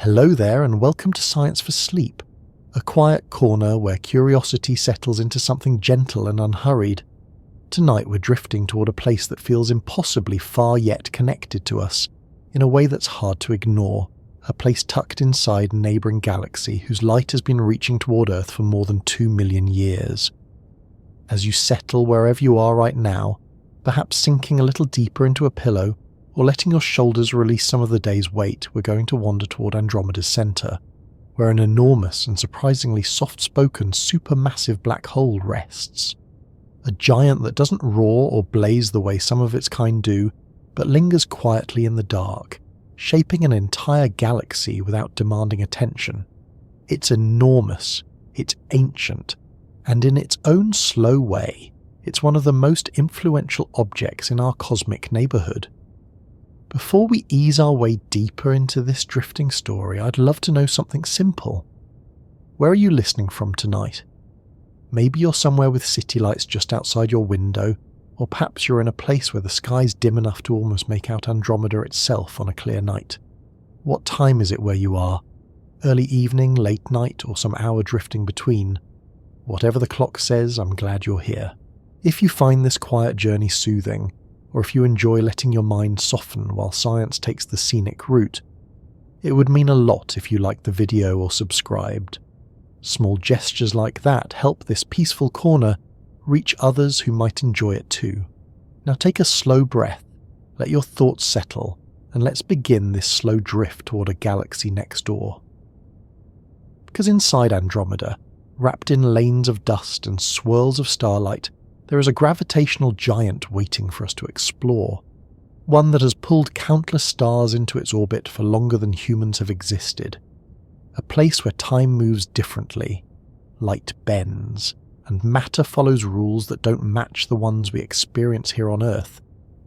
Hello there and welcome to Science for Sleep, a quiet corner where curiosity settles into something gentle and unhurried. Tonight we're drifting toward a place that feels impossibly far yet connected to us, in a way that's hard to ignore, a place tucked inside a neighbouring galaxy whose light has been reaching toward Earth for more than 2 million years. As you settle wherever you are right now, perhaps sinking a little deeper into a pillow, or letting your shoulders release some of the day's weight, we're going to wander toward Andromeda's centre, where an enormous and surprisingly soft-spoken supermassive black hole rests. A giant that doesn't roar or blaze the way some of its kind do, but lingers quietly in the dark, shaping an entire galaxy without demanding attention. It's enormous, it's ancient, and in its own slow way, it's one of the most influential objects in our cosmic neighbourhood. Before we ease our way deeper into this drifting story, I'd love to know something simple. Where are you listening from tonight? Maybe you're somewhere with city lights just outside your window, or perhaps you're in a place where the sky's dim enough to almost make out Andromeda itself on a clear night. What time is it where you are? Early evening, late night, or some hour drifting between? Whatever the clock says, I'm glad you're here. If you find this quiet journey soothing, or if you enjoy letting your mind soften while science takes the scenic route, it would mean a lot if you liked the video or subscribed. Small gestures like that help this peaceful corner reach others who might enjoy it too. Now take a slow breath, let your thoughts settle, and let's begin this slow drift toward a galaxy next door. Because inside Andromeda, wrapped in lanes of dust and swirls of starlight, there is a gravitational giant waiting for us to explore, one that has pulled countless stars into its orbit for longer than humans have existed. A place where time moves differently, light bends, and matter follows rules that don't match the ones we experience here on Earth.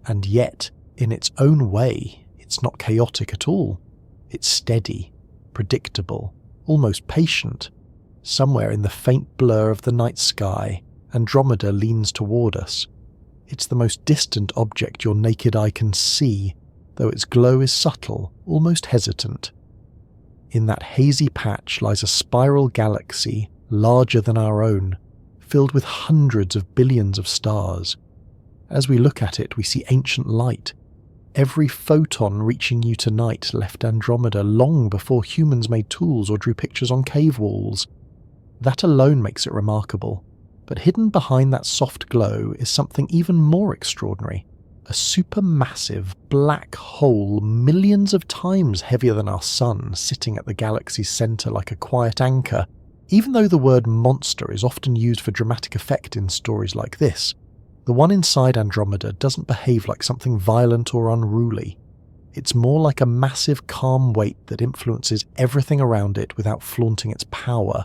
And yet, in its own way, it's not chaotic at all. It's steady, predictable, almost patient. Somewhere in the faint blur of the night sky, Andromeda leans toward us. It's the most distant object your naked eye can see, though its glow is subtle, almost hesitant. In that hazy patch lies a spiral galaxy larger than our own, filled with hundreds of billions of stars. As we look at it, we see ancient light. Every photon reaching you tonight left Andromeda long before humans made tools or drew pictures on cave walls. That alone makes it remarkable. But hidden behind that soft glow is something even more extraordinary. A supermassive black hole millions of times heavier than our sun, sitting at the galaxy's centre like a quiet anchor. Even though the word monster is often used for dramatic effect in stories like this, the one inside Andromeda doesn't behave like something violent or unruly. It's more like a massive calm weight that influences everything around it without flaunting its power.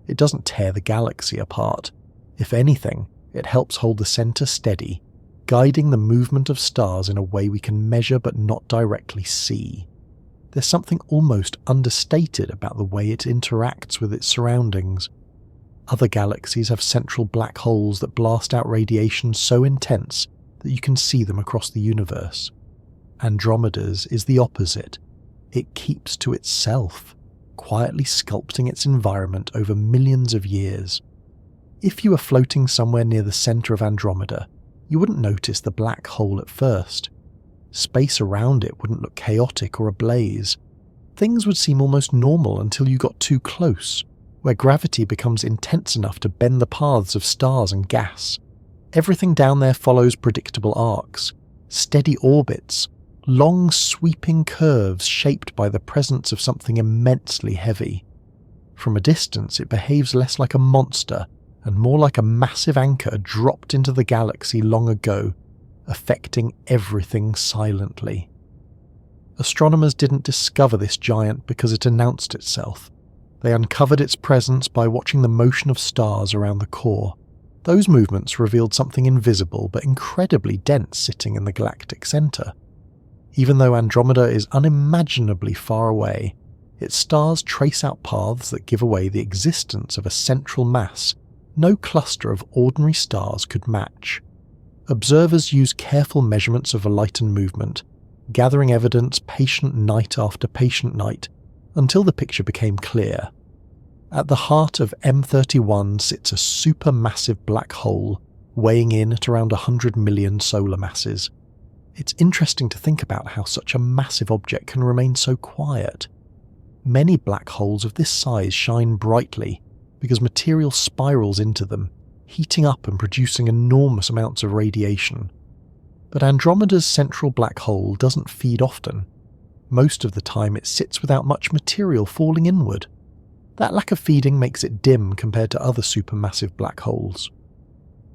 It doesn't tear the galaxy apart. If anything, it helps hold the centre steady, guiding the movement of stars in a way we can measure but not directly see. There's something almost understated about the way it interacts with its surroundings. Other galaxies have central black holes that blast out radiation so intense that you can see them across the universe. Andromeda's is the opposite. It keeps to itself, quietly sculpting its environment over millions of years. If you were floating somewhere near the centre of Andromeda, you wouldn't notice the black hole at first. Space around it wouldn't look chaotic or ablaze. Things would seem almost normal until you got too close, where gravity becomes intense enough to bend the paths of stars and gas. Everything down there follows predictable arcs, steady orbits, long sweeping curves shaped by the presence of something immensely heavy. From a distance, it behaves less like a monster and more like a massive anchor dropped into the galaxy long ago, affecting everything silently. Astronomers didn't discover this giant because it announced itself. They uncovered its presence by watching the motion of stars around the core. Those movements revealed something invisible but incredibly dense sitting in the galactic centre. Even though Andromeda is unimaginably far away, its stars trace out paths that give away the existence of a central mass no cluster of ordinary stars could match. Observers use careful measurements of light and movement, gathering evidence patient night after patient night, until the picture became clear. At the heart of M31 sits a supermassive black hole, weighing in at around 100 million solar masses. It's interesting to think about how such a massive object can remain so quiet. Many black holes of this size shine brightly because material spirals into them, heating up and producing enormous amounts of radiation. But Andromeda's central black hole doesn't feed often. Most of the time it sits without much material falling inward. That lack of feeding makes it dim compared to other supermassive black holes.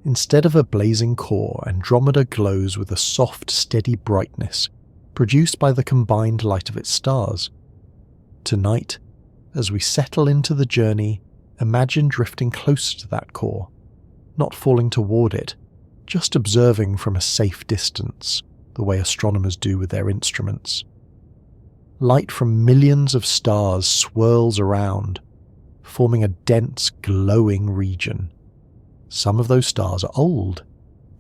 Instead of a blazing core, Andromeda glows with a soft, steady brightness produced by the combined light of its stars. Tonight, as we settle into the journey, imagine drifting closer to that core, not falling toward it, just observing from a safe distance, the way astronomers do with their instruments. Light from millions of stars swirls around, forming a dense, glowing region. Some of those stars are old,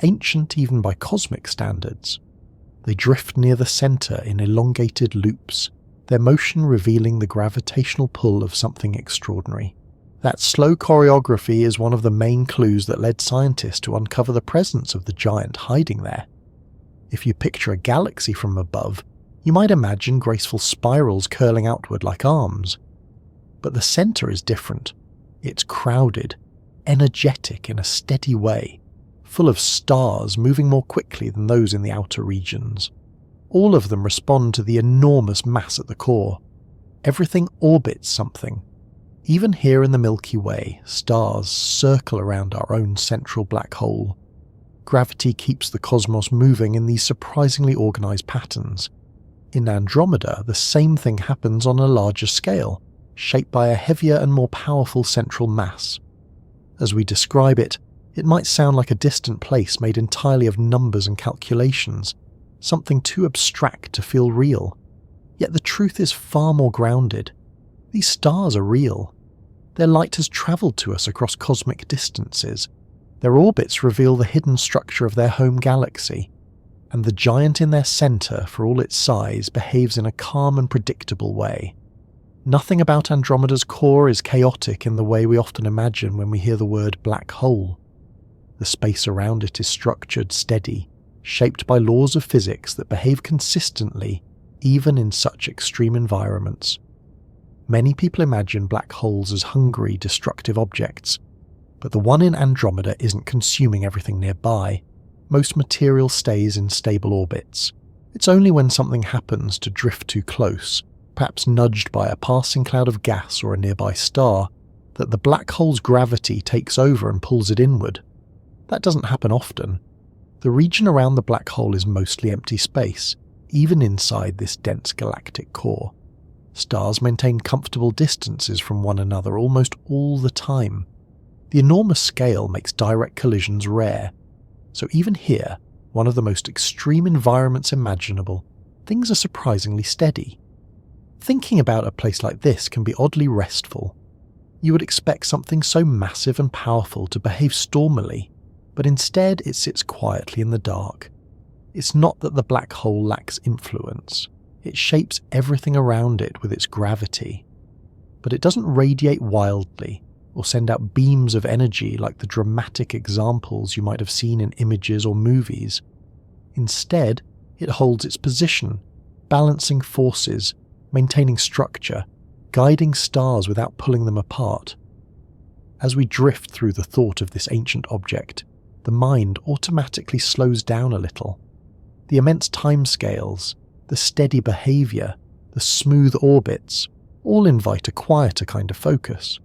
ancient even by cosmic standards. They drift near the centre in elongated loops, their motion revealing the gravitational pull of something extraordinary. That slow choreography is one of the main clues that led scientists to uncover the presence of the giant hiding there. If you picture a galaxy from above, you might imagine graceful spirals curling outward like arms. But the centre is different. It's crowded, energetic in a steady way, full of stars moving more quickly than those in the outer regions. All of them respond to the enormous mass at the core. Everything orbits something. Even here in the Milky Way, stars circle around our own central black hole. Gravity keeps the cosmos moving in these surprisingly organised patterns. In Andromeda, the same thing happens on a larger scale, shaped by a heavier and more powerful central mass. As we describe it, it might sound like a distant place made entirely of numbers and calculations, something too abstract to feel real. Yet the truth is far more grounded. These stars are real. Their light has travelled to us across cosmic distances. Their orbits reveal the hidden structure of their home galaxy, and the giant in their centre, for all its size, behaves in a calm and predictable way. Nothing about Andromeda's core is chaotic in the way we often imagine when we hear the word black hole. The space around it is structured, steady, shaped by laws of physics that behave consistently even in such extreme environments. Many people imagine black holes as hungry, destructive objects, but the one in Andromeda isn't consuming everything nearby. Most material stays in stable orbits. It's only when something happens to drift too close, perhaps nudged by a passing cloud of gas or a nearby star, that the black hole's gravity takes over and pulls it inward. That doesn't happen often. The region around the black hole is mostly empty space, even inside this dense galactic core. Stars maintain comfortable distances from one another almost all the time. The enormous scale makes direct collisions rare, so even here, one of the most extreme environments imaginable, things are surprisingly steady. Thinking about a place like this can be oddly restful. You would expect something so massive and powerful to behave stormily, but instead it sits quietly in the dark. It's not that the black hole lacks influence. It shapes everything around it with its gravity. But it doesn't radiate wildly or send out beams of energy like the dramatic examples you might have seen in images or movies. Instead, it holds its position, balancing forces, maintaining structure, guiding stars without pulling them apart. As we drift through the thought of this ancient object, the mind automatically slows down a little. The immense timescales, the steady behaviour, the smooth orbits, all invite a quieter kind of focus.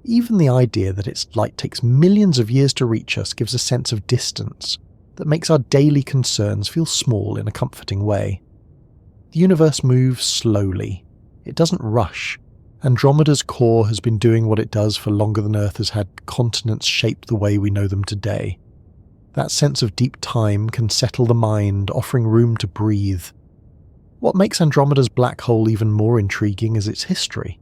Even the idea that its light takes millions of years to reach us gives a sense of distance that makes our daily concerns feel small in a comforting way. The universe moves slowly. It doesn't rush. Andromeda's core has been doing what it does for longer than Earth has had continents shaped the way we know them today. That sense of deep time can settle the mind, offering room to breathe. What makes Andromeda's black hole even more intriguing is its history.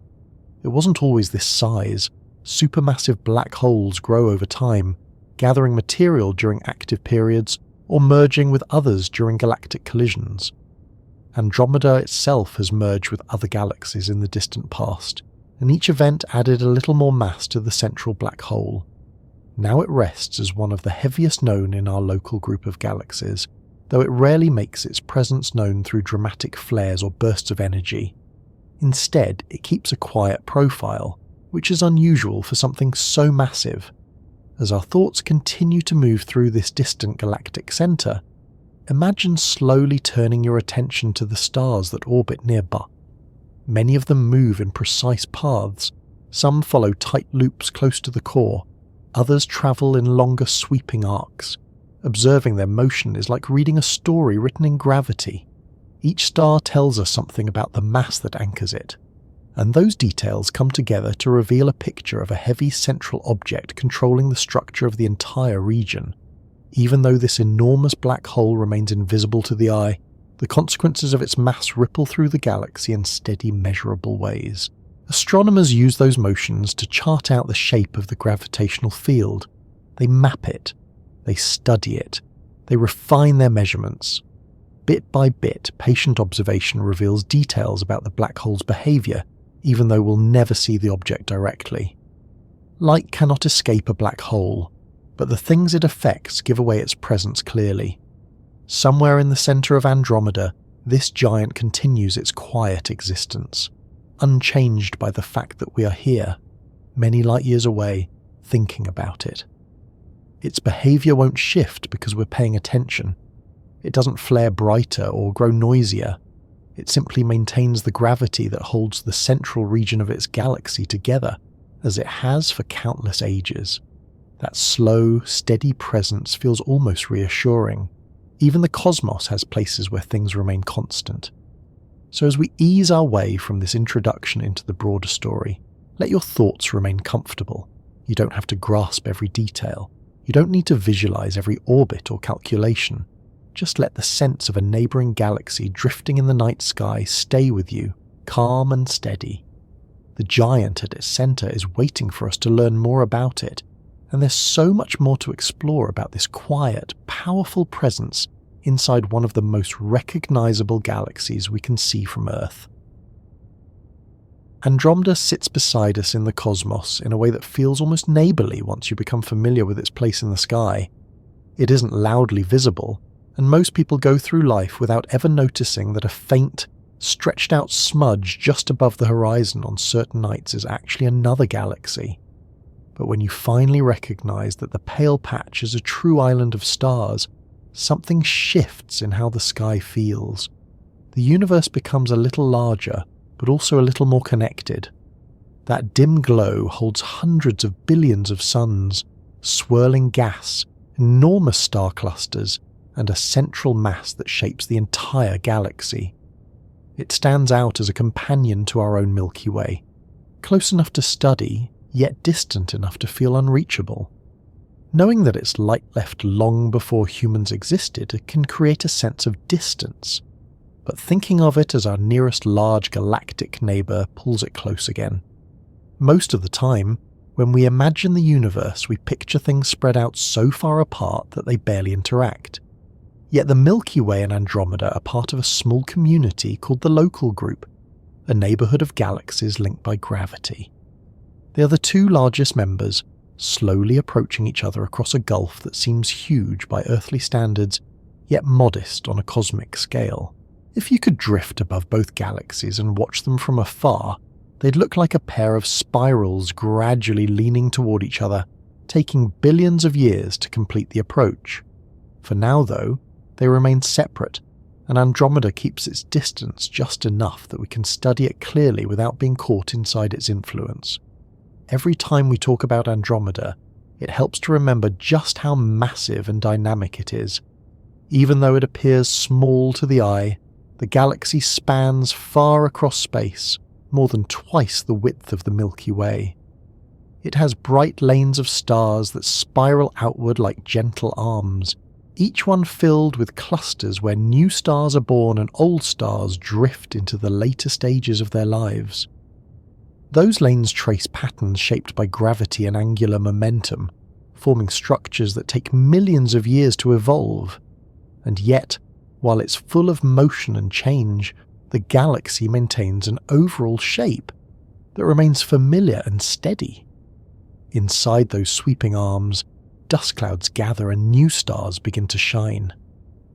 It wasn't always this size. Supermassive black holes grow over time, gathering material during active periods or merging with others during galactic collisions. Andromeda itself has merged with other galaxies in the distant past, and each event added a little more mass to the central black hole. Now it rests as one of the heaviest known in our local group of galaxies, though it rarely makes its presence known through dramatic flares or bursts of energy. Instead, it keeps a quiet profile, which is unusual for something so massive. As our thoughts continue to move through this distant galactic centre, imagine slowly turning your attention to the stars that orbit nearby. Many of them move in precise paths, some follow tight loops close to the core, others travel in longer sweeping arcs. Observing their motion is like reading a story written in gravity. Each star tells us something about the mass that anchors it, and those details come together to reveal a picture of a heavy central object controlling the structure of the entire region. Even though this enormous black hole remains invisible to the eye, the consequences of its mass ripple through the galaxy in steady, measurable ways. Astronomers use those motions to chart out the shape of the gravitational field. They map it. They study it. They refine their measurements. Bit by bit, patient observation reveals details about the black hole's behaviour, even though we'll never see the object directly. Light cannot escape a black hole, but the things it affects give away its presence clearly. Somewhere in the centre of Andromeda, this giant continues its quiet existence, unchanged by the fact that we are here, many light years away, thinking about it. Its behaviour won't shift because we're paying attention. It doesn't flare brighter or grow noisier. It simply maintains the gravity that holds the central region of its galaxy together, as it has for countless ages. That slow, steady presence feels almost reassuring. Even the cosmos has places where things remain constant. So as we ease our way from this introduction into the broader story, let your thoughts remain comfortable. You don't have to grasp every detail. You don't need to visualize every orbit or calculation. Just let the sense of a neighbouring galaxy drifting in the night sky stay with you, calm and steady. The giant at its centre is waiting for us to learn more about it, and there's so much more to explore about this quiet, powerful presence inside one of the most recognisable galaxies we can see from Earth. Andromeda sits beside us in the cosmos in a way that feels almost neighbourly once you become familiar with its place in the sky. It isn't loudly visible, and most people go through life without ever noticing that a faint, stretched out smudge just above the horizon on certain nights is actually another galaxy. But when you finally recognise that the pale patch is a true island of stars, something shifts in how the sky feels. The universe becomes a little larger, but also a little more connected. That dim glow holds hundreds of billions of suns, swirling gas, enormous star clusters, and a central mass that shapes the entire galaxy. It stands out as a companion to our own Milky Way, close enough to study, yet distant enough to feel unreachable. Knowing that its light left long before humans existed, it can create a sense of distance, but thinking of it as our nearest large galactic neighbour pulls it close again. Most of the time, when we imagine the universe, we picture things spread out so far apart that they barely interact. Yet the Milky Way and Andromeda are part of a small community called the Local Group, a neighbourhood of galaxies linked by gravity. They are the two largest members, slowly approaching each other across a gulf that seems huge by earthly standards, yet modest on a cosmic scale. If you could drift above both galaxies and watch them from afar, they'd look like a pair of spirals gradually leaning toward each other, taking billions of years to complete the approach. For now, though, they remain separate, and Andromeda keeps its distance just enough that we can study it clearly without being caught inside its influence. Every time we talk about Andromeda, it helps to remember just how massive and dynamic it is. Even though it appears small to the eye, the galaxy spans far across space, more than twice the width of the Milky Way. It has bright lanes of stars that spiral outward like gentle arms, each one filled with clusters where new stars are born and old stars drift into the later stages of their lives. Those lanes trace patterns shaped by gravity and angular momentum, forming structures that take millions of years to evolve. And yet, While it's full of motion and change, the galaxy maintains an overall shape that remains familiar and steady. Inside those sweeping arms, dust clouds gather and new stars begin to shine.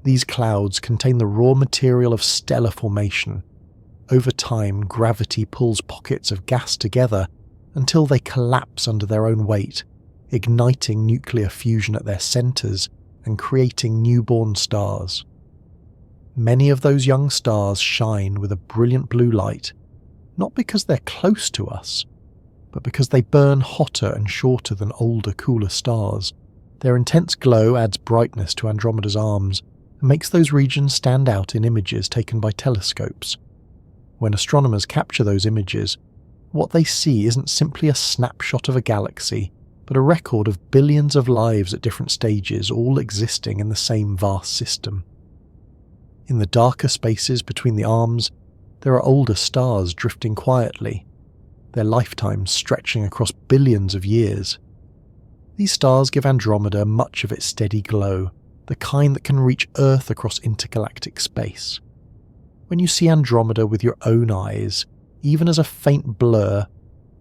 These clouds contain the raw material of stellar formation. Over time, gravity pulls pockets of gas together until they collapse under their own weight, igniting nuclear fusion at their centres and creating newborn stars. Many of those young stars shine with a brilliant blue light, not because they're close to us, but because they burn hotter and shorter than older, cooler stars. Their intense glow adds brightness to Andromeda's arms and makes those regions stand out in images taken by telescopes. When astronomers capture those images, what they see isn't simply a snapshot of a galaxy, but a record of billions of lives at different stages, all existing in the same vast system. In the darker spaces between the arms, there are older stars drifting quietly, their lifetimes stretching across billions of years. These stars give Andromeda much of its steady glow, the kind that can reach Earth across intergalactic space. When you see Andromeda with your own eyes, even as a faint blur,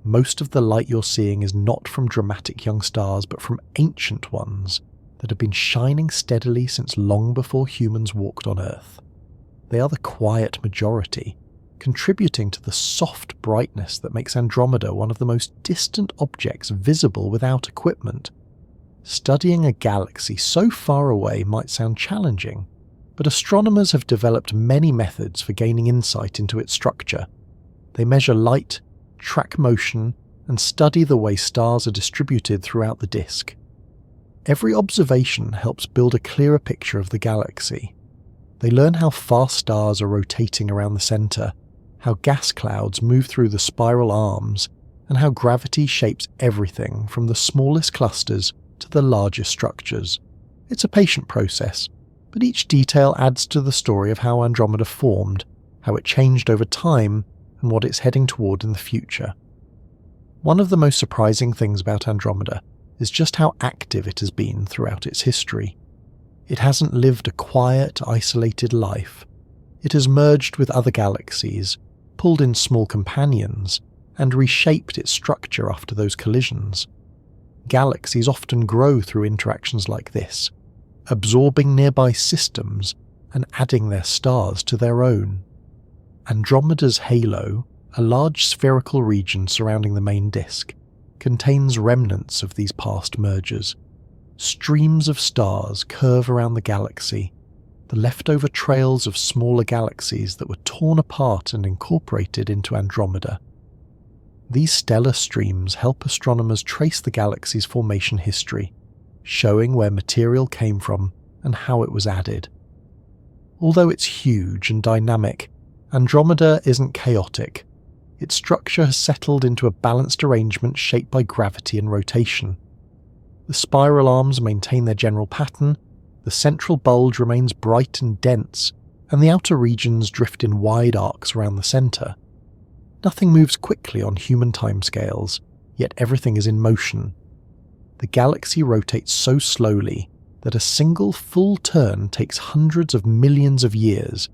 most of the light you're seeing is not from dramatic young stars, but from ancient ones that have been shining steadily since long before humans walked on Earth. They are the quiet majority, contributing to the soft brightness that makes Andromeda one of the most distant objects visible without equipment. Studying a galaxy so far away might sound challenging, but astronomers have developed many methods for gaining insight into its structure. They measure light, track motion, and study the way stars are distributed throughout the disk. Every observation helps build a clearer picture of the galaxy. They learn how fast stars are rotating around the centre, how gas clouds move through the spiral arms, and how gravity shapes everything from the smallest clusters to the largest structures. It's a patient process, but each detail adds to the story of how Andromeda formed, how it changed over time, and what it's heading toward in the future. One of the most surprising things about Andromeda is just how active it has been throughout its history. It hasn't lived a quiet, isolated life. It has merged with other galaxies, pulled in small companions, and reshaped its structure after those collisions. Galaxies often grow through interactions like this, absorbing nearby systems and adding their stars to their own. Andromeda's halo, a large spherical region surrounding the main disk, contains remnants of these past mergers. Streams of stars curve around the galaxy, the leftover trails of smaller galaxies that were torn apart and incorporated into Andromeda. These stellar streams help astronomers trace the galaxy's formation history, showing where material came from and how it was added. Although it's huge and dynamic, Andromeda isn't chaotic. Its structure has settled into a balanced arrangement shaped by gravity and rotation. The spiral arms maintain their general pattern, the central bulge remains bright and dense, and the outer regions drift in wide arcs around the centre. Nothing moves quickly on human timescales, yet everything is in motion. The galaxy rotates so slowly that a single full turn takes hundreds of millions of years,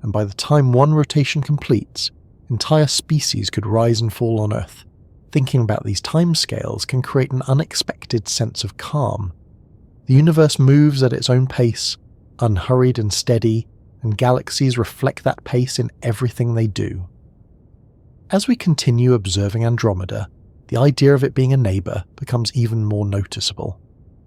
and by the time one rotation completes, entire species could rise and fall on Earth. Thinking about these timescales can create an unexpected sense of calm. The universe moves at its own pace, unhurried and steady, and galaxies reflect that pace in everything they do. As we continue observing Andromeda, the idea of it being a neighbour becomes even more noticeable.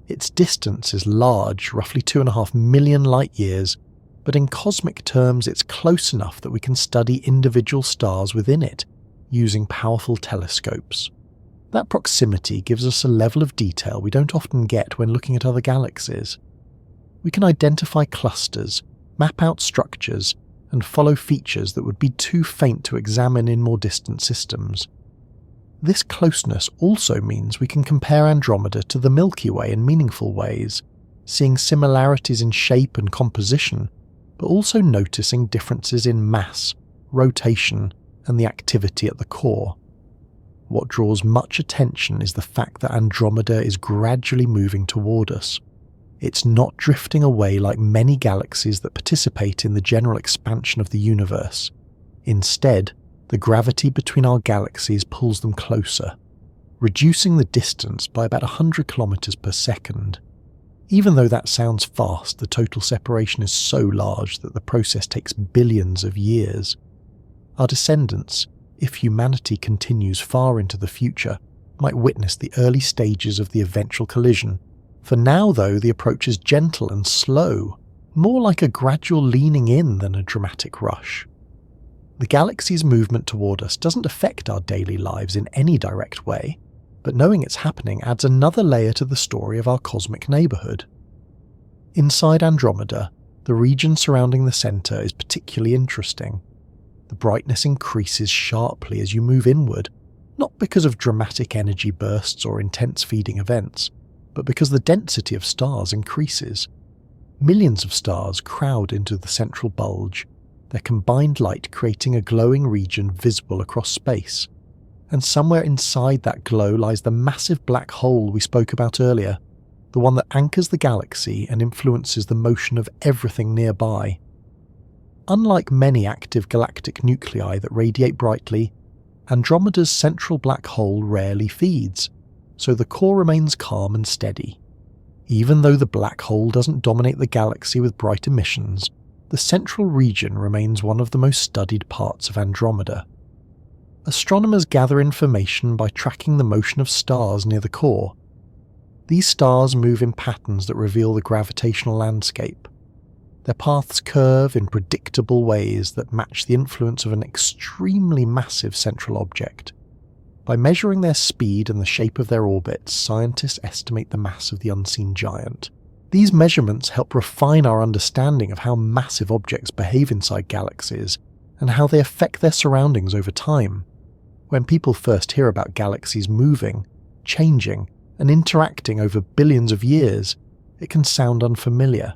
Its distance is large, roughly 2.5 million light-years, but in cosmic terms it's close enough that we can study individual stars within it, using powerful telescopes. That proximity gives us a level of detail we don't often get when looking at other galaxies. We can identify clusters, map out structures, and follow features that would be too faint to examine in more distant systems. This closeness also means we can compare Andromeda to the Milky Way in meaningful ways, seeing similarities in shape and composition, but also noticing differences in mass, rotation, and the activity at the core. What draws much attention is the fact that Andromeda is gradually moving toward us. It's not drifting away like many galaxies that participate in the general expansion of the universe. Instead, the gravity between our galaxies pulls them closer, reducing the distance by about 100 kilometers per second. Even though that sounds fast, the total separation is so large that the process takes billions of years. Our descendants, if humanity continues far into the future, might witness the early stages of the eventual collision. For now, though, the approach is gentle and slow, more like a gradual leaning in than a dramatic rush. The galaxy's movement toward us doesn't affect our daily lives in any direct way, but knowing it's happening adds another layer to the story of our cosmic neighbourhood. Inside Andromeda, the region surrounding the centre is particularly interesting. The brightness increases sharply as you move inward, not because of dramatic energy bursts or intense feeding events, but because the density of stars increases. Millions of stars crowd into the central bulge, their combined light creating a glowing region visible across space. And somewhere inside that glow lies the massive black hole we spoke about earlier, the one that anchors the galaxy and influences the motion of everything nearby. Unlike many active galactic nuclei that radiate brightly, Andromeda's central black hole rarely feeds, so the core remains calm and steady. Even though the black hole doesn't dominate the galaxy with bright emissions, the central region remains one of the most studied parts of Andromeda. Astronomers gather information by tracking the motion of stars near the core. These stars move in patterns that reveal the gravitational landscape. Their paths curve in predictable ways that match the influence of an extremely massive central object. By measuring their speed and the shape of their orbits, scientists estimate the mass of the unseen giant. These measurements help refine our understanding of how massive objects behave inside galaxies and how they affect their surroundings over time. When people first hear about galaxies moving, changing, and interacting over billions of years, it can sound unfamiliar.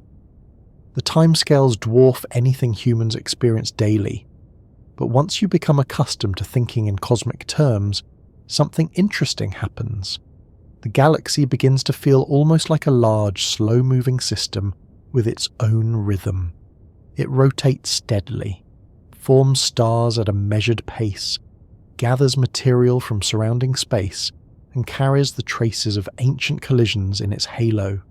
The timescales dwarf anything humans experience daily, but once you become accustomed to thinking in cosmic terms, something interesting happens. The galaxy begins to feel almost like a large, slow-moving system with its own rhythm. It rotates steadily, forms stars at a measured pace, gathers material from surrounding space, and carries the traces of ancient collisions in its halo.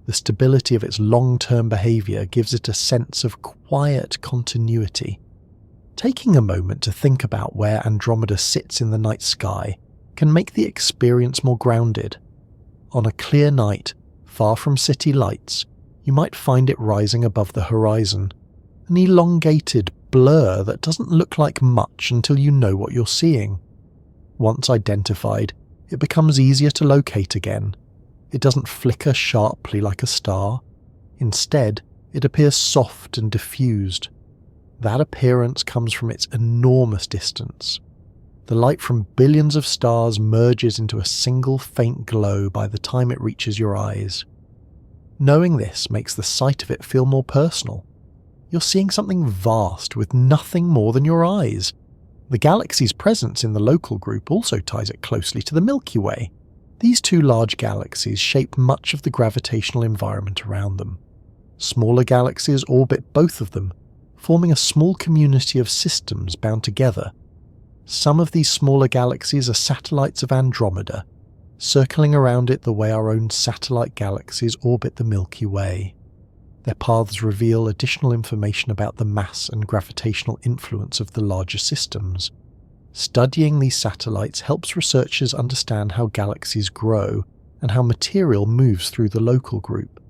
The stability of its long-term behaviour gives it a sense of quiet continuity. Taking a moment to think about where Andromeda sits in the night sky can make the experience more grounded. On a clear night, far from city lights, you might find it rising above the horizon, an elongated blur that doesn't look like much until you know what you're seeing. Once identified, it becomes easier to locate again. It doesn't flicker sharply like a star. Instead, it appears soft and diffused. That appearance comes from its enormous distance. The light from billions of stars merges into a single faint glow by the time it reaches your eyes. Knowing this makes the sight of it feel more personal. You're seeing something vast with nothing more than your eyes. The galaxy's presence in the local group also ties it closely to the Milky Way. These two large galaxies shape much of the gravitational environment around them. Smaller galaxies orbit both of them, forming a small community of systems bound together. Some of these smaller galaxies are satellites of Andromeda, circling around it the way our own satellite galaxies orbit the Milky Way. Their paths reveal additional information about the mass and gravitational influence of the larger systems. Studying these satellites helps researchers understand how galaxies grow and how material moves through the local group.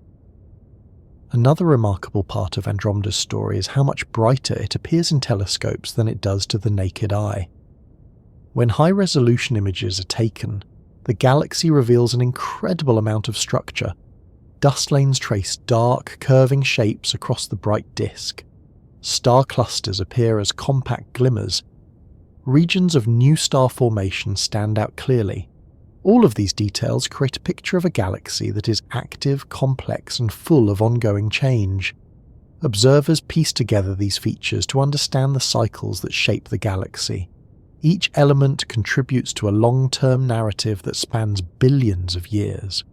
Another remarkable part of Andromeda's story is how much brighter it appears in telescopes than it does to the naked eye. When high-resolution images are taken, the galaxy reveals an incredible amount of structure. Dust lanes trace dark, curving shapes across the bright disk. Star clusters appear as compact glimmers. Regions of new star formation stand out clearly. All of these details create a picture of a galaxy that is active, complex, and full of ongoing change. Observers piece together these features to understand the cycles that shape the galaxy. Each element contributes to a long-term narrative that spans billions of years.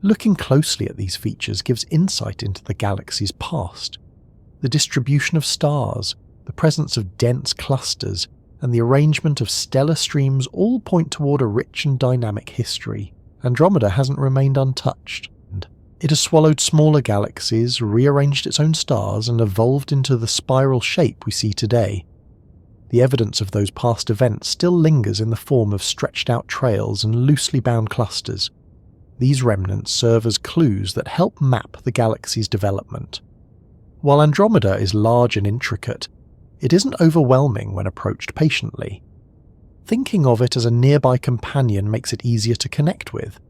Looking closely at these features gives insight into the galaxy's past. The distribution of stars, the presence of dense clusters, and the arrangement of stellar streams all point toward a rich and dynamic history. Andromeda hasn't remained untouched. It has swallowed smaller galaxies, rearranged its own stars, and evolved into the spiral shape we see today. The evidence of those past events still lingers in the form of stretched-out trails and loosely bound clusters. These remnants serve as clues that help map the galaxy's development. While Andromeda is large and intricate, it isn't overwhelming when approached patiently. Thinking of it as a nearby companion makes it easier to connect with.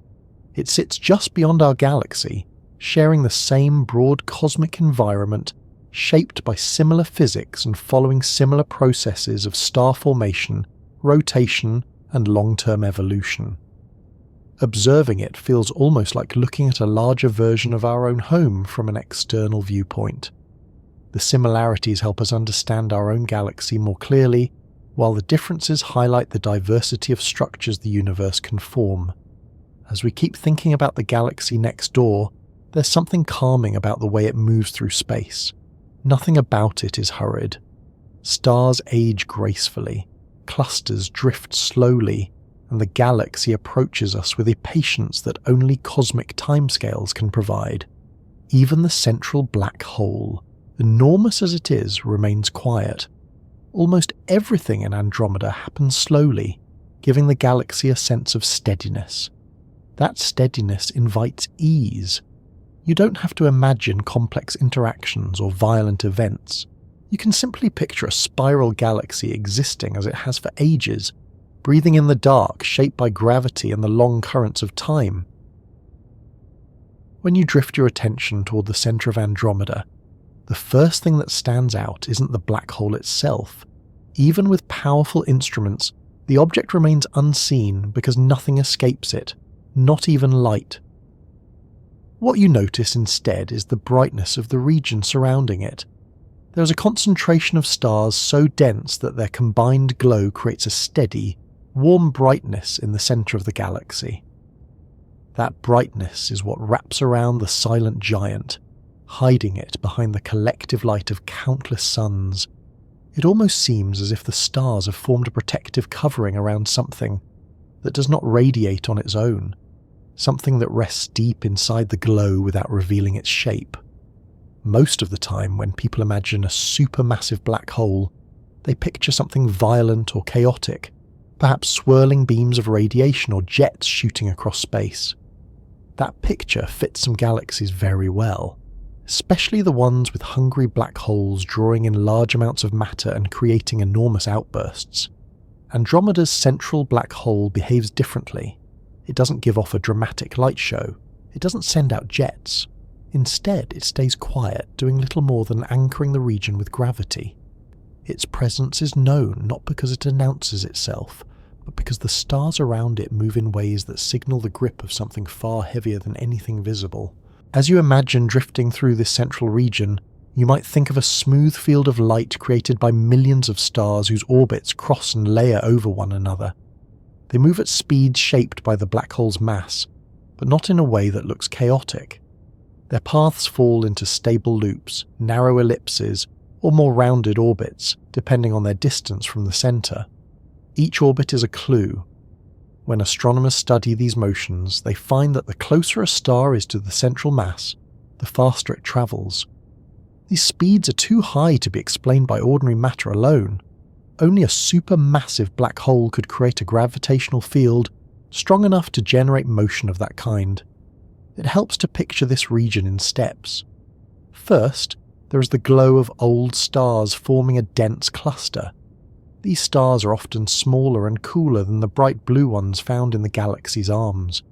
It sits just beyond our galaxy, sharing the same broad cosmic environment, shaped by similar physics and following similar processes of star formation, rotation, and long-term evolution. Observing it feels almost like looking at a larger version of our own home from an external viewpoint. The similarities help us understand our own galaxy more clearly, while the differences highlight the diversity of structures the universe can form. As we keep thinking about the galaxy next door, there's something calming about the way it moves through space. Nothing about it is hurried. Stars age gracefully, clusters drift slowly, and the galaxy approaches us with a patience that only cosmic timescales can provide. Even the central black hole, enormous as it is, remains quiet. Almost everything in Andromeda happens slowly, giving the galaxy a sense of steadiness. That steadiness invites ease. You don't have to imagine complex interactions or violent events. You can simply picture a spiral galaxy existing as it has for ages, breathing in the dark, shaped by gravity and the long currents of time. When you drift your attention toward the center of Andromeda, the first thing that stands out isn't the black hole itself. Even with powerful instruments, the object remains unseen because nothing escapes it, not even light. What you notice instead is the brightness of the region surrounding it. There is a concentration of stars so dense that their combined glow creates a steady, warm brightness in the center of the galaxy. That brightness is what wraps around the silent giant, hiding it behind the collective light of countless suns. It almost seems as if the stars have formed a protective covering around something that does not radiate on its own, something that rests deep inside the glow without revealing its shape. Most of the time, when people imagine a supermassive black hole, they picture something violent or chaotic, perhaps swirling beams of radiation or jets shooting across space. That picture fits some galaxies very well, especially the ones with hungry black holes drawing in large amounts of matter and creating enormous outbursts. Andromeda's central black hole behaves differently. It doesn't give off a dramatic light show. It doesn't send out jets. Instead, it stays quiet, doing little more than anchoring the region with gravity. Its presence is known not because it announces itself, but because the stars around it move in ways that signal the grip of something far heavier than anything visible. As you imagine drifting through this central region, you might think of a smooth field of light created by millions of stars whose orbits cross and layer over one another. They move at speeds shaped by the black hole's mass, but not in a way that looks chaotic. Their paths fall into stable loops, narrow ellipses, or more rounded orbits, depending on their distance from the center. Each orbit is a clue. When astronomers study these motions, they find that the closer a star is to the central mass, the faster it travels. These speeds are too high to be explained by ordinary matter alone. Only a supermassive black hole could create a gravitational field strong enough to generate motion of that kind. It helps to picture this region in steps. First, there is the glow of old stars forming a dense cluster. These stars are often smaller and cooler than the bright blue ones found in the galaxy's arms.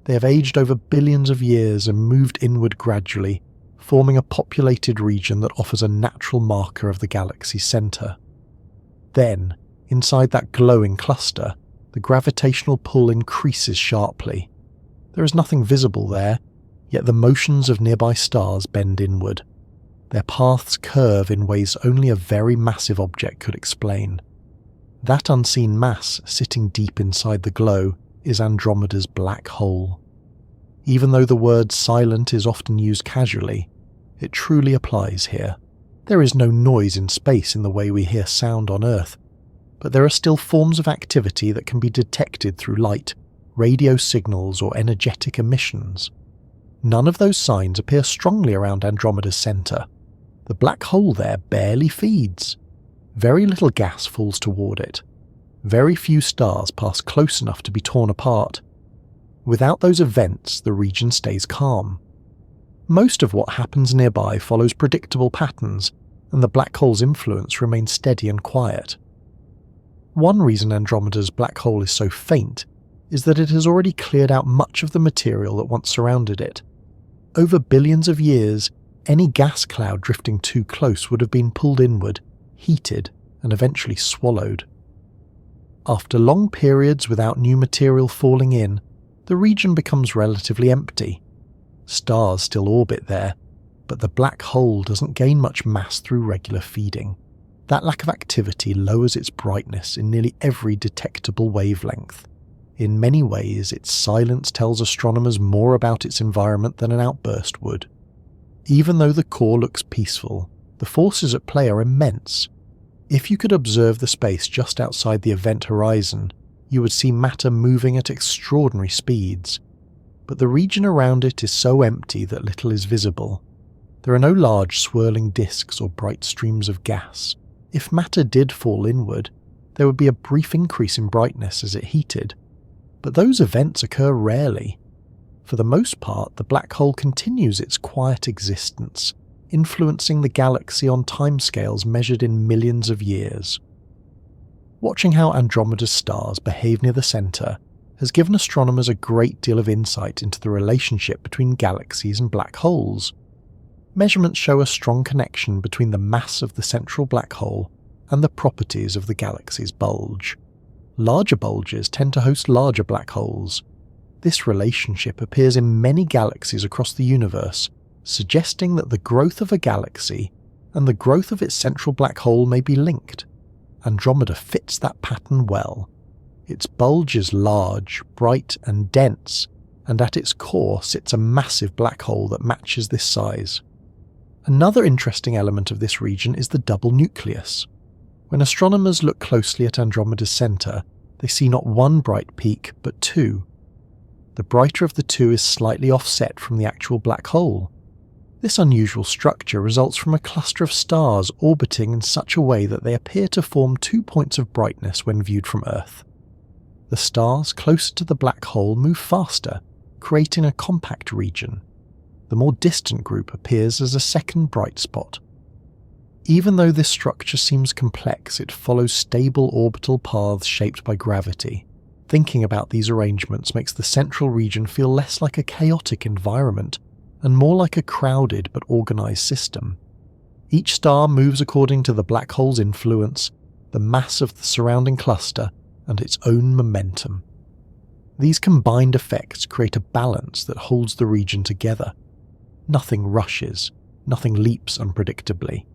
They have aged over billions of years and moved inward gradually, forming a populated region that offers a natural marker of the galaxy's center. Then, inside that glowing cluster, the gravitational pull increases sharply. There is nothing visible there, yet the motions of nearby stars bend inward. Their paths curve in ways only a very massive object could explain. That unseen mass sitting deep inside the glow is Andromeda's black hole. Even though the word silent is often used casually, it truly applies here. There is no noise in space in the way we hear sound on Earth, but there are still forms of activity that can be detected through light, radio signals, or energetic emissions. None of those signs appear strongly around Andromeda's centre. The black hole there barely feeds. Very little gas falls toward it. Very few stars pass close enough to be torn apart. Without those events, the region stays calm. Most of what happens nearby follows predictable patterns, and the black hole's influence remains steady and quiet. One reason Andromeda's black hole is so faint is that it has already cleared out much of the material that once surrounded it. Over billions of years, any gas cloud drifting too close would have been pulled inward, heated, and eventually swallowed. After long periods without new material falling in, the region becomes relatively empty. Stars still orbit there, but the black hole doesn't gain much mass through regular feeding. That lack of activity lowers its brightness in nearly every detectable wavelength. In many ways, its silence tells astronomers more about its environment than an outburst would. Even though the core looks peaceful, the forces at play are immense. If you could observe the space just outside the event horizon, you would see matter moving at extraordinary speeds. But the region around it is so empty that little is visible. There are no large swirling disks or bright streams of gas. If matter did fall inward, there would be a brief increase in brightness as it heated. But those events occur rarely. For the most part, the black hole continues its quiet existence, influencing the galaxy on timescales measured in millions of years. Watching how Andromeda's stars behave near the centre has given astronomers a great deal of insight into the relationship between galaxies and black holes. Measurements show a strong connection between the mass of the central black hole and the properties of the galaxy's bulge. Larger bulges tend to host larger black holes. This relationship appears in many galaxies across the universe, suggesting that the growth of a galaxy and the growth of its central black hole may be linked. Andromeda fits that pattern well. Its bulge is large, bright and dense, and at its core sits a massive black hole that matches this size. Another interesting element of this region is the double nucleus. When astronomers look closely at Andromeda's centre, they see not one bright peak, but two. The brighter of the two is slightly offset from the actual black hole. This unusual structure results from a cluster of stars orbiting in such a way that they appear to form 2 points of brightness when viewed from Earth. The stars closer to the black hole move faster, creating a compact region. The more distant group appears as a second bright spot. Even though this structure seems complex, it follows stable orbital paths shaped by gravity. Thinking about these arrangements makes the central region feel less like a chaotic environment and more like a crowded but organized system. Each star moves according to the black hole's influence, the mass of the surrounding cluster, and its own momentum. These combined effects create a balance that holds the region together. Nothing rushes, nothing leaps unpredictably.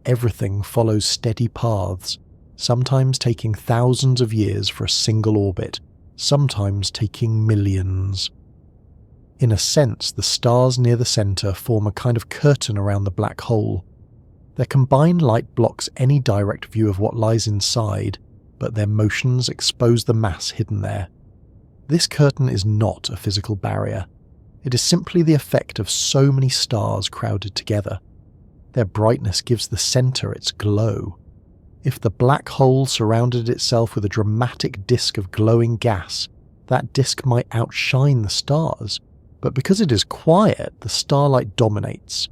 Everything follows steady paths, sometimes taking thousands of years for a single orbit, sometimes taking millions. In a sense, the stars near the centre form a kind of curtain around the black hole. Their combined light blocks any direct view of what lies inside, but their motions expose the mass hidden there. This curtain is not a physical barrier. It is simply the effect of so many stars crowded together. Their brightness gives the centre its glow. If the black hole surrounded itself with a dramatic disk of glowing gas, that disk might outshine the stars, but because it is quiet, the starlight dominates.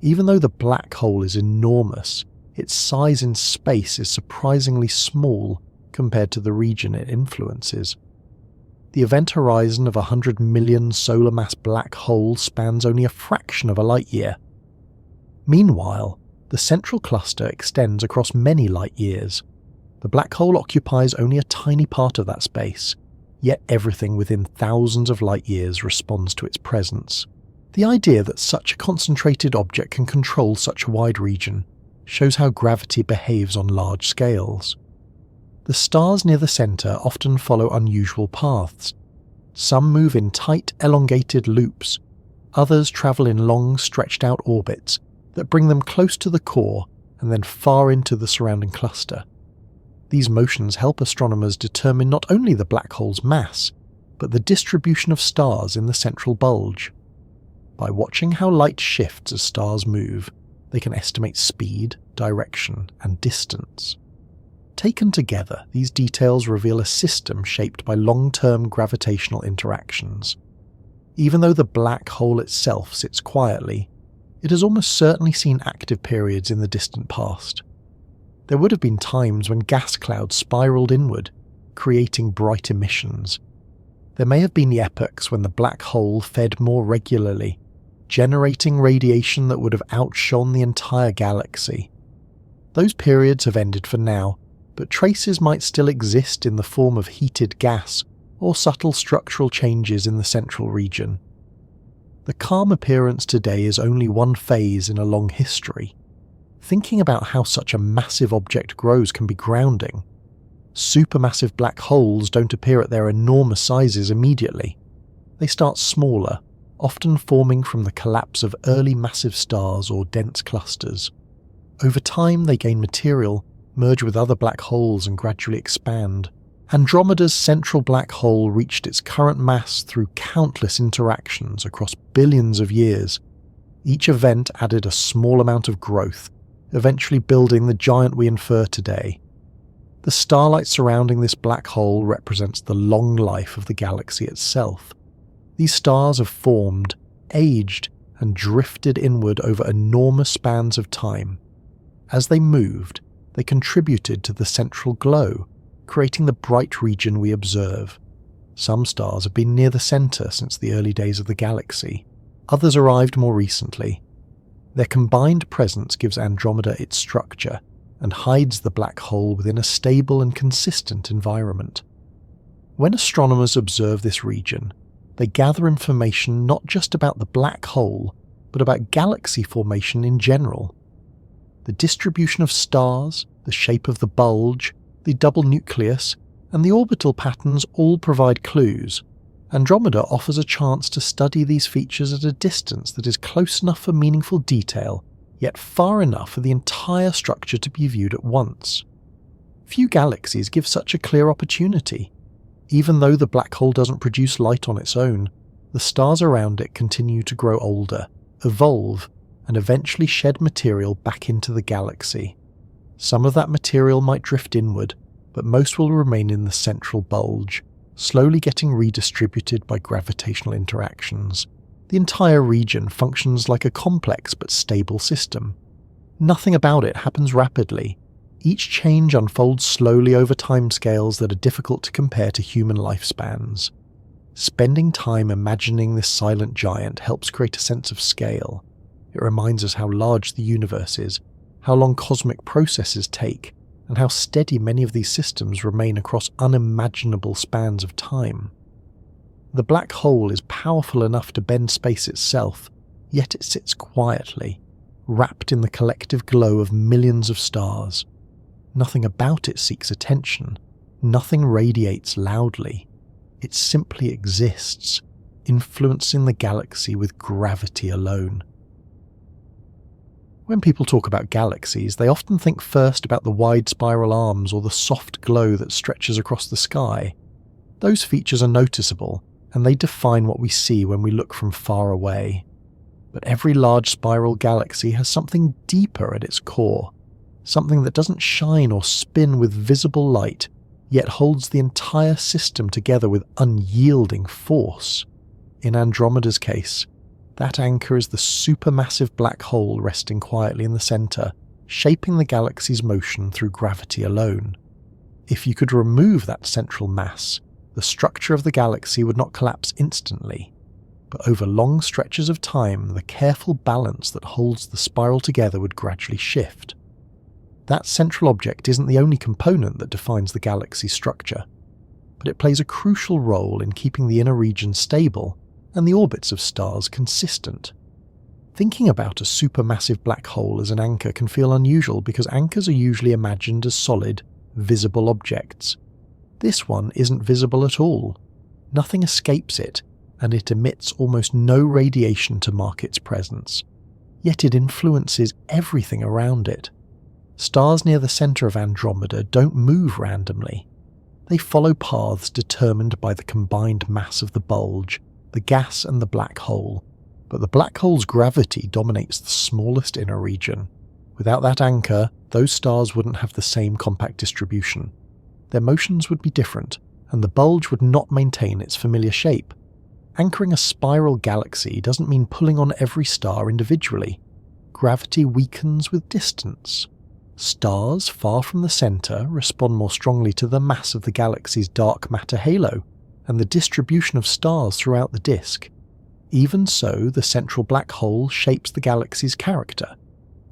Even though the black hole is enormous, its size in space is surprisingly small compared to the region it influences. The event horizon of 100 million solar mass black holes spans only a fraction of a light year. Meanwhile, the central cluster extends across many light years. The black hole occupies only a tiny part of that space, yet everything within thousands of light years responds to its presence. The idea that such a concentrated object can control such a wide region shows how gravity behaves on large scales. The stars near the centre often follow unusual paths. Some move in tight, elongated loops. Others travel in long, stretched-out orbits that bring them close to the core and then far into the surrounding cluster. These motions help astronomers determine not only the black hole's mass, but the distribution of stars in the central bulge. By watching how light shifts as stars move, they can estimate speed, direction, and distance. Taken together, these details reveal a system shaped by long-term gravitational interactions. Even though the black hole itself sits quietly, it has almost certainly seen active periods in the distant past. There would have been times when gas clouds spiraled inward, creating bright emissions. There may have been the epochs when the black hole fed more regularly, generating radiation that would have outshone the entire galaxy. Those periods have ended for now, but traces might still exist in the form of heated gas or subtle structural changes in the central region. The calm appearance today is only one phase in a long history. Thinking about how such a massive object grows can be grounding. Supermassive black holes don't appear at their enormous sizes immediately. They start smaller, often forming from the collapse of early massive stars or dense clusters. Over time they gain material, merge with other black holes and gradually expand. Andromeda's central black hole reached its current mass through countless interactions across billions of years. Each event added a small amount of growth, eventually building the giant we infer today. The starlight surrounding this black hole represents the long life of the galaxy itself. These stars have formed, aged, and drifted inward over enormous spans of time. As they moved, they contributed to the central glow, creating the bright region we observe. Some stars have been near the centre since the early days of the galaxy. Others arrived more recently. Their combined presence gives Andromeda its structure and hides the black hole within a stable and consistent environment. When astronomers observe this region, they gather information not just about the black hole, but about galaxy formation in general. The distribution of stars, the shape of the bulge, the double nucleus, and the orbital patterns all provide clues. Andromeda offers a chance to study these features at a distance that is close enough for meaningful detail, yet far enough for the entire structure to be viewed at once. Few galaxies give such a clear opportunity. Even though the black hole doesn't produce light on its own, the stars around it continue to grow older, evolve, and eventually shed material back into the galaxy. Some of that material might drift inward, but most will remain in the central bulge, slowly getting redistributed by gravitational interactions. The entire region functions like a complex but stable system. Nothing about it happens rapidly. Each change unfolds slowly over timescales that are difficult to compare to human lifespans. Spending time imagining this silent giant helps create a sense of scale. It reminds us how large the universe is, how long cosmic processes take, and how steady many of these systems remain across unimaginable spans of time. The black hole is powerful enough to bend space itself, yet it sits quietly, wrapped in the collective glow of millions of stars. Nothing about it seeks attention, nothing radiates loudly. It simply exists, influencing the galaxy with gravity alone. When people talk about galaxies, they often think first about the wide spiral arms or the soft glow that stretches across the sky. Those features are noticeable, and they define what we see when we look from far away. But every large spiral galaxy has something deeper at its core, something that doesn't shine or spin with visible light, yet holds the entire system together with unyielding force. In Andromeda's case, that anchor is the supermassive black hole resting quietly in the centre, shaping the galaxy's motion through gravity alone. If you could remove that central mass, the structure of the galaxy would not collapse instantly, but over long stretches of time, the careful balance that holds the spiral together would gradually shift. That central object isn't the only component that defines the galaxy's structure, but it plays a crucial role in keeping the inner region stable and the orbits of stars consistent. Thinking about a supermassive black hole as an anchor can feel unusual because anchors are usually imagined as solid, visible objects. This one isn't visible at all. Nothing escapes it, and it emits almost no radiation to mark its presence. Yet it influences everything around it. Stars near the centre of Andromeda don't move randomly. They follow paths determined by the combined mass of the bulge, the gas and the black hole, but the black hole's gravity dominates the smallest inner region. Without that anchor, those stars wouldn't have the same compact distribution. Their motions would be different, and the bulge would not maintain its familiar shape. Anchoring a spiral galaxy doesn't mean pulling on every star individually. Gravity weakens with distance. Stars far from the centre respond more strongly to the mass of the galaxy's dark matter halo, and the distribution of stars throughout the disk. Even so, the central black hole shapes the galaxy's character.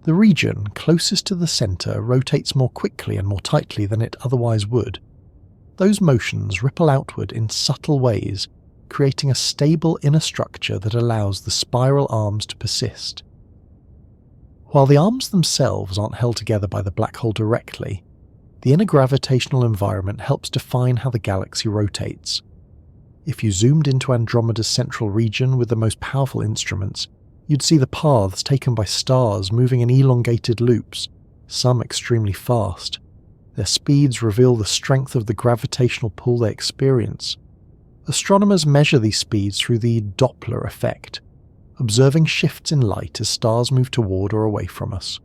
The region closest to the centre rotates more quickly and more tightly than it otherwise would. Those motions ripple outward in subtle ways, creating a stable inner structure that allows the spiral arms to persist. While the arms themselves aren't held together by the black hole directly, the inner gravitational environment helps define how the galaxy rotates. If you zoomed into Andromeda's central region with the most powerful instruments, you'd see the paths taken by stars moving in elongated loops, some extremely fast. Their speeds reveal the strength of the gravitational pull they experience. Astronomers measure these speeds through the Doppler effect, observing shifts in light as stars move toward or away from us.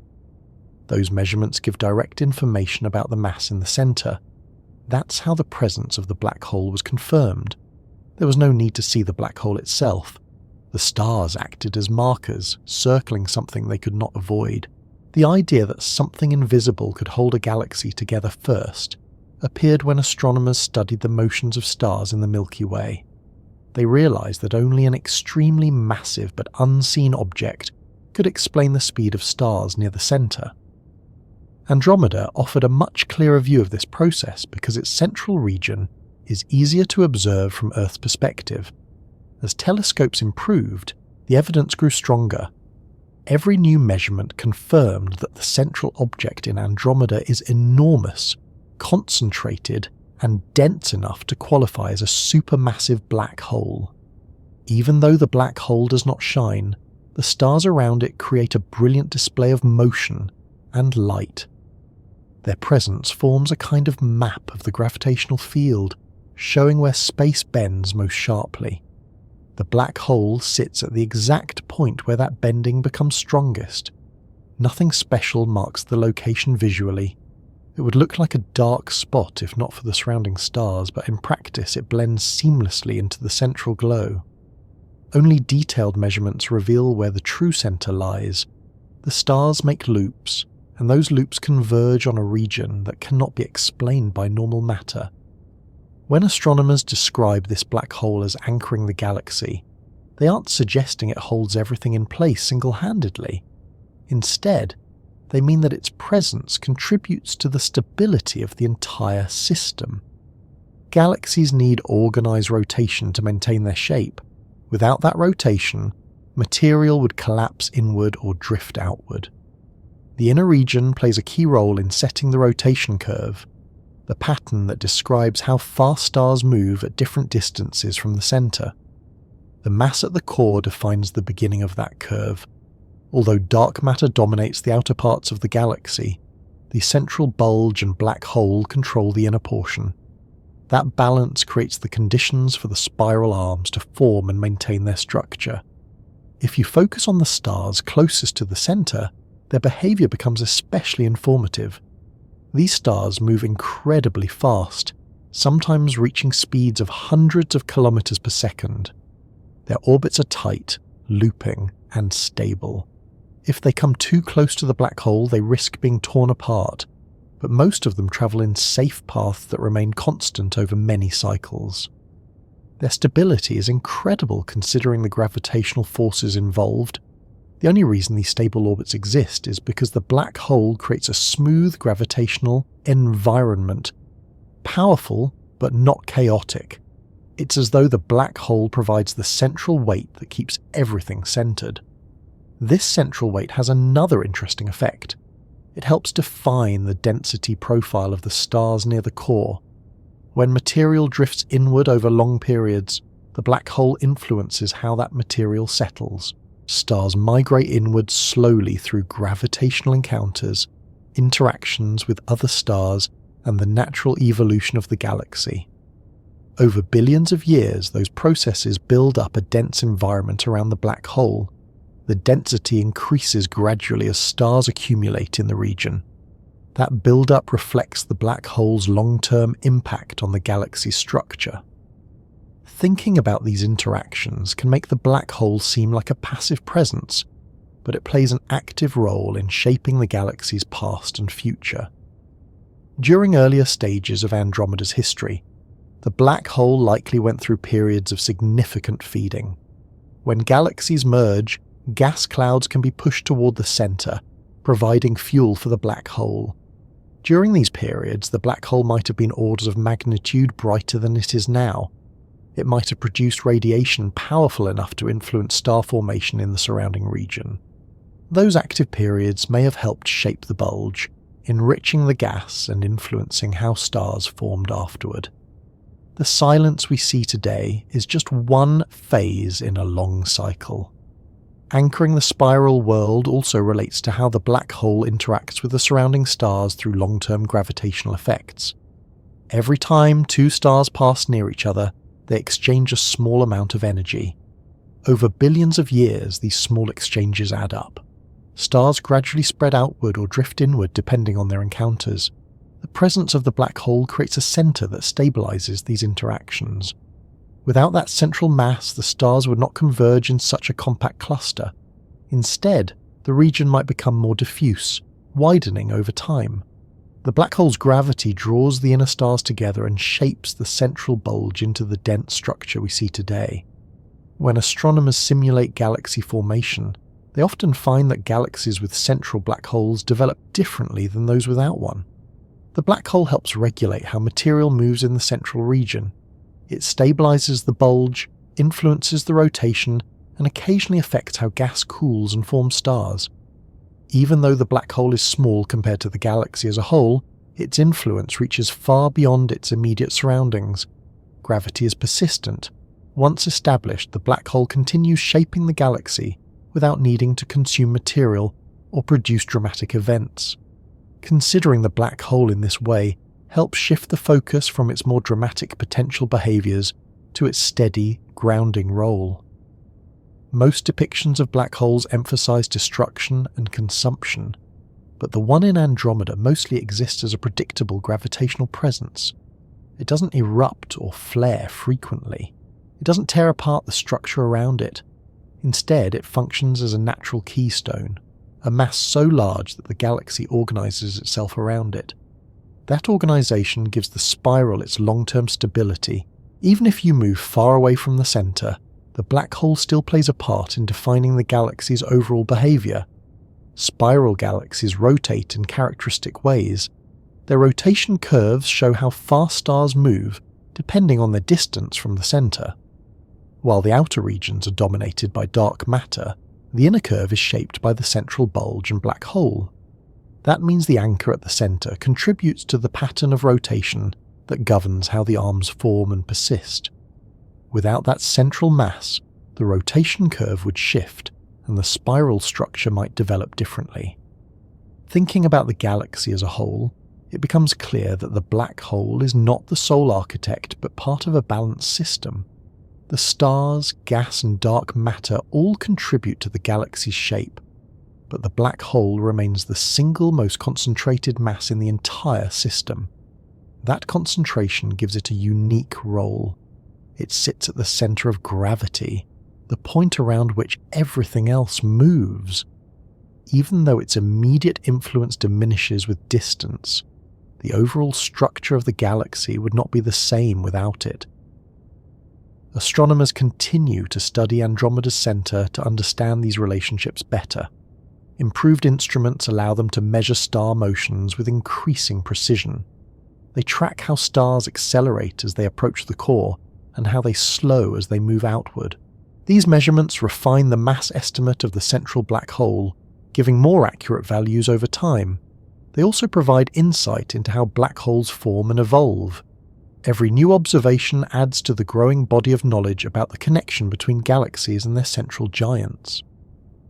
Those measurements give direct information about the mass in the centre. That's how the presence of the black hole was confirmed. There was no need to see the black hole itself. The stars acted as markers, circling something they could not avoid. The idea that something invisible could hold a galaxy together first appeared when astronomers studied the motions of stars in the Milky Way. They realized that only an extremely massive but unseen object could explain the speed of stars near the center. Andromeda offered a much clearer view of this process because its central region is easier to observe from Earth's perspective. As telescopes improved, the evidence grew stronger. Every new measurement confirmed that the central object in Andromeda is enormous, concentrated, and dense enough to qualify as a supermassive black hole. Even though the black hole does not shine, the stars around it create a brilliant display of motion and light. Their presence forms a kind of map of the gravitational field, showing where space bends most sharply. The black hole sits at the exact point where that bending becomes strongest. Nothing special marks the location visually. It would look like a dark spot if not for the surrounding stars, but in practice it blends seamlessly into the central glow. Only detailed measurements reveal where the true center lies. The stars make loops, and those loops converge on a region that cannot be explained by normal matter. When astronomers describe this black hole as anchoring the galaxy, they aren't suggesting it holds everything in place single-handedly. Instead, they mean that its presence contributes to the stability of the entire system. Galaxies need organized rotation to maintain their shape. Without that rotation, material would collapse inward or drift outward. The inner region plays a key role in setting the rotation curve, the pattern that describes how fast stars move at different distances from the center. The mass at the core defines the beginning of that curve. Although dark matter dominates the outer parts of the galaxy, the central bulge and black hole control the inner portion. That balance creates the conditions for the spiral arms to form and maintain their structure. If you focus on the stars closest to the center, their behavior becomes especially informative. These stars move incredibly fast, sometimes reaching speeds of hundreds of kilometers per second. Their orbits are tight, looping, and stable. If they come too close to the black hole, they risk being torn apart, but most of them travel in safe paths that remain constant over many cycles. Their stability is incredible considering the gravitational forces involved. The only reason these stable orbits exist is because the black hole creates a smooth gravitational environment. Powerful, but not chaotic. It's as though the black hole provides the central weight that keeps everything centered. This central weight has another interesting effect. It helps define the density profile of the stars near the core. When material drifts inward over long periods, the black hole influences how that material settles. Stars migrate inward slowly through gravitational encounters, interactions with other stars, and the natural evolution of the galaxy. Over billions of years, those processes build up a dense environment around the black hole. The density increases gradually as stars accumulate in the region. That build-up reflects the black hole's long-term impact on the galaxy's structure. Thinking about these interactions can make the black hole seem like a passive presence, but it plays an active role in shaping the galaxy's past and future. During earlier stages of Andromeda's history, the black hole likely went through periods of significant feeding. When galaxies merge, gas clouds can be pushed toward the center, providing fuel for the black hole. During these periods, the black hole might have been orders of magnitude brighter than it is now. It might have produced radiation powerful enough to influence star formation in the surrounding region. Those active periods may have helped shape the bulge, enriching the gas and influencing how stars formed afterward. The silence we see today is just one phase in a long cycle. Anchoring the spiral world also relates to how the black hole interacts with the surrounding stars through long-term gravitational effects. Every time two stars pass near each other, they exchange a small amount of energy. Over billions of years, these small exchanges add up. Stars gradually spread outward or drift inward depending on their encounters. The presence of the black hole creates a center that stabilizes these interactions. Without that central mass, the stars would not converge in such a compact cluster. Instead, the region might become more diffuse, widening over time. The black hole's gravity draws the inner stars together and shapes the central bulge into the dense structure we see today. When astronomers simulate galaxy formation, they often find that galaxies with central black holes develop differently than those without one. The black hole helps regulate how material moves in the central region. It stabilizes the bulge, influences the rotation, and occasionally affects how gas cools and forms stars. Even though the black hole is small compared to the galaxy as a whole, its influence reaches far beyond its immediate surroundings. Gravity is persistent. Once established, the black hole continues shaping the galaxy without needing to consume material or produce dramatic events. Considering the black hole in this way helps shift the focus from its more dramatic potential behaviors to its steady, grounding role. Most depictions of black holes emphasize destruction and consumption, but the one in Andromeda mostly exists as a predictable gravitational presence. It doesn't erupt or flare frequently. It doesn't tear apart the structure around it. Instead, it functions as a natural keystone, a mass so large that the galaxy organizes itself around it. That organization gives the spiral its long-term stability. Even if you move far away from the center, the black hole still plays a part in defining the galaxy's overall behavior. Spiral galaxies rotate in characteristic ways. Their rotation curves show how fast stars move, depending on their distance from the center. While the outer regions are dominated by dark matter, the inner curve is shaped by the central bulge and black hole. That means the anchor at the center contributes to the pattern of rotation that governs how the arms form and persist. Without that central mass, the rotation curve would shift and the spiral structure might develop differently. Thinking about the galaxy as a whole, it becomes clear that the black hole is not the sole architect but part of a balanced system. The stars, gas and dark matter all contribute to the galaxy's shape, but the black hole remains the single most concentrated mass in the entire system. That concentration gives it a unique role. It sits at the center of gravity, the point around which everything else moves. Even though its immediate influence diminishes with distance, the overall structure of the galaxy would not be the same without it. Astronomers continue to study Andromeda's center to understand these relationships better. Improved instruments allow them to measure star motions with increasing precision. They track how stars accelerate as they approach the core and how they slow as they move outward. These measurements refine the mass estimate of the central black hole, giving more accurate values over time. They also provide insight into how black holes form and evolve. Every new observation adds to the growing body of knowledge about the connection between galaxies and their central giants.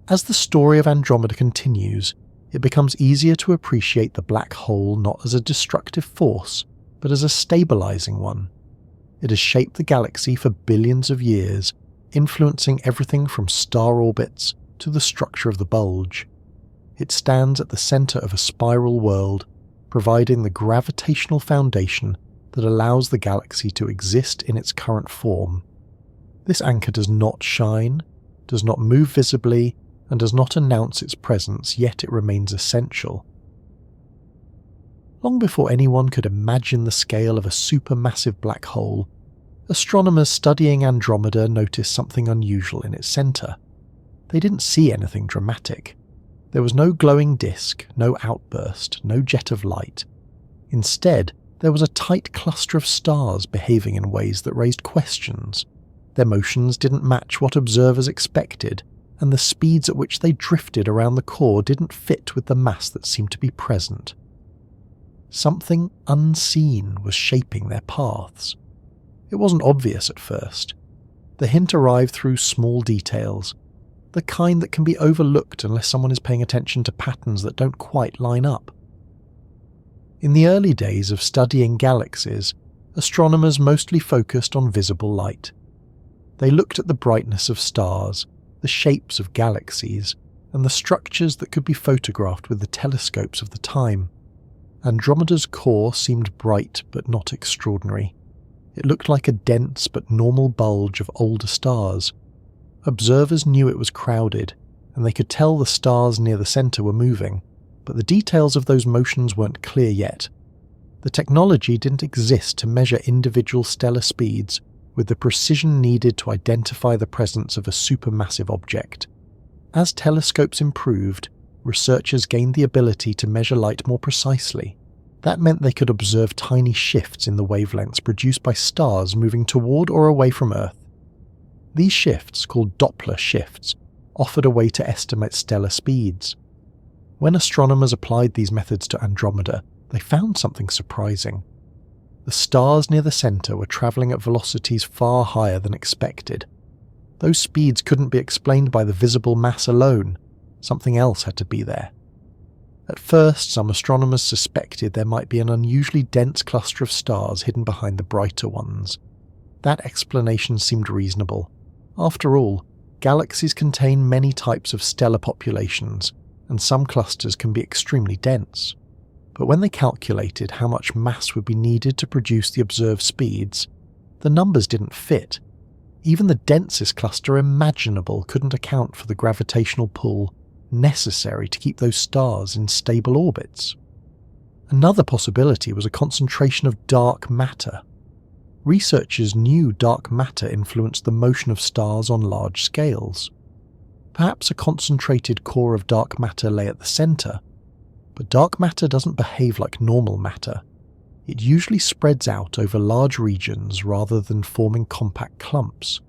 As the story of Andromeda continues, it becomes easier to appreciate the black hole not as a destructive force, but as a stabilizing one. It has shaped the galaxy for billions of years, influencing everything from star orbits to the structure of the bulge. It stands at the center of a spiral world, providing the gravitational foundation that allows the galaxy to exist in its current form. This anchor does not shine, does not move visibly, and does not announce its presence, yet it remains essential. Long before anyone could imagine the scale of a supermassive black hole, astronomers studying Andromeda noticed something unusual in its center. They didn't see anything dramatic. There was no glowing disk, no outburst, no jet of light. Instead, there was a tight cluster of stars behaving in ways that raised questions. Their motions didn't match what observers expected, and the speeds at which they drifted around the core didn't fit with the mass that seemed to be present. Something unseen was shaping their paths. It wasn't obvious at first. The hint arrived through small details, the kind that can be overlooked unless someone is paying attention to patterns that don't quite line up. In the early days of studying galaxies, astronomers mostly focused on visible light. They looked at the brightness of stars, the shapes of galaxies, and the structures that could be photographed with the telescopes of the time. Andromeda's core seemed bright but not extraordinary. It looked like a dense but normal bulge of older stars. Observers knew it was crowded, and they could tell the stars near the center were moving, but the details of those motions weren't clear yet. The technology didn't exist to measure individual stellar speeds with the precision needed to identify the presence of a supermassive object. As telescopes improved, researchers gained the ability to measure light more precisely. That meant they could observe tiny shifts in the wavelengths produced by stars moving toward or away from Earth. These shifts, called Doppler shifts, offered a way to estimate stellar speeds. When astronomers applied these methods to Andromeda, they found something surprising. The stars near the center were traveling at velocities far higher than expected. Those speeds couldn't be explained by the visible mass alone. Something else had to be there. At first, some astronomers suspected there might be an unusually dense cluster of stars hidden behind the brighter ones. That explanation seemed reasonable. After all, galaxies contain many types of stellar populations, and some clusters can be extremely dense. But when they calculated how much mass would be needed to produce the observed speeds, the numbers didn't fit. Even the densest cluster imaginable couldn't account for the gravitational pull necessary to keep those stars in stable orbits. Another possibility was a concentration of dark matter. Researchers knew dark matter influenced the motion of stars on large scales. Perhaps a concentrated core of dark matter lay at the center, but dark matter doesn't behave like normal matter. It usually spreads out over large regions rather than forming compact clumps.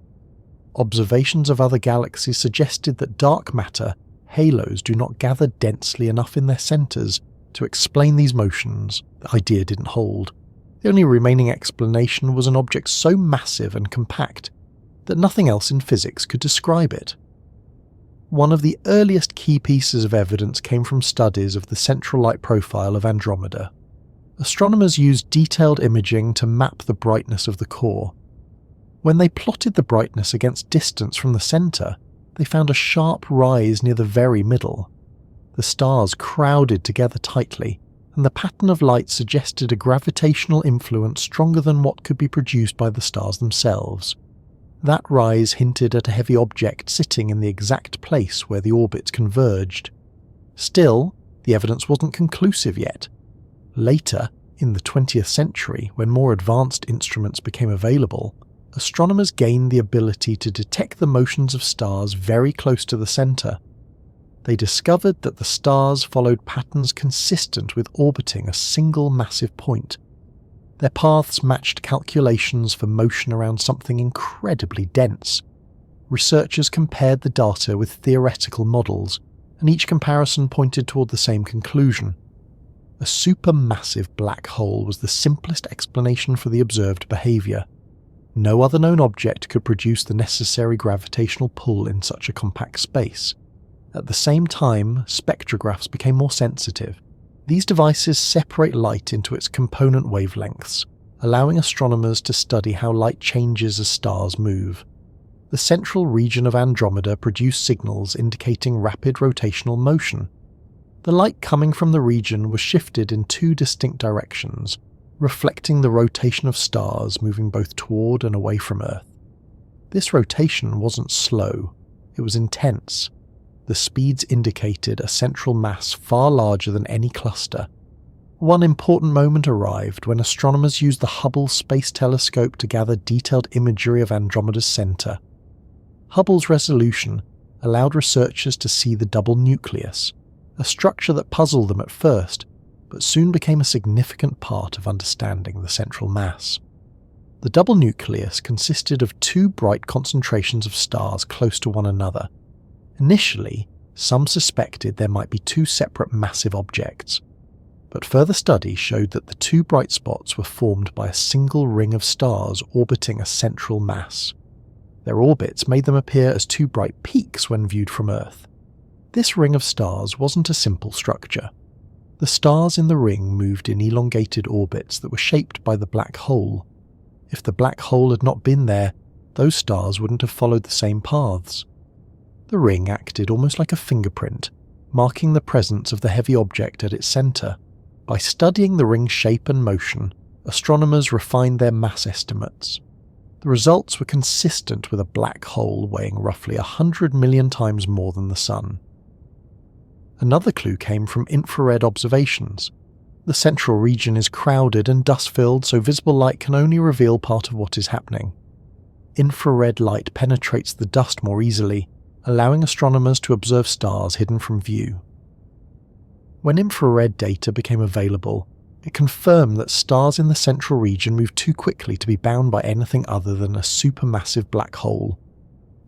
Observations of other galaxies suggested that dark matter halos do not gather densely enough in their centers to explain these motions. The idea didn't hold. The only remaining explanation was an object so massive and compact that nothing else in physics could describe it. One of the earliest key pieces of evidence came from studies of the central light profile of Andromeda. Astronomers used detailed imaging to map the brightness of the core. When they plotted the brightness against distance from the center, they found a sharp rise near the very middle. The stars crowded together tightly, and the pattern of light suggested a gravitational influence stronger than what could be produced by the stars themselves. That rise hinted at a heavy object sitting in the exact place where the orbits converged. Still, the evidence wasn't conclusive yet. Later, in the 20th century, when more advanced instruments became available, astronomers gained the ability to detect the motions of stars very close to the center. They discovered that the stars followed patterns consistent with orbiting a single massive point. Their paths matched calculations for motion around something incredibly dense. Researchers compared the data with theoretical models, and each comparison pointed toward the same conclusion. a supermassive black hole was the simplest explanation for the observed behaviour. No other known object could produce the necessary gravitational pull in such a compact space. At the same time, spectrographs became more sensitive. These devices separate light into its component wavelengths, allowing astronomers to study how light changes as stars move. The central region of Andromeda produced signals indicating rapid rotational motion. The light coming from the region was shifted in two distinct directions, reflecting the rotation of stars moving both toward and away from Earth. This rotation wasn't slow, it was intense. The speeds indicated a central mass far larger than any cluster. One important moment arrived when astronomers used the Hubble Space Telescope to gather detailed imagery of Andromeda's centre. Hubble's resolution allowed researchers to see the double nucleus, a structure that puzzled them at first, but soon became a significant part of understanding the central mass. The double nucleus consisted of two bright concentrations of stars close to one another. Initially, some suspected there might be two separate massive objects, but further study showed that the two bright spots were formed by a single ring of stars orbiting a central mass. Their orbits made them appear as two bright peaks when viewed from Earth. This ring of stars wasn't a simple structure. The stars in the ring moved in elongated orbits that were shaped by the black hole. If the black hole had not been there, those stars wouldn't have followed the same paths. The ring acted almost like a fingerprint, marking the presence of the heavy object at its centre. By studying the ring's shape and motion, astronomers refined their mass estimates. The results were consistent with a black hole weighing roughly 100 million times more than the Sun. Another clue came from infrared observations. The central region is crowded and dust-filled, so visible light can only reveal part of what is happening. Infrared light penetrates the dust more easily, allowing astronomers to observe stars hidden from view. When infrared data became available, it confirmed that stars in the central region moved too quickly to be bound by anything other than a supermassive black hole.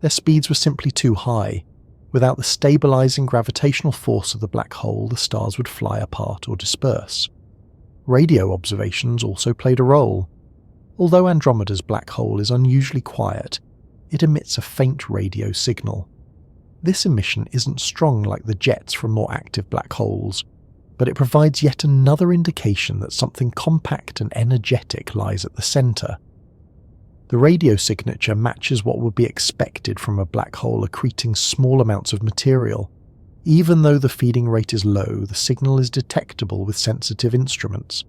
Their speeds were simply too high. Without the stabilizing gravitational force of the black hole, the stars would fly apart or disperse. Radio observations also played a role. Although Andromeda's black hole is unusually quiet, it emits a faint radio signal. This emission isn't strong like the jets from more active black holes, but it provides yet another indication that something compact and energetic lies at the centre. The radio signature matches what would be expected from a black hole accreting small amounts of material. Even though the feeding rate is low, the signal is detectable with sensitive instruments.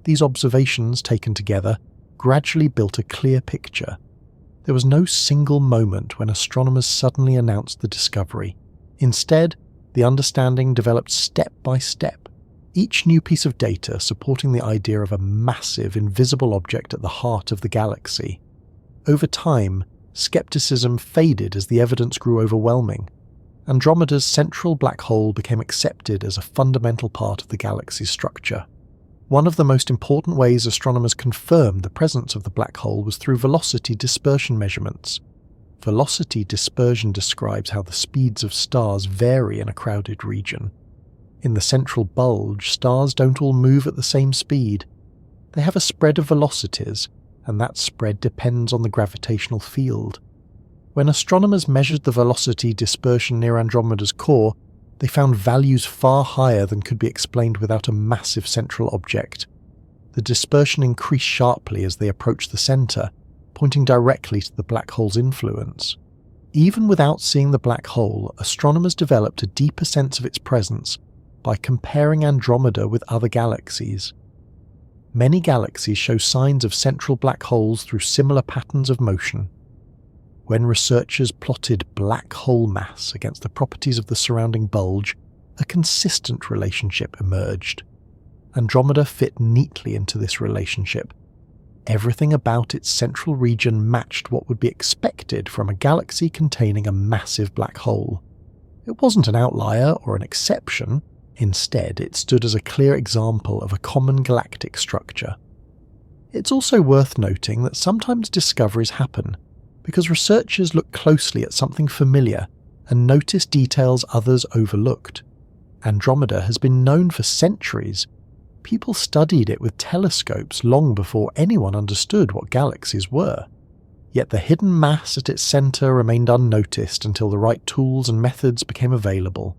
These observations, taken together, gradually built a clear picture. There was no single moment when astronomers suddenly announced the discovery. Instead, the understanding developed step by step, each new piece of data supporting the idea of a massive, invisible object at the heart of the galaxy. Over time, skepticism faded as the evidence grew overwhelming. Andromeda's central black hole became accepted as a fundamental part of the galaxy's structure. One of the most important ways astronomers confirmed the presence of the black hole was through velocity dispersion measurements. Velocity dispersion describes how the speeds of stars vary in a crowded region. In the central bulge, stars don't all move at the same speed. They have a spread of velocities, and that spread depends on the gravitational field. When astronomers measured the velocity dispersion near Andromeda's core, they found values far higher than could be explained without a massive central object. The dispersion increased sharply as they approached the centre, pointing directly to the black hole's influence. Even without seeing the black hole, astronomers developed a deeper sense of its presence by comparing Andromeda with other galaxies. Many galaxies show signs of central black holes through similar patterns of motion. When researchers plotted black hole mass against the properties of the surrounding bulge, a consistent relationship emerged. Andromeda fit neatly into this relationship. Everything about its central region matched what would be expected from a galaxy containing a massive black hole. It wasn't an outlier or an exception. Instead, it stood as a clear example of a common galactic structure. It's also worth noting that sometimes discoveries happen because researchers look closely at something familiar and notice details others overlooked. Andromeda has been known for centuries, People studied it with telescopes long before anyone understood what galaxies were. Yet the hidden mass at its centre remained unnoticed until the right tools and methods became available.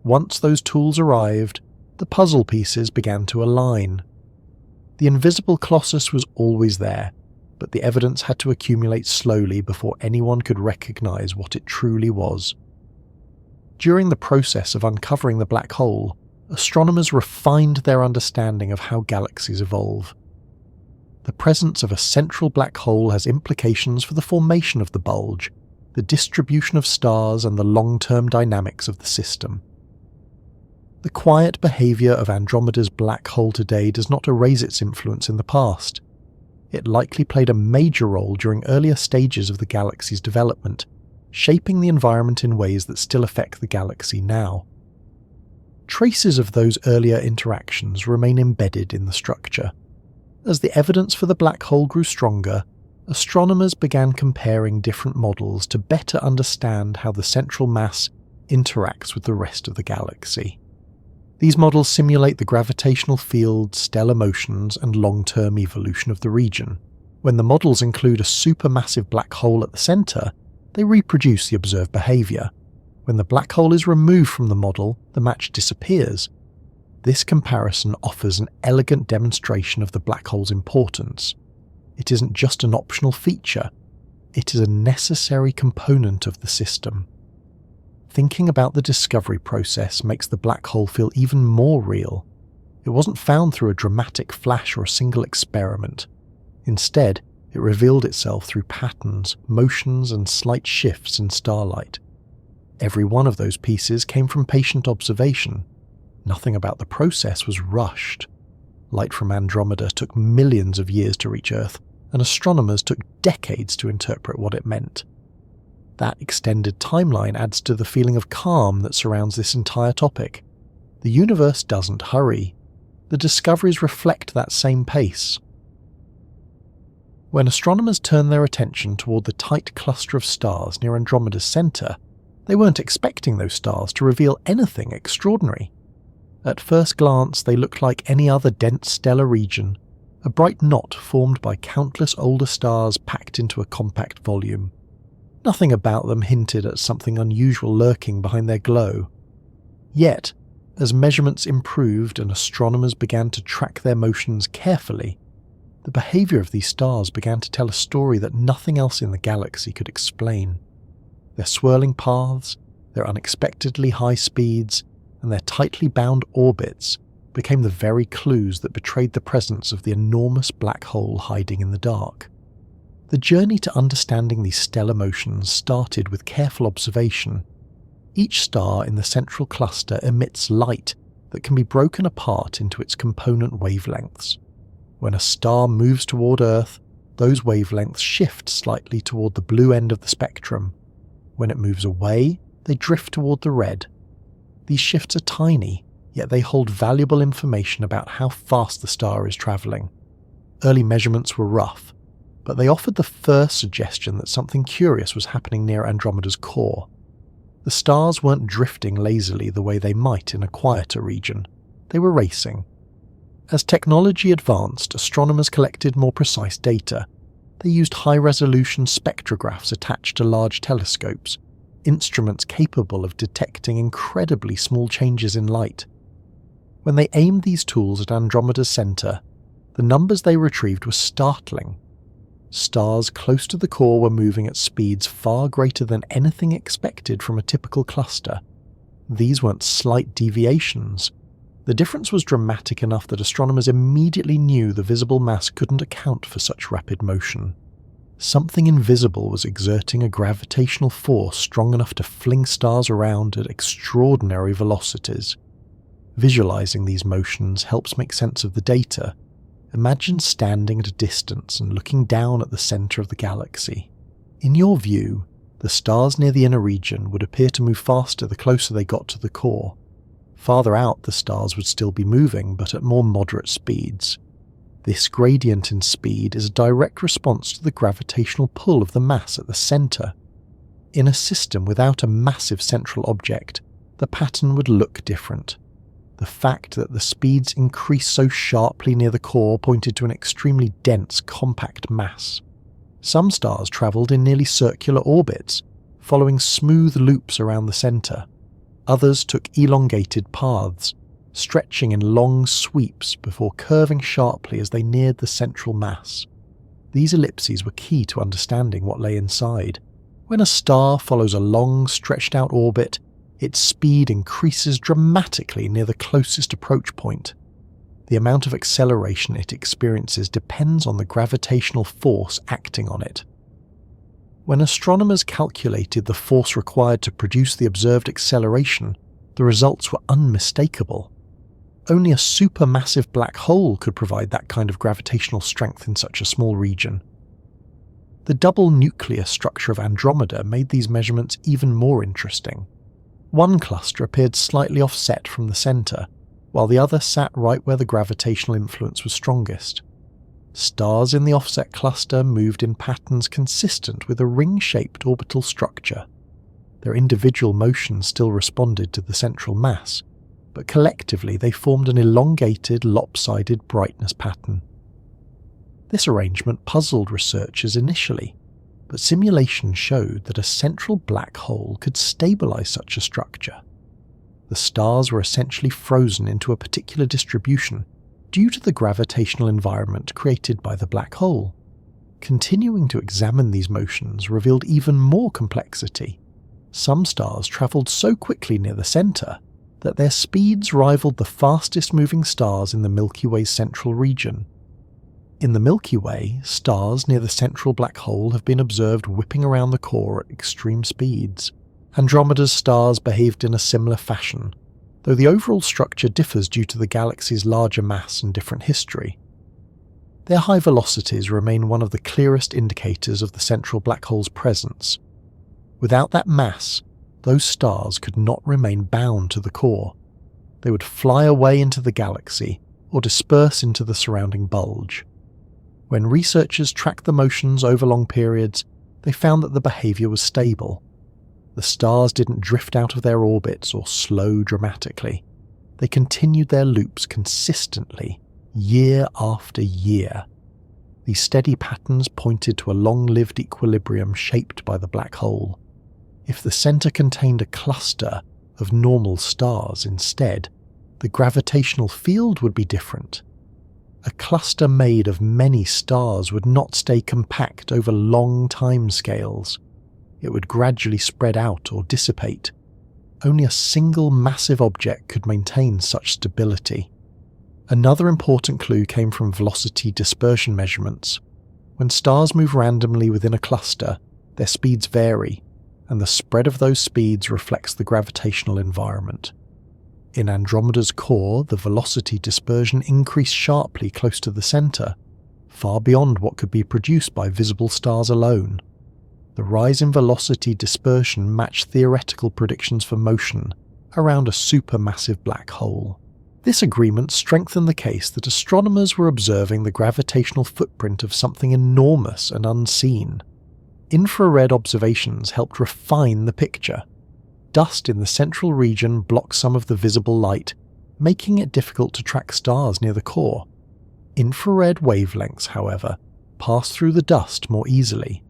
Once those tools arrived, the puzzle pieces began to align. The invisible colossus was always there, but the evidence had to accumulate slowly before anyone could recognize what it truly was. During the process of uncovering the black hole, astronomers refined their understanding of how galaxies evolve. The presence of a central black hole has implications for the formation of the bulge, the distribution of stars, and the long-term dynamics of the system. The quiet behaviour of Andromeda's black hole today does not erase its influence in the past. It likely played a major role during earlier stages of the galaxy's development, shaping the environment in ways that still affect the galaxy now. Traces of those earlier interactions remain embedded in the structure. As the evidence for the black hole grew stronger, astronomers began comparing different models to better understand how the central mass interacts with the rest of the galaxy. These models simulate the gravitational field, stellar motions, and long-term evolution of the region. When the models include a supermassive black hole at the centre, they reproduce the observed behaviour. When the black hole is removed from the model, the match disappears. This comparison offers an elegant demonstration of the black hole's importance. It isn't just an optional feature, it is a necessary component of the system. Thinking about the discovery process makes the black hole feel even more real. It wasn't found through a dramatic flash or a single experiment. Instead, it revealed itself through patterns, motions, and slight shifts in starlight. Every one of those pieces came from patient observation. Nothing about the process was rushed. Light from Andromeda took millions of years to reach Earth, and astronomers took decades to interpret what it meant. That extended timeline adds to the feeling of calm that surrounds this entire topic. The universe doesn't hurry. The discoveries reflect that same pace. When astronomers turned their attention toward the tight cluster of stars near Andromeda's centre, they weren't expecting those stars to reveal anything extraordinary. At first glance, they looked like any other dense stellar region, a bright knot formed by countless older stars packed into a compact volume. Nothing about them hinted at something unusual lurking behind their glow. Yet, as measurements improved and astronomers began to track their motions carefully, the behaviour of these stars began to tell a story that nothing else in the galaxy could explain. Their swirling paths, their unexpectedly high speeds, and their tightly bound orbits became the very clues that betrayed the presence of the enormous black hole hiding in the dark. The journey to understanding these stellar motions started with careful observation. Each star in the central cluster emits light that can be broken apart into its component wavelengths. When a star moves toward Earth, those wavelengths shift slightly toward the blue end of the spectrum. When it moves away, they drift toward the red. These shifts are tiny, yet they hold valuable information about how fast the star is travelling. Early measurements were rough, but they offered the first suggestion that something curious was happening near Andromeda's core. The stars weren't drifting lazily the way they might in a quieter region. They were racing. As technology advanced, astronomers collected more precise data. They used high-resolution spectrographs attached to large telescopes, instruments capable of detecting incredibly small changes in light. When they aimed these tools at Andromeda's centre, the numbers they retrieved were startling. Stars close to the core were moving at speeds far greater than anything expected from a typical cluster. These weren't slight deviations. The difference was dramatic enough that astronomers immediately knew the visible mass couldn't account for such rapid motion. Something invisible was exerting a gravitational force strong enough to fling stars around at extraordinary velocities. Visualizing these motions helps make sense of the data. Imagine standing at a distance and looking down at the centre of the galaxy. In your view, the stars near the inner region would appear to move faster the closer they got to the core. Farther out, the stars would still be moving, but at more moderate speeds. This gradient in speed is a direct response to the gravitational pull of the mass at the centre. In a system without a massive central object, the pattern would look different. The fact that the speeds increased so sharply near the core pointed to an extremely dense, compact mass. Some stars travelled in nearly circular orbits, following smooth loops around the centre. Others took elongated paths, stretching in long sweeps before curving sharply as they neared the central mass. These ellipses were key to understanding what lay inside. When a star follows a long, stretched-out orbit, its speed increases dramatically near the closest approach point. The amount of acceleration it experiences depends on the gravitational force acting on it. When astronomers calculated the force required to produce the observed acceleration, the results were unmistakable. Only a supermassive black hole could provide that kind of gravitational strength in such a small region. The double nucleus structure of Andromeda made these measurements even more interesting. One cluster appeared slightly offset from the centre, while the other sat right where the gravitational influence was strongest. Stars in the offset cluster moved in patterns consistent with a ring-shaped orbital structure. Their individual motions still responded to the central mass, but collectively they formed an elongated, lopsided brightness pattern. This arrangement puzzled researchers initially, but simulations showed that a central black hole could stabilize such a structure. The stars were essentially frozen into a particular distribution due to the gravitational environment created by the black hole. Continuing to examine these motions revealed even more complexity. Some stars travelled so quickly near the centre that their speeds rivaled the fastest moving stars in the Milky Way's central region. In the Milky Way, stars near the central black hole have been observed whipping around the core at extreme speeds. Andromeda's stars behaved in a similar fashion, though the overall structure differs due to the galaxy's larger mass and different history. Their high velocities remain one of the clearest indicators of the central black hole's presence. Without that mass, those stars could not remain bound to the core. They would fly away into the galaxy or disperse into the surrounding bulge. When researchers tracked the motions over long periods, they found that the behaviour was stable. The stars didn't drift out of their orbits or slow dramatically. They continued their loops consistently, year after year. These steady patterns pointed to a long-lived equilibrium shaped by the black hole. If the centre contained a cluster of normal stars instead, the gravitational field would be different. A cluster made of many stars would not stay compact over long time scales. It would gradually spread out or dissipate. Only a single massive object could maintain such stability. Another important clue came from velocity dispersion measurements. When stars move randomly within a cluster, their speeds vary, and the spread of those speeds reflects the gravitational environment. In Andromeda's core, the velocity dispersion increased sharply close to the centre, far beyond what could be produced by visible stars alone. The rise in velocity dispersion matched theoretical predictions for motion around a supermassive black hole. This agreement strengthened the case that astronomers were observing the gravitational footprint of something enormous and unseen. Infrared observations helped refine the picture. Dust in the central region blocked some of the visible light, making it difficult to track stars near the core. Infrared wavelengths, however, passed through the dust more easily.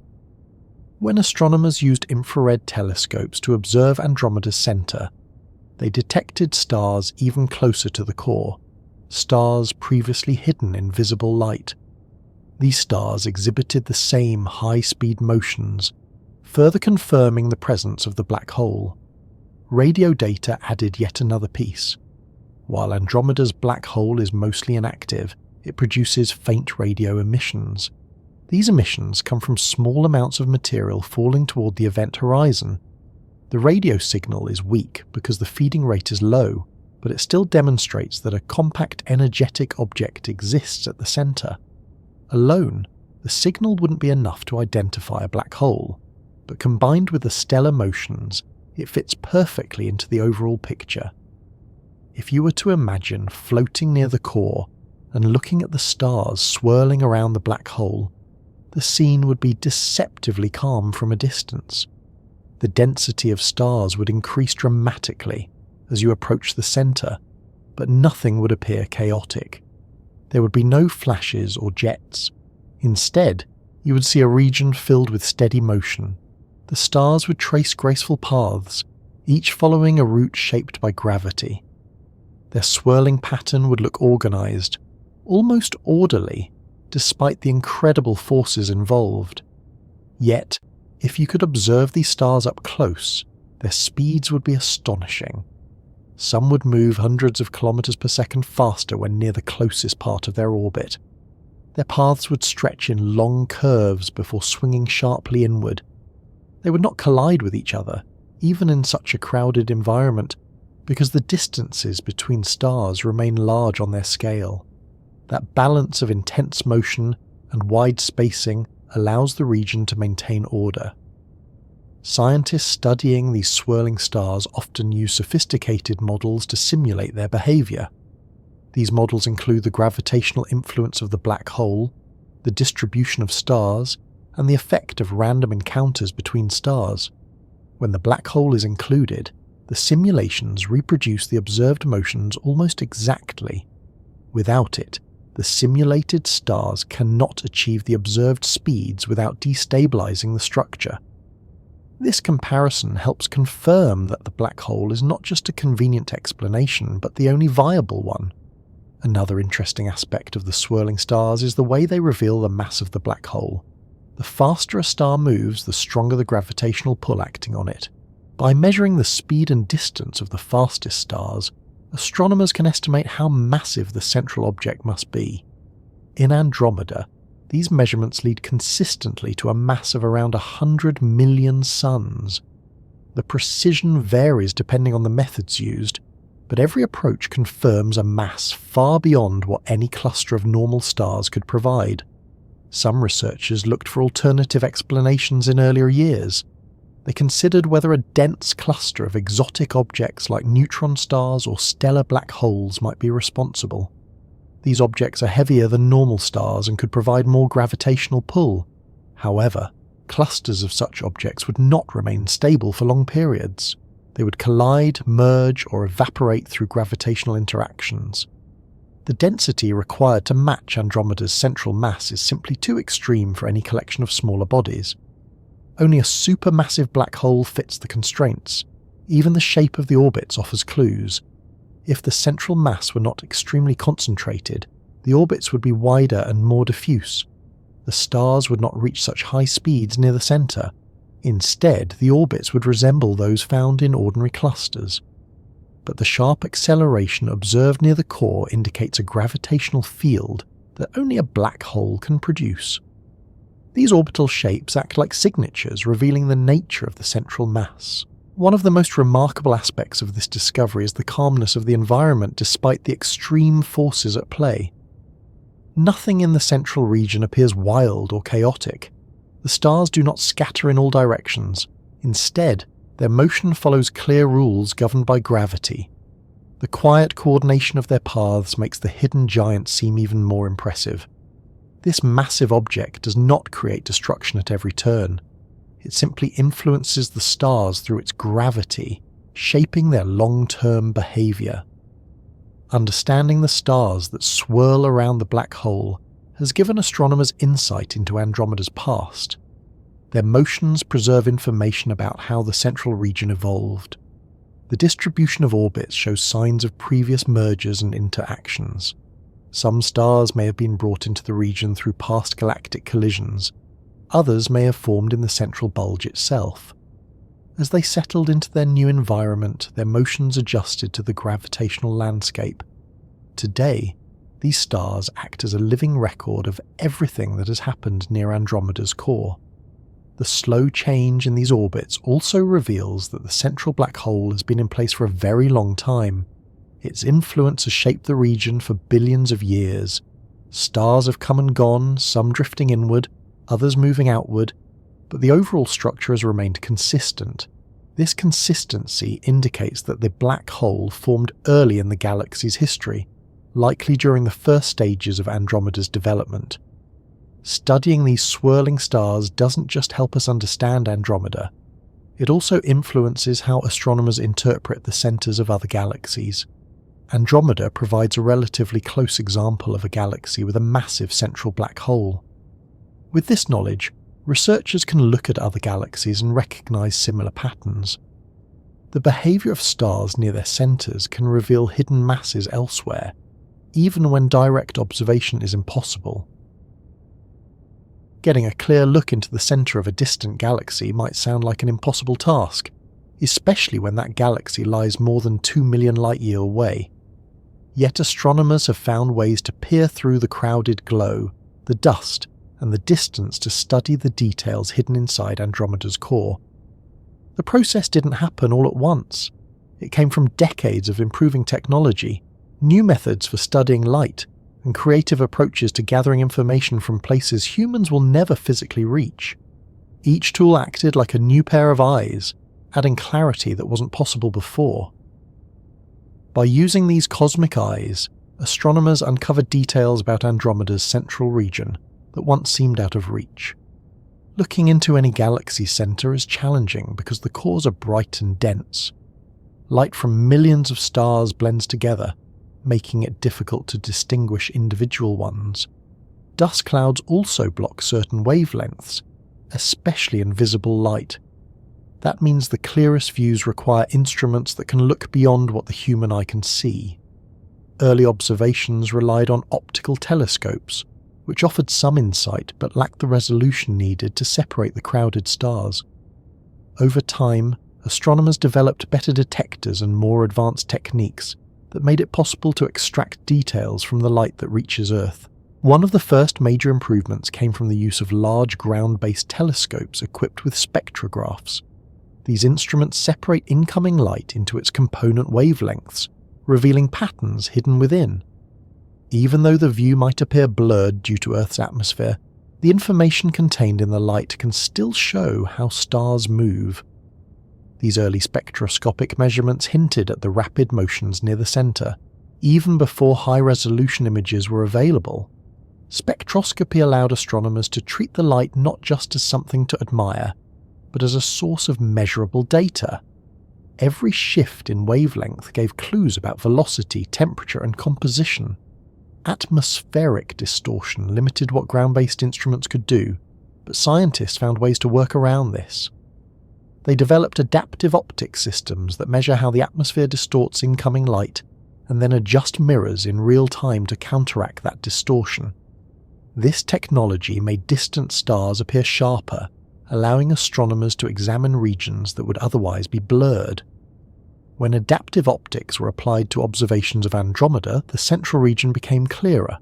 When astronomers used infrared telescopes to observe Andromeda's centre, they detected stars even closer to the core, stars previously hidden in visible light. These stars exhibited the same high-speed motions, further confirming the presence of the black hole. Radio data added yet another piece. While Andromeda's black hole is mostly inactive, it produces faint radio emissions. These emissions come from small amounts of material falling toward the event horizon. The radio signal is weak because the feeding rate is low, but it still demonstrates that a compact energetic object exists at the centre. Alone, the signal wouldn't be enough to identify a black hole, but combined with the stellar motions, it fits perfectly into the overall picture. If you were to imagine floating near the core and looking at the stars swirling around the black hole, the scene would be deceptively calm from a distance. The density of stars would increase dramatically as you approach the centre, but nothing would appear chaotic. There would be no flashes or jets. Instead, you would see a region filled with steady motion. The stars would trace graceful paths, each following a route shaped by gravity. Their swirling pattern would look organized, almost orderly, despite the incredible forces involved. Yet, if you could observe these stars up close, their speeds would be astonishing. Some would move hundreds of kilometers per second faster when near the closest part of their orbit. Their paths would stretch in long curves before swinging sharply inward. They would not collide with each other, even in such a crowded environment, because the distances between stars remain large on their scale. That balance of intense motion and wide spacing allows the region to maintain order. Scientists studying these swirling stars often use sophisticated models to simulate their behavior. These models include the gravitational influence of the black hole, the distribution of stars, and the effect of random encounters between stars. When the black hole is included, the simulations reproduce the observed motions almost exactly. Without it, the simulated stars cannot achieve the observed speeds without destabilizing the structure. This comparison helps confirm that the black hole is not just a convenient explanation, but the only viable one. Another interesting aspect of the swirling stars is the way they reveal the mass of the black hole. The faster a star moves, the stronger the gravitational pull acting on it. By measuring the speed and distance of the fastest stars, astronomers can estimate how massive the central object must be. In Andromeda, these measurements lead consistently to a mass of around 100 million suns. The precision varies depending on the methods used, but every approach confirms a mass far beyond what any cluster of normal stars could provide. Some researchers looked for alternative explanations in earlier years. They considered whether a dense cluster of exotic objects like neutron stars or stellar black holes might be responsible. These objects are heavier than normal stars and could provide more gravitational pull. However, clusters of such objects would not remain stable for long periods. They would collide, merge, or evaporate through gravitational interactions. The density required to match Andromeda's central mass is simply too extreme for any collection of smaller bodies. Only a supermassive black hole fits the constraints. Even the shape of the orbits offers clues. If the central mass were not extremely concentrated, the orbits would be wider and more diffuse. The stars would not reach such high speeds near the centre. Instead, the orbits would resemble those found in ordinary clusters. But the sharp acceleration observed near the core indicates a gravitational field that only a black hole can produce. These orbital shapes act like signatures, revealing the nature of the central mass. One of the most remarkable aspects of this discovery is the calmness of the environment despite the extreme forces at play. Nothing in the central region appears wild or chaotic. The stars do not scatter in all directions. Instead, their motion follows clear rules governed by gravity. The quiet coordination of their paths makes the hidden giant seem even more impressive. This massive object does not create destruction at every turn. It simply influences the stars through its gravity, shaping their long-term behavior. Understanding the stars that swirl around the black hole has given astronomers insight into Andromeda's past. Their motions preserve information about how the central region evolved. The distribution of orbits shows signs of previous mergers and interactions. Some stars may have been brought into the region through past galactic collisions. Others may have formed in the central bulge itself. As they settled into their new environment, their motions adjusted to the gravitational landscape. Today, these stars act as a living record of everything that has happened near Andromeda's core. The slow change in these orbits also reveals that the central black hole has been in place for a very long time. Its influence has shaped the region for billions of years. Stars have come and gone, some drifting inward, others moving outward, but the overall structure has remained consistent. This consistency indicates that the black hole formed early in the galaxy's history, likely during the first stages of Andromeda's development. Studying these swirling stars doesn't just help us understand Andromeda, it also influences how astronomers interpret the centres of other galaxies. Andromeda provides a relatively close example of a galaxy with a massive central black hole. With this knowledge, researchers can look at other galaxies and recognize similar patterns. The behavior of stars near their centers can reveal hidden masses elsewhere, even when direct observation is impossible. Getting a clear look into the center of a distant galaxy might sound like an impossible task, especially when that galaxy lies more than 2 million light-years away. Yet astronomers have found ways to peer through the crowded glow, the dust, and the distance to study the details hidden inside Andromeda's core. The process didn't happen all at once. It came from decades of improving technology, new methods for studying light, and creative approaches to gathering information from places humans will never physically reach. Each tool acted like a new pair of eyes, adding clarity that wasn't possible before. By using these cosmic eyes, astronomers uncovered details about Andromeda's central region that once seemed out of reach. Looking into any galaxy center is challenging because the cores are bright and dense. Light from millions of stars blends together, making it difficult to distinguish individual ones. Dust clouds also block certain wavelengths, especially in visible light. That means the clearest views require instruments that can look beyond what the human eye can see. Early observations relied on optical telescopes, which offered some insight but lacked the resolution needed to separate the crowded stars. Over time, astronomers developed better detectors and more advanced techniques that made it possible to extract details from the light that reaches Earth. One of the first major improvements came from the use of large ground-based telescopes equipped with spectrographs. These instruments separate incoming light into its component wavelengths, revealing patterns hidden within. Even though the view might appear blurred due to Earth's atmosphere, the information contained in the light can still show how stars move. These early spectroscopic measurements hinted at the rapid motions near the center, even before high-resolution images were available. Spectroscopy allowed astronomers to treat the light not just as something to admire, but as a source of measurable data. Every shift in wavelength gave clues about velocity, temperature, and composition. Atmospheric distortion limited what ground-based instruments could do, but scientists found ways to work around this. They developed adaptive optics systems that measure how the atmosphere distorts incoming light, and then adjust mirrors in real time to counteract that distortion. This technology made distant stars appear sharper, allowing astronomers to examine regions that would otherwise be blurred. When adaptive optics were applied to observations of Andromeda, the central region became clearer.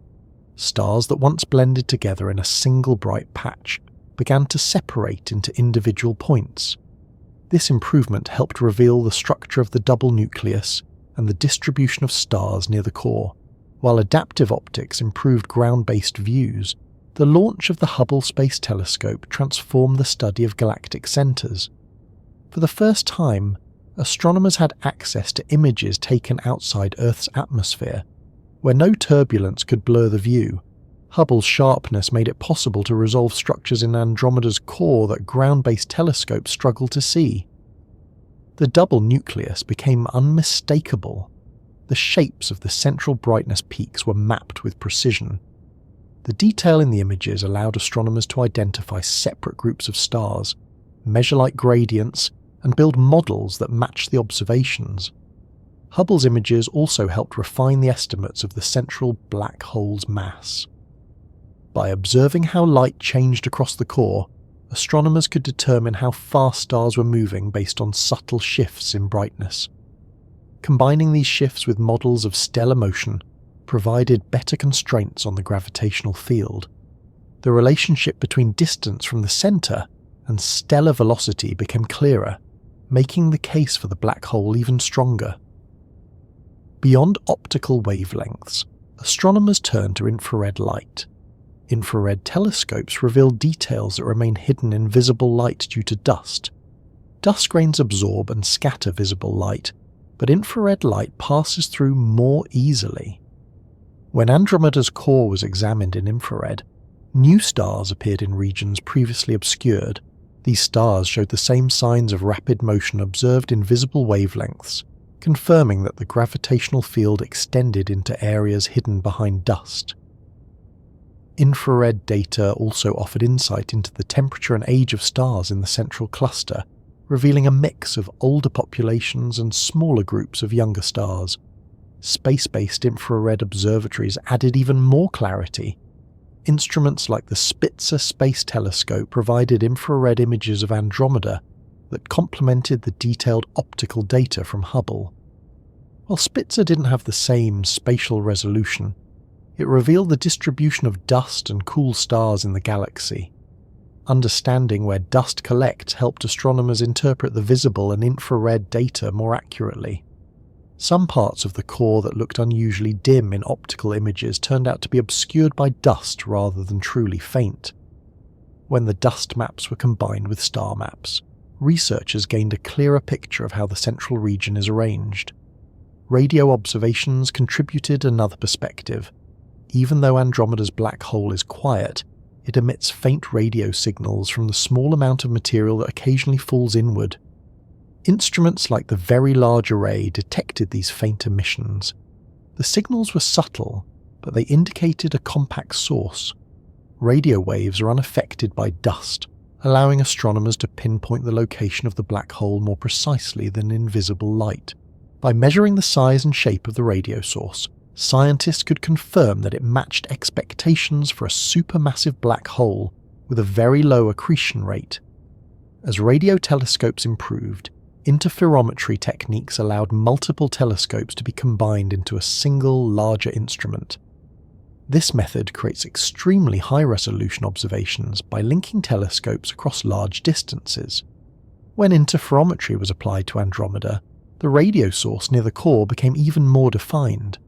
Stars that once blended together in a single bright patch began to separate into individual points. This improvement helped reveal the structure of the double nucleus and the distribution of stars near the core. While adaptive optics improved ground-based views, the launch of the Hubble Space Telescope transformed the study of galactic centers. For the first time, astronomers had access to images taken outside Earth's atmosphere. Where no turbulence could blur the view, Hubble's sharpness made it possible to resolve structures in Andromeda's core that ground-based telescopes struggled to see. The double nucleus became unmistakable. The shapes of the central brightness peaks were mapped with precision. The detail in the images allowed astronomers to identify separate groups of stars, measure light gradients, and build models that matched the observations. Hubble's images also helped refine the estimates of the central black hole's mass. By observing how light changed across the core, astronomers could determine how fast stars were moving based on subtle shifts in brightness. Combining these shifts with models of stellar motion provided better constraints on the gravitational field. The relationship between distance from the center and stellar velocity became clearer, making the case for the black hole even stronger. Beyond optical wavelengths, astronomers turned to infrared light. Infrared telescopes reveal details that remain hidden in visible light due to dust. Dust grains absorb and scatter visible light, but infrared light passes through more easily. When Andromeda's core was examined in infrared, new stars appeared in regions previously obscured. These stars showed the same signs of rapid motion observed in visible wavelengths, confirming that the gravitational field extended into areas hidden behind dust. Infrared data also offered insight into the temperature and age of stars in the central cluster, revealing a mix of older populations and smaller groups of younger stars. Space-based infrared observatories added even more clarity. Instruments like the Spitzer Space Telescope provided infrared images of Andromeda that complemented the detailed optical data from Hubble. While Spitzer didn't have the same spatial resolution, it revealed the distribution of dust and cool stars in the galaxy. Understanding where dust collects helped astronomers interpret the visible and infrared data more accurately. Some parts of the core that looked unusually dim in optical images turned out to be obscured by dust rather than truly faint. When the dust maps were combined with star maps, researchers gained a clearer picture of how the central region is arranged. Radio observations contributed another perspective. Even though Andromeda's black hole is quiet, it emits faint radio signals from the small amount of material that occasionally falls inward. Instruments like the Very Large Array detected these faint emissions. The signals were subtle, but they indicated a compact source. Radio waves are unaffected by dust, allowing astronomers to pinpoint the location of the black hole more precisely than invisible light. By measuring the size and shape of the radio source, scientists could confirm that it matched expectations for a supermassive black hole with a very low accretion rate. As radio telescopes improved, interferometry techniques allowed multiple telescopes to be combined into a single, larger instrument. This method creates extremely high-resolution observations by linking telescopes across large distances. When interferometry was applied to Andromeda, the radio source near the core became even more defined.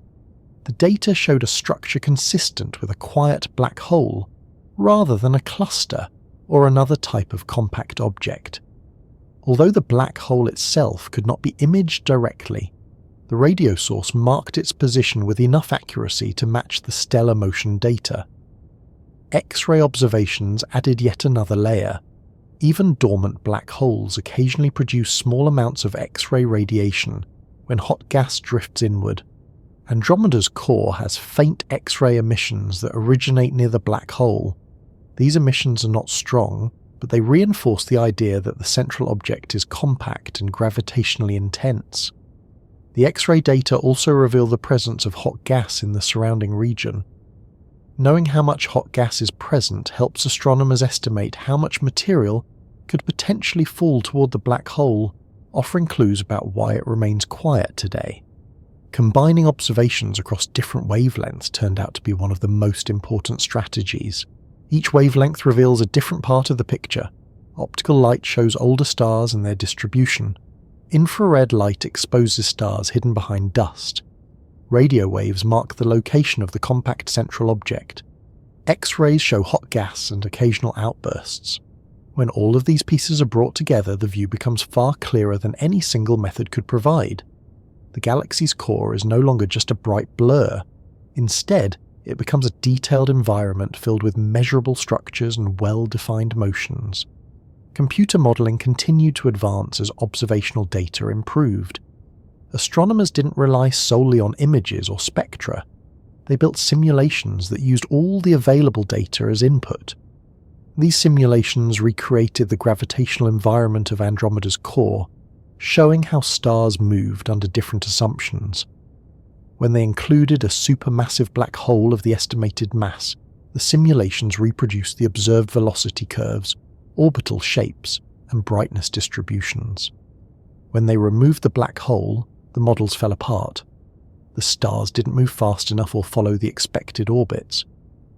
The data showed a structure consistent with a quiet black hole, rather than a cluster or another type of compact object. Although the black hole itself could not be imaged directly, the radio source marked its position with enough accuracy to match the stellar motion data. X-ray observations added yet another layer. Even dormant black holes occasionally produce small amounts of X-ray radiation when hot gas drifts inward. Andromeda's core has faint X-ray emissions that originate near the black hole. These emissions are not strong, but they reinforce the idea that the central object is compact and gravitationally intense. The X-ray data also reveal the presence of hot gas in the surrounding region. Knowing how much hot gas is present helps astronomers estimate how much material could potentially fall toward the black hole, offering clues about why it remains quiet today. Combining observations across different wavelengths turned out to be one of the most important strategies. Each wavelength reveals a different part of the picture. Optical light shows older stars and their distribution. Infrared light exposes stars hidden behind dust. Radio waves mark the location of the compact central object. X-rays show hot gas and occasional outbursts. When all of these pieces are brought together, the view becomes far clearer than any single method could provide. The galaxy's core is no longer just a bright blur. Instead, it becomes a detailed environment filled with measurable structures and well-defined motions. Computer modelling continued to advance as observational data improved. Astronomers didn't rely solely on images or spectra. They built simulations that used all the available data as input. These simulations recreated the gravitational environment of Andromeda's core, showing how stars moved under different assumptions. When they included a supermassive black hole of the estimated mass, the simulations reproduced the observed velocity curves, orbital shapes, and brightness distributions. When they removed the black hole, the models fell apart. The stars didn't move fast enough or follow the expected orbits.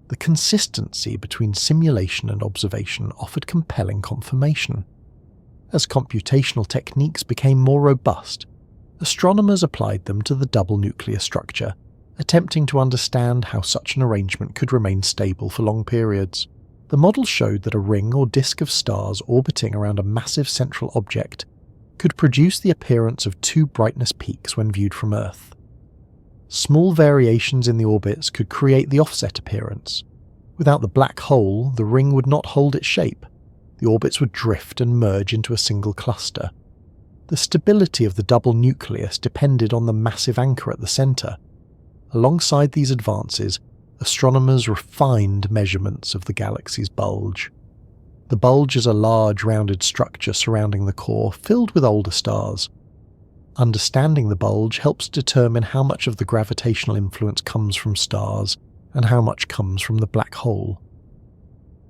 The consistency between simulation and observation offered compelling confirmation. As computational techniques became more robust, astronomers applied them to the double nucleus structure, attempting to understand how such an arrangement could remain stable for long periods. The models showed that a ring or disk of stars orbiting around a massive central object could produce the appearance of two brightness peaks when viewed from Earth. Small variations in the orbits could create the offset appearance. Without the black hole, the ring would not hold its shape. The orbits would drift and merge into a single cluster. The stability of the double nucleus depended on the massive anchor at the centre. Alongside these advances, astronomers refined measurements of the galaxy's bulge. The bulge is a large rounded structure surrounding the core filled with older stars. Understanding the bulge helps determine how much of the gravitational influence comes from stars and how much comes from the black hole.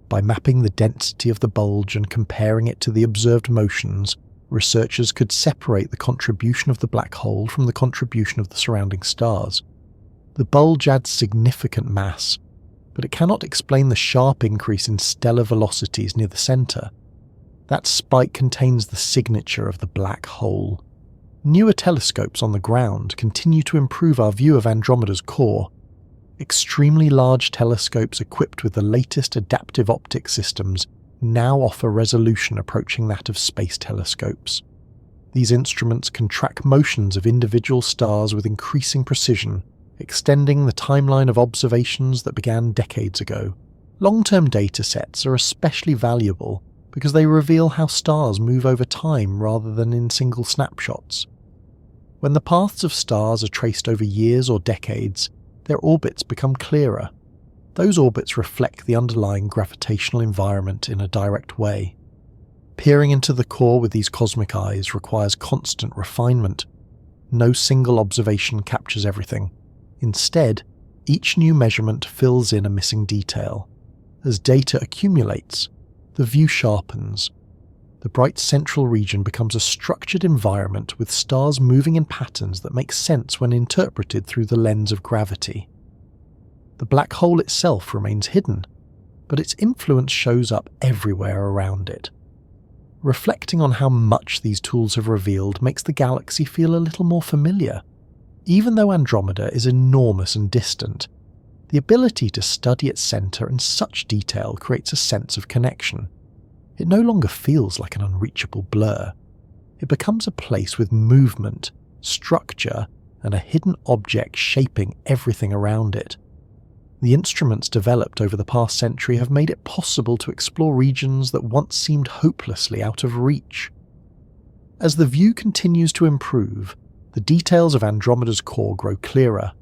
By mapping the density of the bulge and comparing it to the observed motions, researchers could separate the contribution of the black hole from the contribution of the surrounding stars. The bulge adds significant mass, but it cannot explain the sharp increase in stellar velocities near the centre. That spike contains the signature of the black hole. Newer telescopes on the ground continue to improve our view of Andromeda's core. Extremely large telescopes equipped with the latest adaptive optic systems now offer resolution approaching that of space telescopes. These instruments can track motions of individual stars with increasing precision, extending the timeline of observations that began decades ago. Long-term data sets are especially valuable because they reveal how stars move over time rather than in single snapshots. When the paths of stars are traced over years or decades, their orbits become clearer. Those orbits reflect the underlying gravitational environment in a direct way. Peering into the core with these cosmic eyes requires constant refinement. No single observation captures everything. Instead, each new measurement fills in a missing detail. As data accumulates, the view sharpens. The bright central region becomes a structured environment with stars moving in patterns that make sense when interpreted through the lens of gravity. The black hole itself remains hidden, but its influence shows up everywhere around it. Reflecting on how much these tools have revealed makes the galaxy feel a little more familiar. Even though Andromeda is enormous and distant, the ability to study its centre in such detail creates a sense of connection. It no longer feels like an unreachable blur. It becomes a place with movement, structure, and a hidden object shaping everything around it. The instruments developed over the past century have made it possible to explore regions that once seemed hopelessly out of reach. As the view continues to improve, the details of Andromeda's core grow clearer.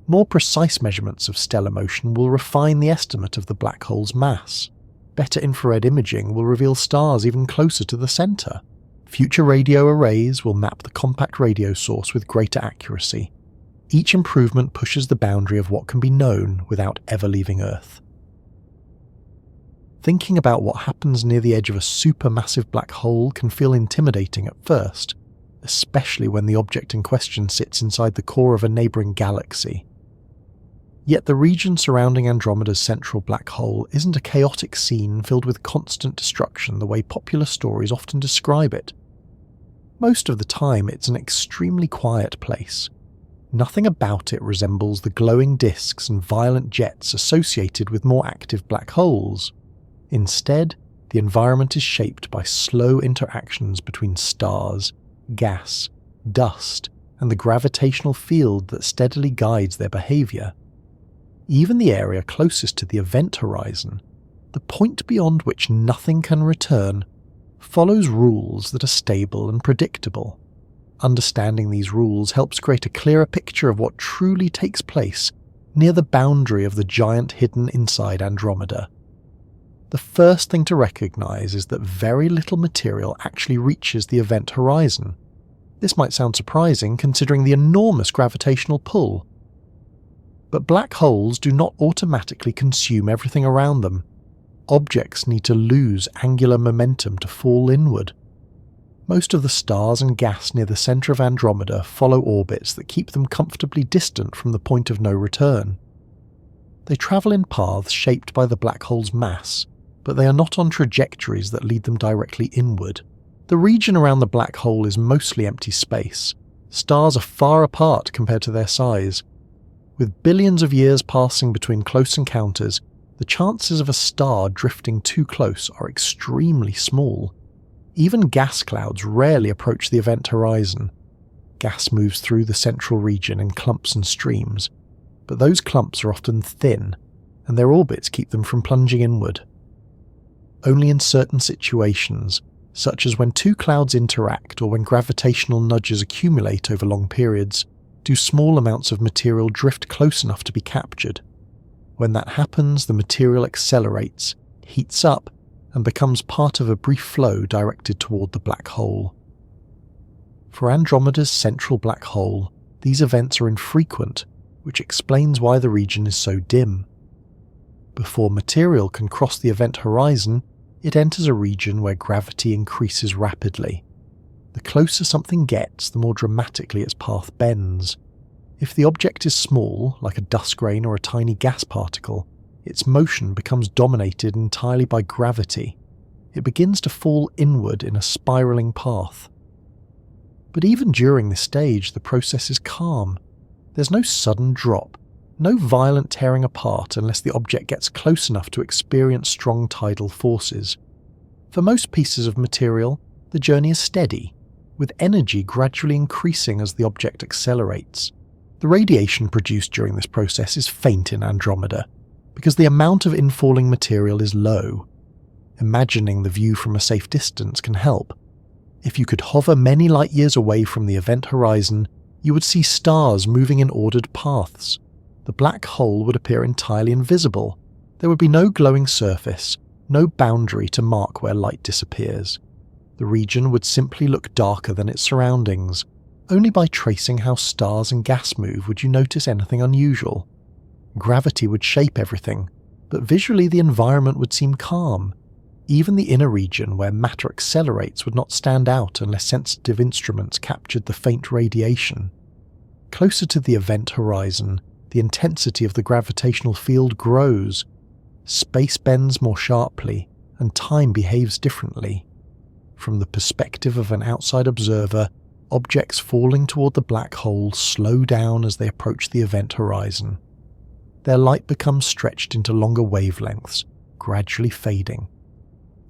More precise measurements of stellar motion will refine the estimate of the black hole's mass. Better infrared imaging will reveal stars even closer to the centre. Future radio arrays will map the compact radio source with greater accuracy. Each improvement pushes the boundary of what can be known without ever leaving Earth. Thinking about what happens near the edge of a supermassive black hole can feel intimidating at first, especially when the object in question sits inside the core of a neighbouring galaxy. Yet the region surrounding Andromeda's central black hole isn't a chaotic scene filled with constant destruction the way popular stories often describe it. Most of the time it's an extremely quiet place. Nothing about it resembles the glowing disks and violent jets associated with more active black holes. Instead, the environment is shaped by slow interactions between stars, gas, dust, and the gravitational field that steadily guides their behaviour. Even the area closest to the event horizon, the point beyond which nothing can return, follows rules that are stable and predictable. Understanding these rules helps create a clearer picture of what truly takes place near the boundary of the giant hidden inside Andromeda. The first thing to recognise is that very little material actually reaches the event horizon. This might sound surprising considering the enormous gravitational pull. But black holes do not automatically consume everything around them. Objects need to lose angular momentum to fall inward. Most of the stars and gas near the centre of Andromeda follow orbits that keep them comfortably distant from the point of no return. They travel in paths shaped by the black hole's mass, but they are not on trajectories that lead them directly inward. The region around the black hole is mostly empty space. Stars are far apart compared to their size. With billions of years passing between close encounters, the chances of a star drifting too close are extremely small. Even gas clouds rarely approach the event horizon. Gas moves through the central region in clumps and streams, but those clumps are often thin, and their orbits keep them from plunging inward. Only in certain situations, such as when two clouds interact or when gravitational nudges accumulate over long periods, do small amounts of material drift close enough to be captured. When that happens, the material accelerates, heats up, and becomes part of a brief flow directed toward the black hole. For Andromeda's central black hole, these events are infrequent, which explains why the region is so dim. Before material can cross the event horizon, it enters a region where gravity increases rapidly. The closer something gets, the more dramatically its path bends. If the object is small, like a dust grain or a tiny gas particle, its motion becomes dominated entirely by gravity. It begins to fall inward in a spiraling path. But even during this stage, the process is calm. There's no sudden drop, no violent tearing apart unless the object gets close enough to experience strong tidal forces. For most pieces of material, the journey is steady, with energy gradually increasing as the object accelerates. The radiation produced during this process is faint in Andromeda, because the amount of infalling material is low. Imagining the view from a safe distance can help. If you could hover many light years away from the event horizon, you would see stars moving in ordered paths. The black hole would appear entirely invisible. There would be no glowing surface, no boundary to mark where light disappears. The region would simply look darker than its surroundings. Only by tracing how stars and gas move would you notice anything unusual. Gravity would shape everything, but visually the environment would seem calm. Even the inner region where matter accelerates would not stand out unless sensitive instruments captured the faint radiation. Closer to the event horizon, the intensity of the gravitational field grows. Space bends more sharply, and time behaves differently. From the perspective of an outside observer, objects falling toward the black hole slow down as they approach the event horizon. Their light becomes stretched into longer wavelengths, gradually fading.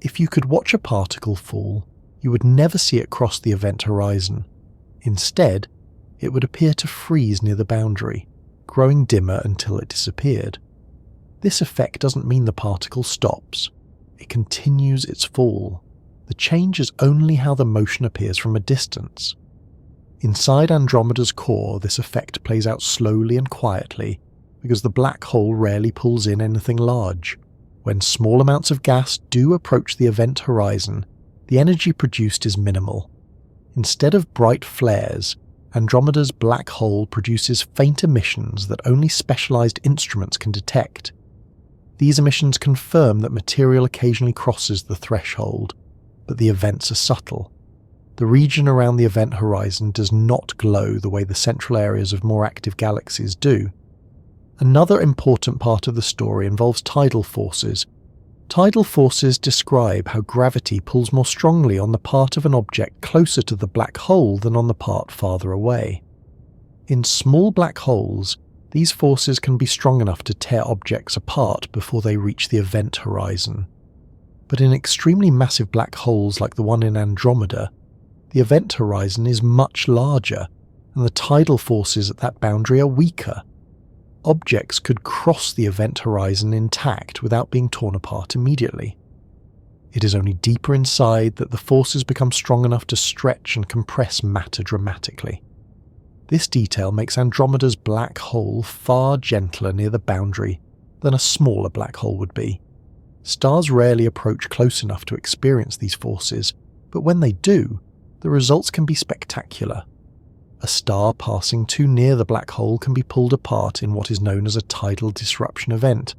If you could watch a particle fall, you would never see it cross the event horizon. Instead, it would appear to freeze near the boundary, growing dimmer until it disappeared. This effect doesn't mean the particle stops. It continues its fall. The change is only how the motion appears from a distance. Inside Andromeda's core, this effect plays out slowly and quietly, because the black hole rarely pulls in anything large. When small amounts of gas do approach the event horizon, the energy produced is minimal. Instead of bright flares, Andromeda's black hole produces faint emissions that only specialized instruments can detect. These emissions confirm that material occasionally crosses the threshold, but the events are subtle. The region around the event horizon does not glow the way the central areas of more active galaxies do. Another important part of the story involves tidal forces. Tidal forces describe how gravity pulls more strongly on the part of an object closer to the black hole than on the part farther away. In small black holes, these forces can be strong enough to tear objects apart before they reach the event horizon. But in extremely massive black holes like the one in Andromeda, the event horizon is much larger, and the tidal forces at that boundary are weaker. Objects could cross the event horizon intact without being torn apart immediately. It is only deeper inside that the forces become strong enough to stretch and compress matter dramatically. This detail makes Andromeda's black hole far gentler near the boundary than a smaller black hole would be. Stars rarely approach close enough to experience these forces, but when they do, the results can be spectacular. A star passing too near the black hole can be pulled apart in what is known as a tidal disruption event.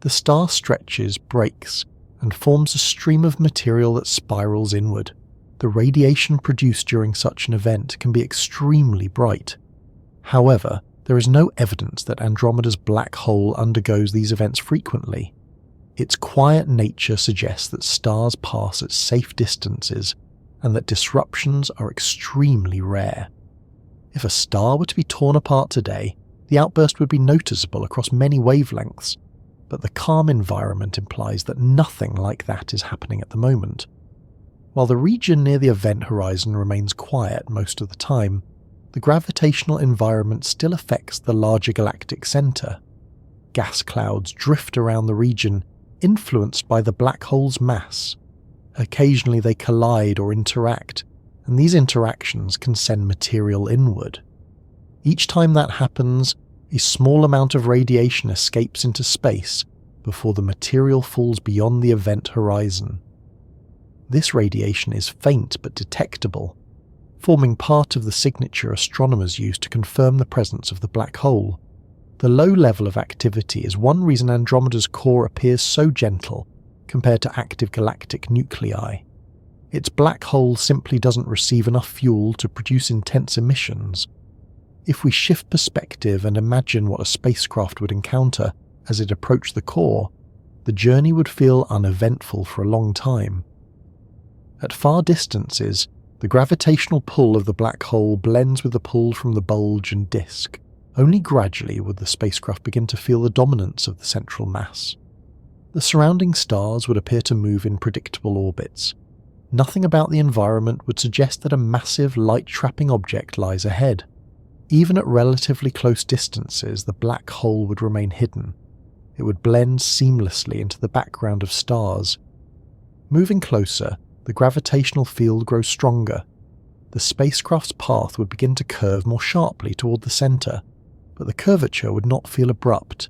The star stretches, breaks, and forms a stream of material that spirals inward. The radiation produced during such an event can be extremely bright. However, there is no evidence that Andromeda's black hole undergoes these events frequently. Its quiet nature suggests that stars pass at safe distances and that disruptions are extremely rare. If a star were to be torn apart today, the outburst would be noticeable across many wavelengths, but the calm environment implies that nothing like that is happening at the moment. While the region near the event horizon remains quiet most of the time, the gravitational environment still affects the larger galactic center. Gas clouds drift around the region, influenced by the black hole's mass. Occasionally they collide or interact, and these interactions can send material inward. Each time that happens, a small amount of radiation escapes into space before the material falls beyond the event horizon. This radiation is faint but detectable, forming part of the signature astronomers use to confirm the presence of the black hole. The low level of activity is one reason Andromeda's core appears so gentle compared to active galactic nuclei. Its black hole simply doesn't receive enough fuel to produce intense emissions. If we shift perspective and imagine what a spacecraft would encounter as it approached the core, the journey would feel uneventful for a long time. At far distances, the gravitational pull of the black hole blends with the pull from the bulge and disk. Only gradually would the spacecraft begin to feel the dominance of the central mass. The surrounding stars would appear to move in predictable orbits. Nothing about the environment would suggest that a massive light-trapping object lies ahead. Even at relatively close distances, the black hole would remain hidden. It would blend seamlessly into the background of stars. Moving closer, the gravitational field grows stronger. The spacecraft's path would begin to curve more sharply toward the center, but the curvature would not feel abrupt.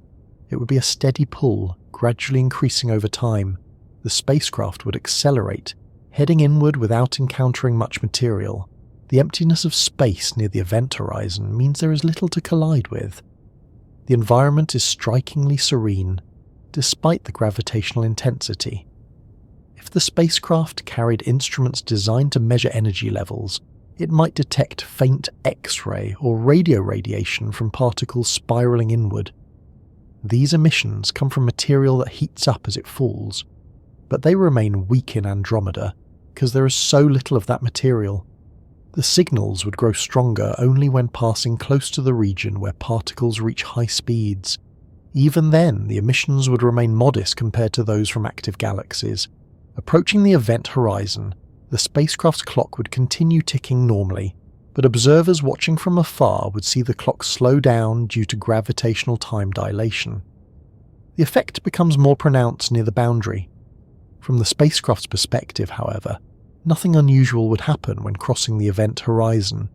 It would be a steady pull, gradually increasing over time. The spacecraft would accelerate, heading inward without encountering much material. The emptiness of space near the event horizon means there is little to collide with. The environment is strikingly serene, despite the gravitational intensity. If the spacecraft carried instruments designed to measure energy levels, it might detect faint X-ray or radio radiation from particles spiraling inward. These emissions come from material that heats up as it falls, but they remain weak in Andromeda because there is so little of that material. The signals would grow stronger only when passing close to the region where particles reach high speeds. Even then, the emissions would remain modest compared to those from active galaxies. Approaching the event horizon, the spacecraft's clock would continue ticking normally, but observers watching from afar would see the clock slow down due to gravitational time dilation. The effect becomes more pronounced near the boundary. From the spacecraft's perspective, however, nothing unusual would happen when crossing the event horizon.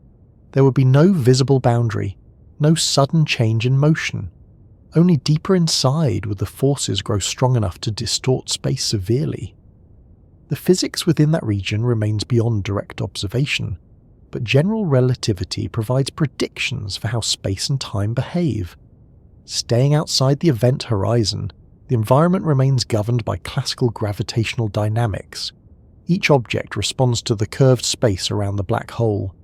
There would be no visible boundary, no sudden change in motion. Only deeper inside would the forces grow strong enough to distort space severely. The physics within that region remains beyond direct observation, but general relativity provides predictions for how space and time behave. Staying outside the event horizon, the environment remains governed by classical gravitational dynamics. Each object responds to the curved space around the black hole.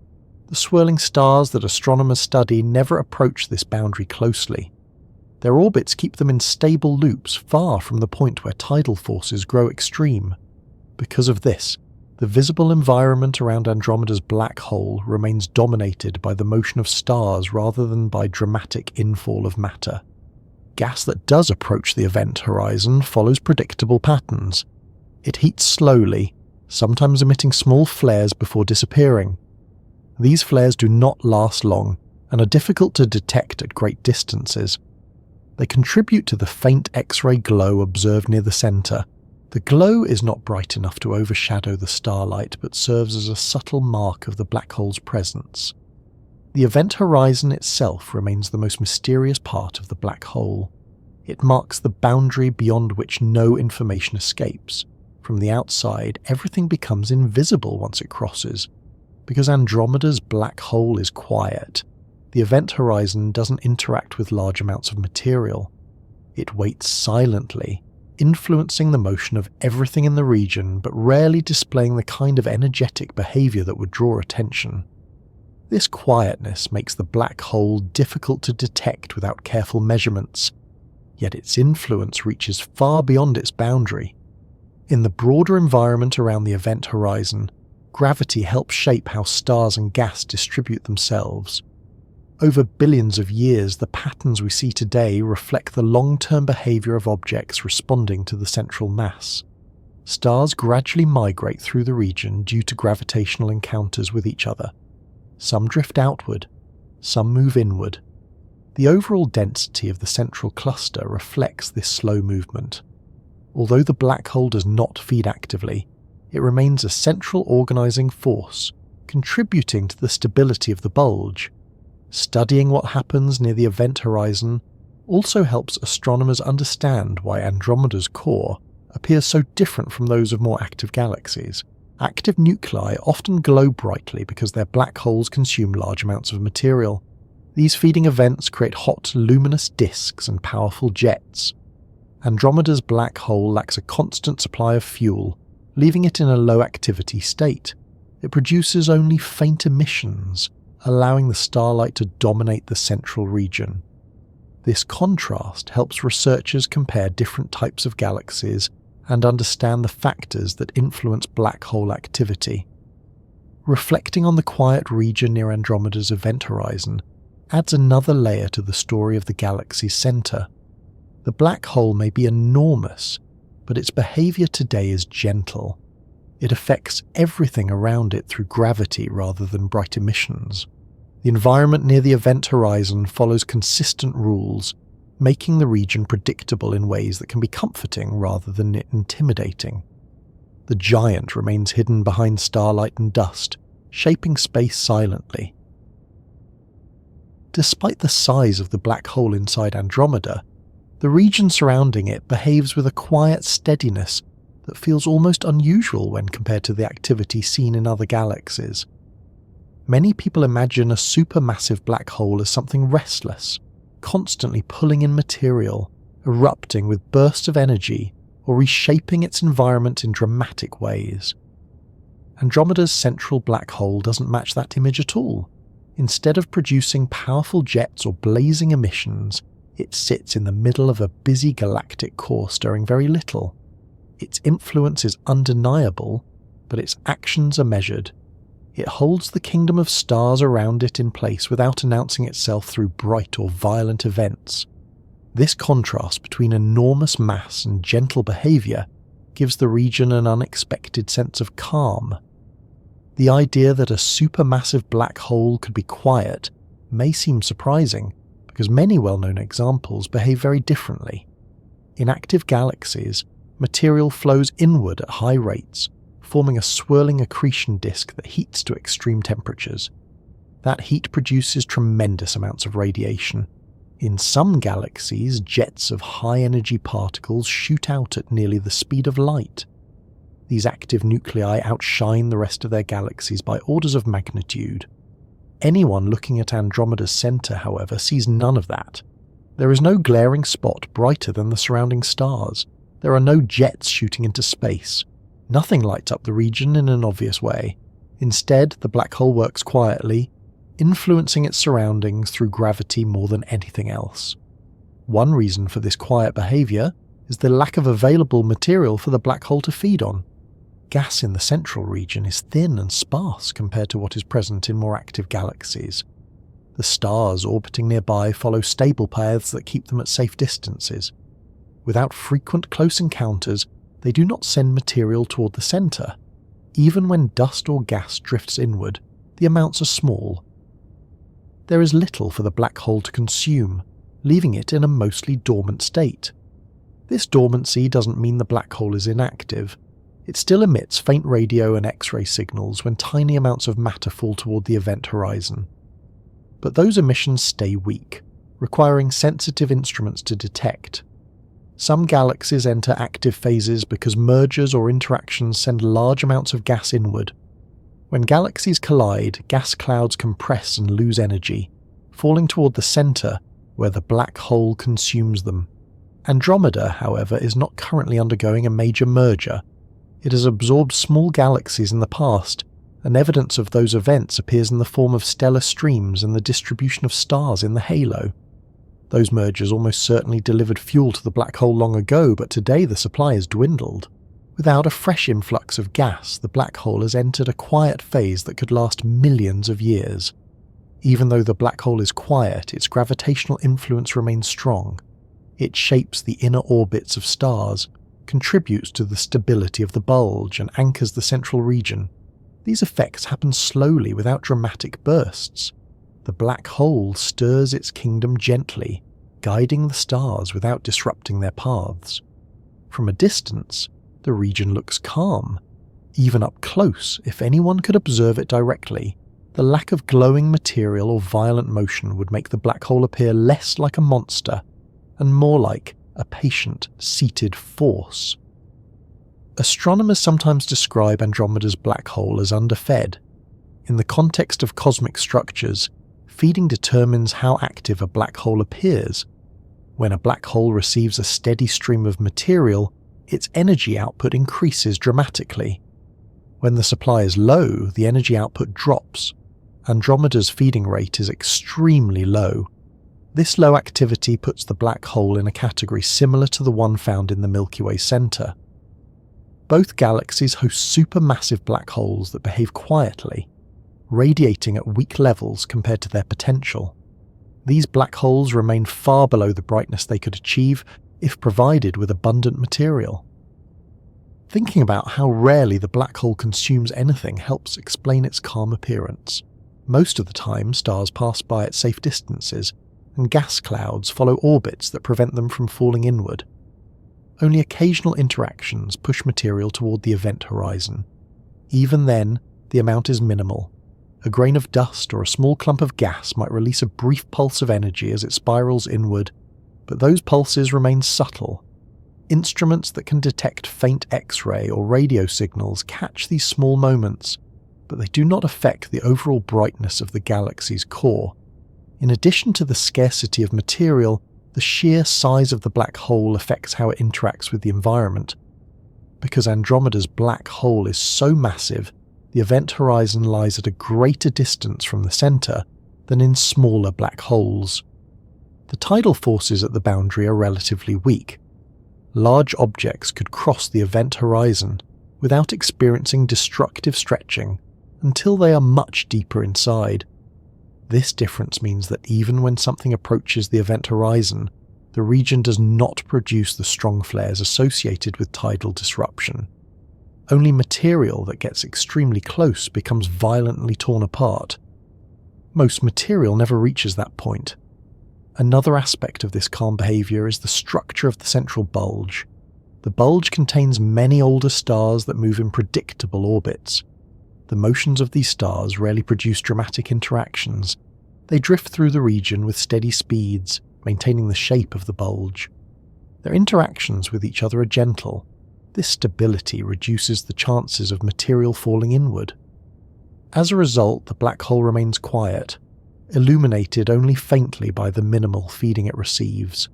The swirling stars that astronomers study never approach this boundary closely. Their orbits keep them in stable loops far from the point where tidal forces grow extreme. Because of this, the visible environment around Andromeda's black hole remains dominated by the motion of stars rather than by dramatic infall of matter. Gas that does approach the event horizon follows predictable patterns. It heats slowly, sometimes emitting small flares before disappearing. These flares do not last long and are difficult to detect at great distances. They contribute to the faint X-ray glow observed near the center. The glow is not bright enough to overshadow the starlight, but serves as a subtle mark of the black hole's presence. The event horizon itself remains the most mysterious part of the black hole. It marks the boundary beyond which no information escapes. From the outside, everything becomes invisible once it crosses. Because Andromeda's black hole is quiet, the event horizon doesn't interact with large amounts of material. It waits silently, influencing the motion of everything in the region, but rarely displaying the kind of energetic behavior that would draw attention. This quietness makes the black hole difficult to detect without careful measurements, yet its influence reaches far beyond its boundary. In the broader environment around the event horizon, gravity helps shape how stars and gas distribute themselves. Over billions of years, the patterns we see today reflect the long-term behavior of objects responding to the central mass. Stars gradually migrate through the region due to gravitational encounters with each other. Some drift outward, some move inward. The overall density of the central cluster reflects this slow movement. Although the black hole does not feed actively, it remains a central organising force, contributing to the stability of the bulge. Studying what happens near the event horizon also helps astronomers understand why Andromeda's core appears so different from those of more active galaxies. Active nuclei often glow brightly because their black holes consume large amounts of material. These feeding events create hot, luminous disks and powerful jets. Andromeda's black hole lacks a constant supply of fuel, leaving it in a low-activity state. It produces only faint emissions, allowing the starlight to dominate the central region. This contrast helps researchers compare different types of galaxies and understand the factors that influence black hole activity. Reflecting on the quiet region near Andromeda's event horizon adds another layer to the story of the galaxy's centre. The black hole may be enormous, but its behaviour today is gentle. It affects everything around it through gravity rather than bright emissions. The environment near the event horizon follows consistent rules, making the region predictable in ways that can be comforting rather than intimidating. The giant remains hidden behind starlight and dust, shaping space silently. Despite the size of the black hole inside Andromeda, the region surrounding it behaves with a quiet steadiness that feels almost unusual when compared to the activity seen in other galaxies. Many people imagine a supermassive black hole as something restless, constantly pulling in material, erupting with bursts of energy, or reshaping its environment in dramatic ways. Andromeda's central black hole doesn't match that image at all. Instead of producing powerful jets or blazing emissions, it sits in the middle of a busy galactic core stirring very little. Its influence is undeniable, but its actions are measured. It holds the kingdom of stars around it in place without announcing itself through bright or violent events. This contrast between enormous mass and gentle behaviour gives the region an unexpected sense of calm. The idea that a supermassive black hole could be quiet may seem surprising, because many well-known examples behave very differently. In active galaxies, material flows inward at high rates, forming a swirling accretion disk that heats to extreme temperatures. That heat produces tremendous amounts of radiation. In some galaxies, jets of high-energy particles shoot out at nearly the speed of light. These active nuclei outshine the rest of their galaxies by orders of magnitude. Anyone looking at Andromeda's centre, however, sees none of that. There is no glaring spot brighter than the surrounding stars. There are no jets shooting into space. Nothing lights up the region in an obvious way. Instead, the black hole works quietly, influencing its surroundings through gravity more than anything else. One reason for this quiet behaviour is the lack of available material for the black hole to feed on. Gas in the central region is thin and sparse compared to what is present in more active galaxies. The stars orbiting nearby follow stable paths that keep them at safe distances. Without frequent close encounters, they do not send material toward the centre. Even when dust or gas drifts inward, the amounts are small. There is little for the black hole to consume, leaving it in a mostly dormant state. This dormancy doesn't mean the black hole is inactive. It still emits faint radio and X-ray signals when tiny amounts of matter fall toward the event horizon. But those emissions stay weak, requiring sensitive instruments to detect. Some galaxies enter active phases because mergers or interactions send large amounts of gas inward. When galaxies collide, gas clouds compress and lose energy, falling toward the centre where the black hole consumes them. Andromeda, however, is not currently undergoing a major merger. It has absorbed small galaxies in the past, and evidence of those events appears in the form of stellar streams and the distribution of stars in the halo. Those mergers almost certainly delivered fuel to the black hole long ago, but today the supply has dwindled. Without a fresh influx of gas, the black hole has entered a quiet phase that could last millions of years. Even though the black hole is quiet, its gravitational influence remains strong. It shapes the inner orbits of stars, contributes to the stability of the bulge, and anchors the central region. These effects happen slowly without dramatic bursts. The black hole stirs its kingdom gently, guiding the stars without disrupting their paths. From a distance, the region looks calm. Even up close, if anyone could observe it directly, the lack of glowing material or violent motion would make the black hole appear less like a monster and more like a patient, seated force. Astronomers sometimes describe Andromeda's black hole as underfed. In the context of cosmic structures, feeding determines how active a black hole appears. When a black hole receives a steady stream of material, its energy output increases dramatically. When the supply is low, the energy output drops. Andromeda's feeding rate is extremely low. This low activity puts the black hole in a category similar to the one found in the Milky Way center. Both galaxies host supermassive black holes that behave quietly, radiating at weak levels compared to their potential. These black holes remain far below the brightness they could achieve if provided with abundant material. Thinking about how rarely the black hole consumes anything helps explain its calm appearance. Most of the time, stars pass by at safe distances, and gas clouds follow orbits that prevent them from falling inward. Only occasional interactions push material toward the event horizon. Even then, the amount is minimal. A grain of dust or a small clump of gas might release a brief pulse of energy as it spirals inward, but those pulses remain subtle. Instruments that can detect faint X-ray or radio signals catch these small moments, but they do not affect the overall brightness of the galaxy's core. In addition to the scarcity of material, the sheer size of the black hole affects how it interacts with the environment. Because Andromeda's black hole is so massive, the event horizon lies at a greater distance from the center than in smaller black holes. The tidal forces at the boundary are relatively weak. Large objects could cross the event horizon without experiencing destructive stretching until they are much deeper inside. This difference means that even when something approaches the event horizon, the region does not produce the strong flares associated with tidal disruption. Only material that gets extremely close becomes violently torn apart. Most material never reaches that point. Another aspect of this calm behavior is the structure of the central bulge. The bulge contains many older stars that move in predictable orbits. The motions of these stars rarely produce dramatic interactions. They drift through the region with steady speeds, maintaining the shape of the bulge. Their interactions with each other are gentle. This stability reduces the chances of material falling inward. As a result, the black hole remains quiet, illuminated only faintly by the minimal feeding it receives.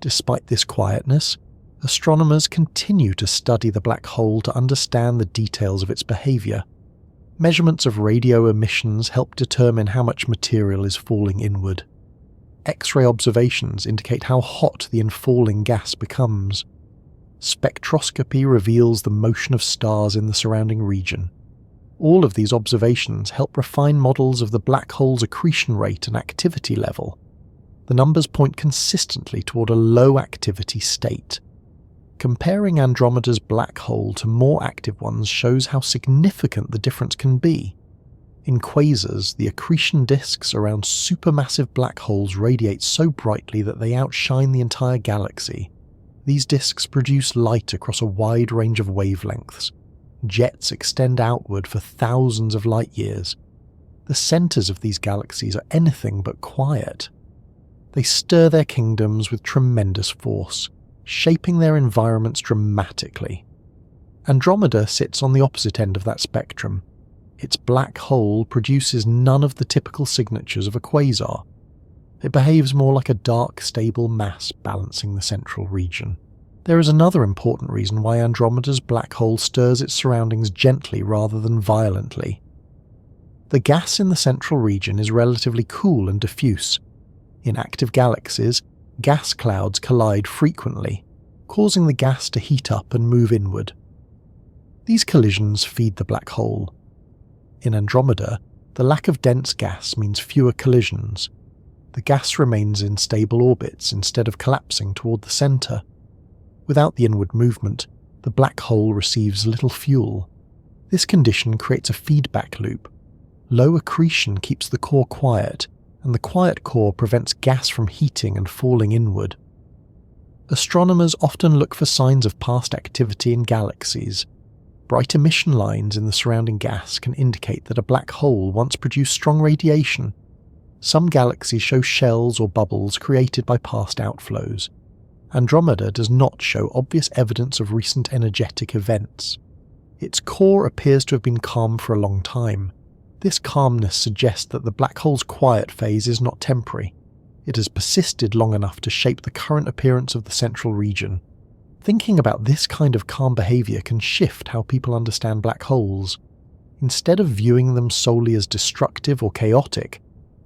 Despite this quietness, astronomers continue to study the black hole to understand the details of its behavior. Measurements of radio emissions help determine how much material is falling inward. X-ray observations indicate how hot the infalling gas becomes. Spectroscopy reveals the motion of stars in the surrounding region. All of these observations help refine models of the black hole's accretion rate and activity level. The numbers point consistently toward a low activity state. Comparing Andromeda's black hole to more active ones shows how significant the difference can be. In quasars, the accretion disks around supermassive black holes radiate so brightly that they outshine the entire galaxy. These disks produce light across a wide range of wavelengths. Jets extend outward for thousands of light years. The centers of these galaxies are anything but quiet. They stir their kingdoms with tremendous force, shaping their environments dramatically. Andromeda sits on the opposite end of that spectrum. Its black hole produces none of the typical signatures of a quasar. It behaves more like a dark, stable mass balancing the central region. There is another important reason why Andromeda's black hole stirs its surroundings gently rather than violently. The gas in the central region is relatively cool and diffuse. In active galaxies, gas clouds collide frequently, causing the gas to heat up and move inward. These collisions feed the black hole. In Andromeda, the lack of dense gas means fewer collisions. The gas remains in stable orbits instead of collapsing toward the center. Without the inward movement, the black hole receives little fuel. This condition creates a feedback loop. Low accretion keeps the core quiet, and the quiet core prevents gas from heating and falling inward. Astronomers often look for signs of past activity in galaxies. Bright emission lines in the surrounding gas can indicate that a black hole once produced strong radiation. Some galaxies show shells or bubbles created by past outflows. Andromeda does not show obvious evidence of recent energetic events. Its core appears to have been calm for a long time. This calmness suggests that the black hole's quiet phase is not temporary. It has persisted long enough to shape the current appearance of the central region. Thinking about this kind of calm behaviour can shift how people understand black holes. Instead of viewing them solely as destructive or chaotic,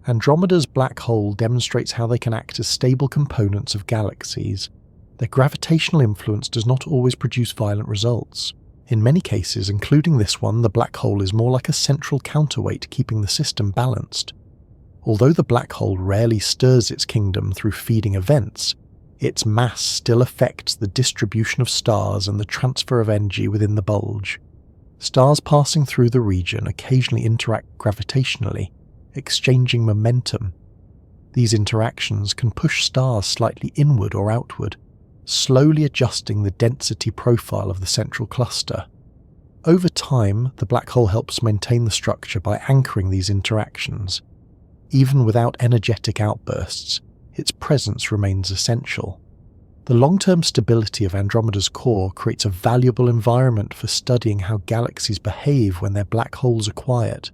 Andromeda's black hole demonstrates how they can act as stable components of galaxies. Their gravitational influence does not always produce violent results. In many cases, including this one, the black hole is more like a central counterweight keeping the system balanced. Although the black hole rarely stirs its kingdom through feeding events, its mass still affects the distribution of stars and the transfer of energy within the bulge. Stars passing through the region occasionally interact gravitationally, exchanging momentum. These interactions can push stars slightly inward or outward, slowly adjusting the density profile of the central cluster. Over time, the black hole helps maintain the structure by anchoring these interactions. Even without energetic outbursts, its presence remains essential. The long-term stability of Andromeda's core creates a valuable environment for studying how galaxies behave when their black holes are quiet.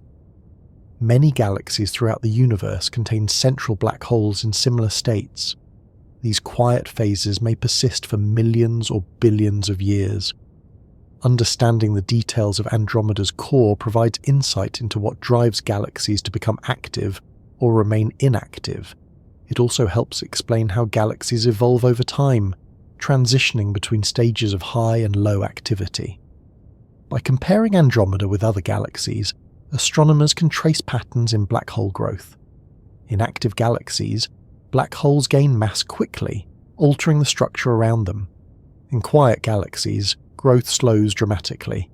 Many galaxies throughout the universe contain central black holes in similar states. These quiet phases may persist for millions or billions of years. Understanding the details of Andromeda's core provides insight into what drives galaxies to become active or remain inactive. It also helps explain how galaxies evolve over time, transitioning between stages of high and low activity. By comparing Andromeda with other galaxies, astronomers can trace patterns in black hole growth. In active galaxies, black holes gain mass quickly, altering the structure around them. In quiet galaxies, growth slows dramatically.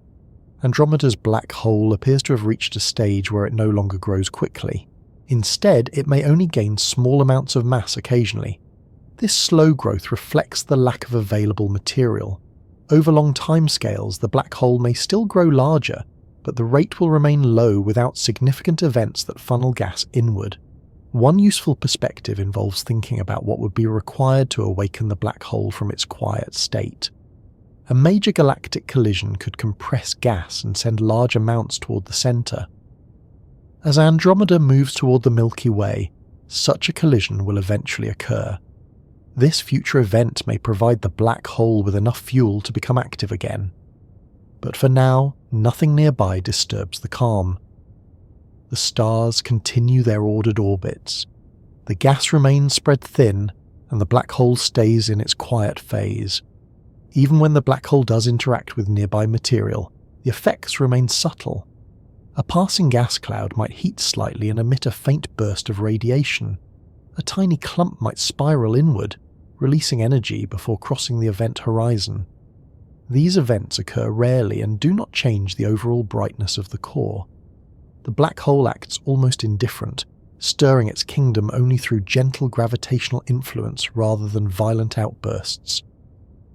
Andromeda's black hole appears to have reached a stage where it no longer grows quickly. Instead, it may only gain small amounts of mass occasionally. This slow growth reflects the lack of available material. Over long timescales, the black hole may still grow larger, but the rate will remain low without significant events that funnel gas inward. One useful perspective involves thinking about what would be required to awaken the black hole from its quiet state. A major galactic collision could compress gas and send large amounts toward the centre. As Andromeda moves toward the Milky Way, such a collision will eventually occur. This future event may provide the black hole with enough fuel to become active again. But for now, nothing nearby disturbs the calm. The stars continue their ordered orbits. The gas remains spread thin, and the black hole stays in its quiet phase. Even when the black hole does interact with nearby material, the effects remain subtle. A passing gas cloud might heat slightly and emit a faint burst of radiation. A tiny clump might spiral inward, releasing energy before crossing the event horizon. These events occur rarely and do not change the overall brightness of the core. The black hole acts almost indifferent, stirring its kingdom only through gentle gravitational influence rather than violent outbursts.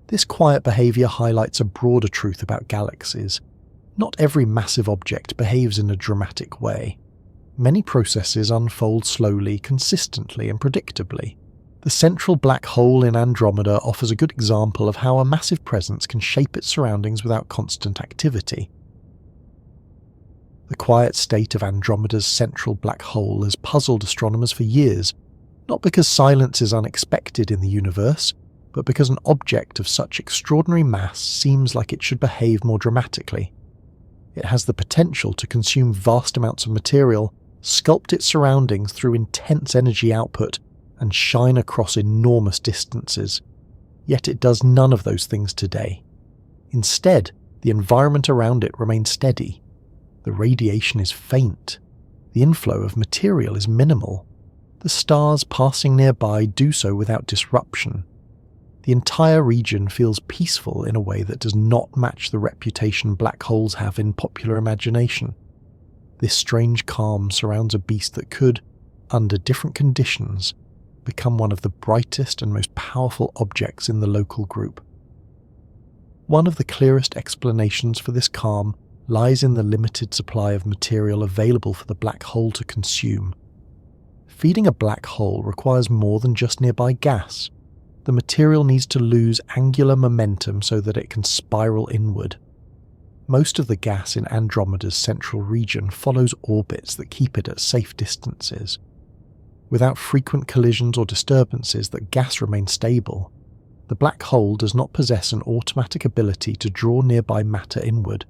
This quiet behaviour highlights a broader truth about galaxies. Not every massive object behaves in a dramatic way. Many processes unfold slowly, consistently, and predictably. The central black hole in Andromeda offers a good example of how a massive presence can shape its surroundings without constant activity. The quiet state of Andromeda's central black hole has puzzled astronomers for years, not because silence is unexpected in the universe, but because an object of such extraordinary mass seems like it should behave more dramatically. It has the potential to consume vast amounts of material, sculpt its surroundings through intense energy output, and shine across enormous distances. Yet it does none of those things today. Instead, the environment around it remains steady. The radiation is faint. The inflow of material is minimal. The stars passing nearby do so without disruption. The entire region feels peaceful in a way that does not match the reputation black holes have in popular imagination. This strange calm surrounds a beast that could, under different conditions, become one of the brightest and most powerful objects in the local group. One of the clearest explanations for this calm lies in the limited supply of material available for the black hole to consume. Feeding a black hole requires more than just nearby gas. The material needs to lose angular momentum so that it can spiral inward. Most of the gas in Andromeda's central region follows orbits that keep it at safe distances. Without frequent collisions or disturbances, the gas remains stable. The black hole does not possess an automatic ability to draw nearby matter inward.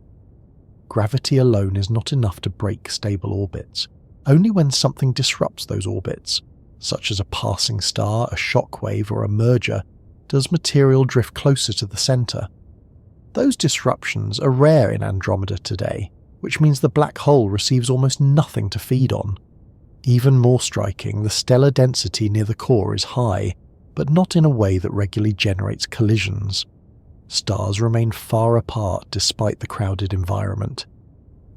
Gravity alone is not enough to break stable orbits. Only when something disrupts those orbits, such as a passing star, a shockwave, or a merger, does material drift closer to the centre. Those disruptions are rare in Andromeda today, which means the black hole receives almost nothing to feed on. Even more striking, the stellar density near the core is high, but not in a way that regularly generates collisions. Stars remain far apart despite the crowded environment.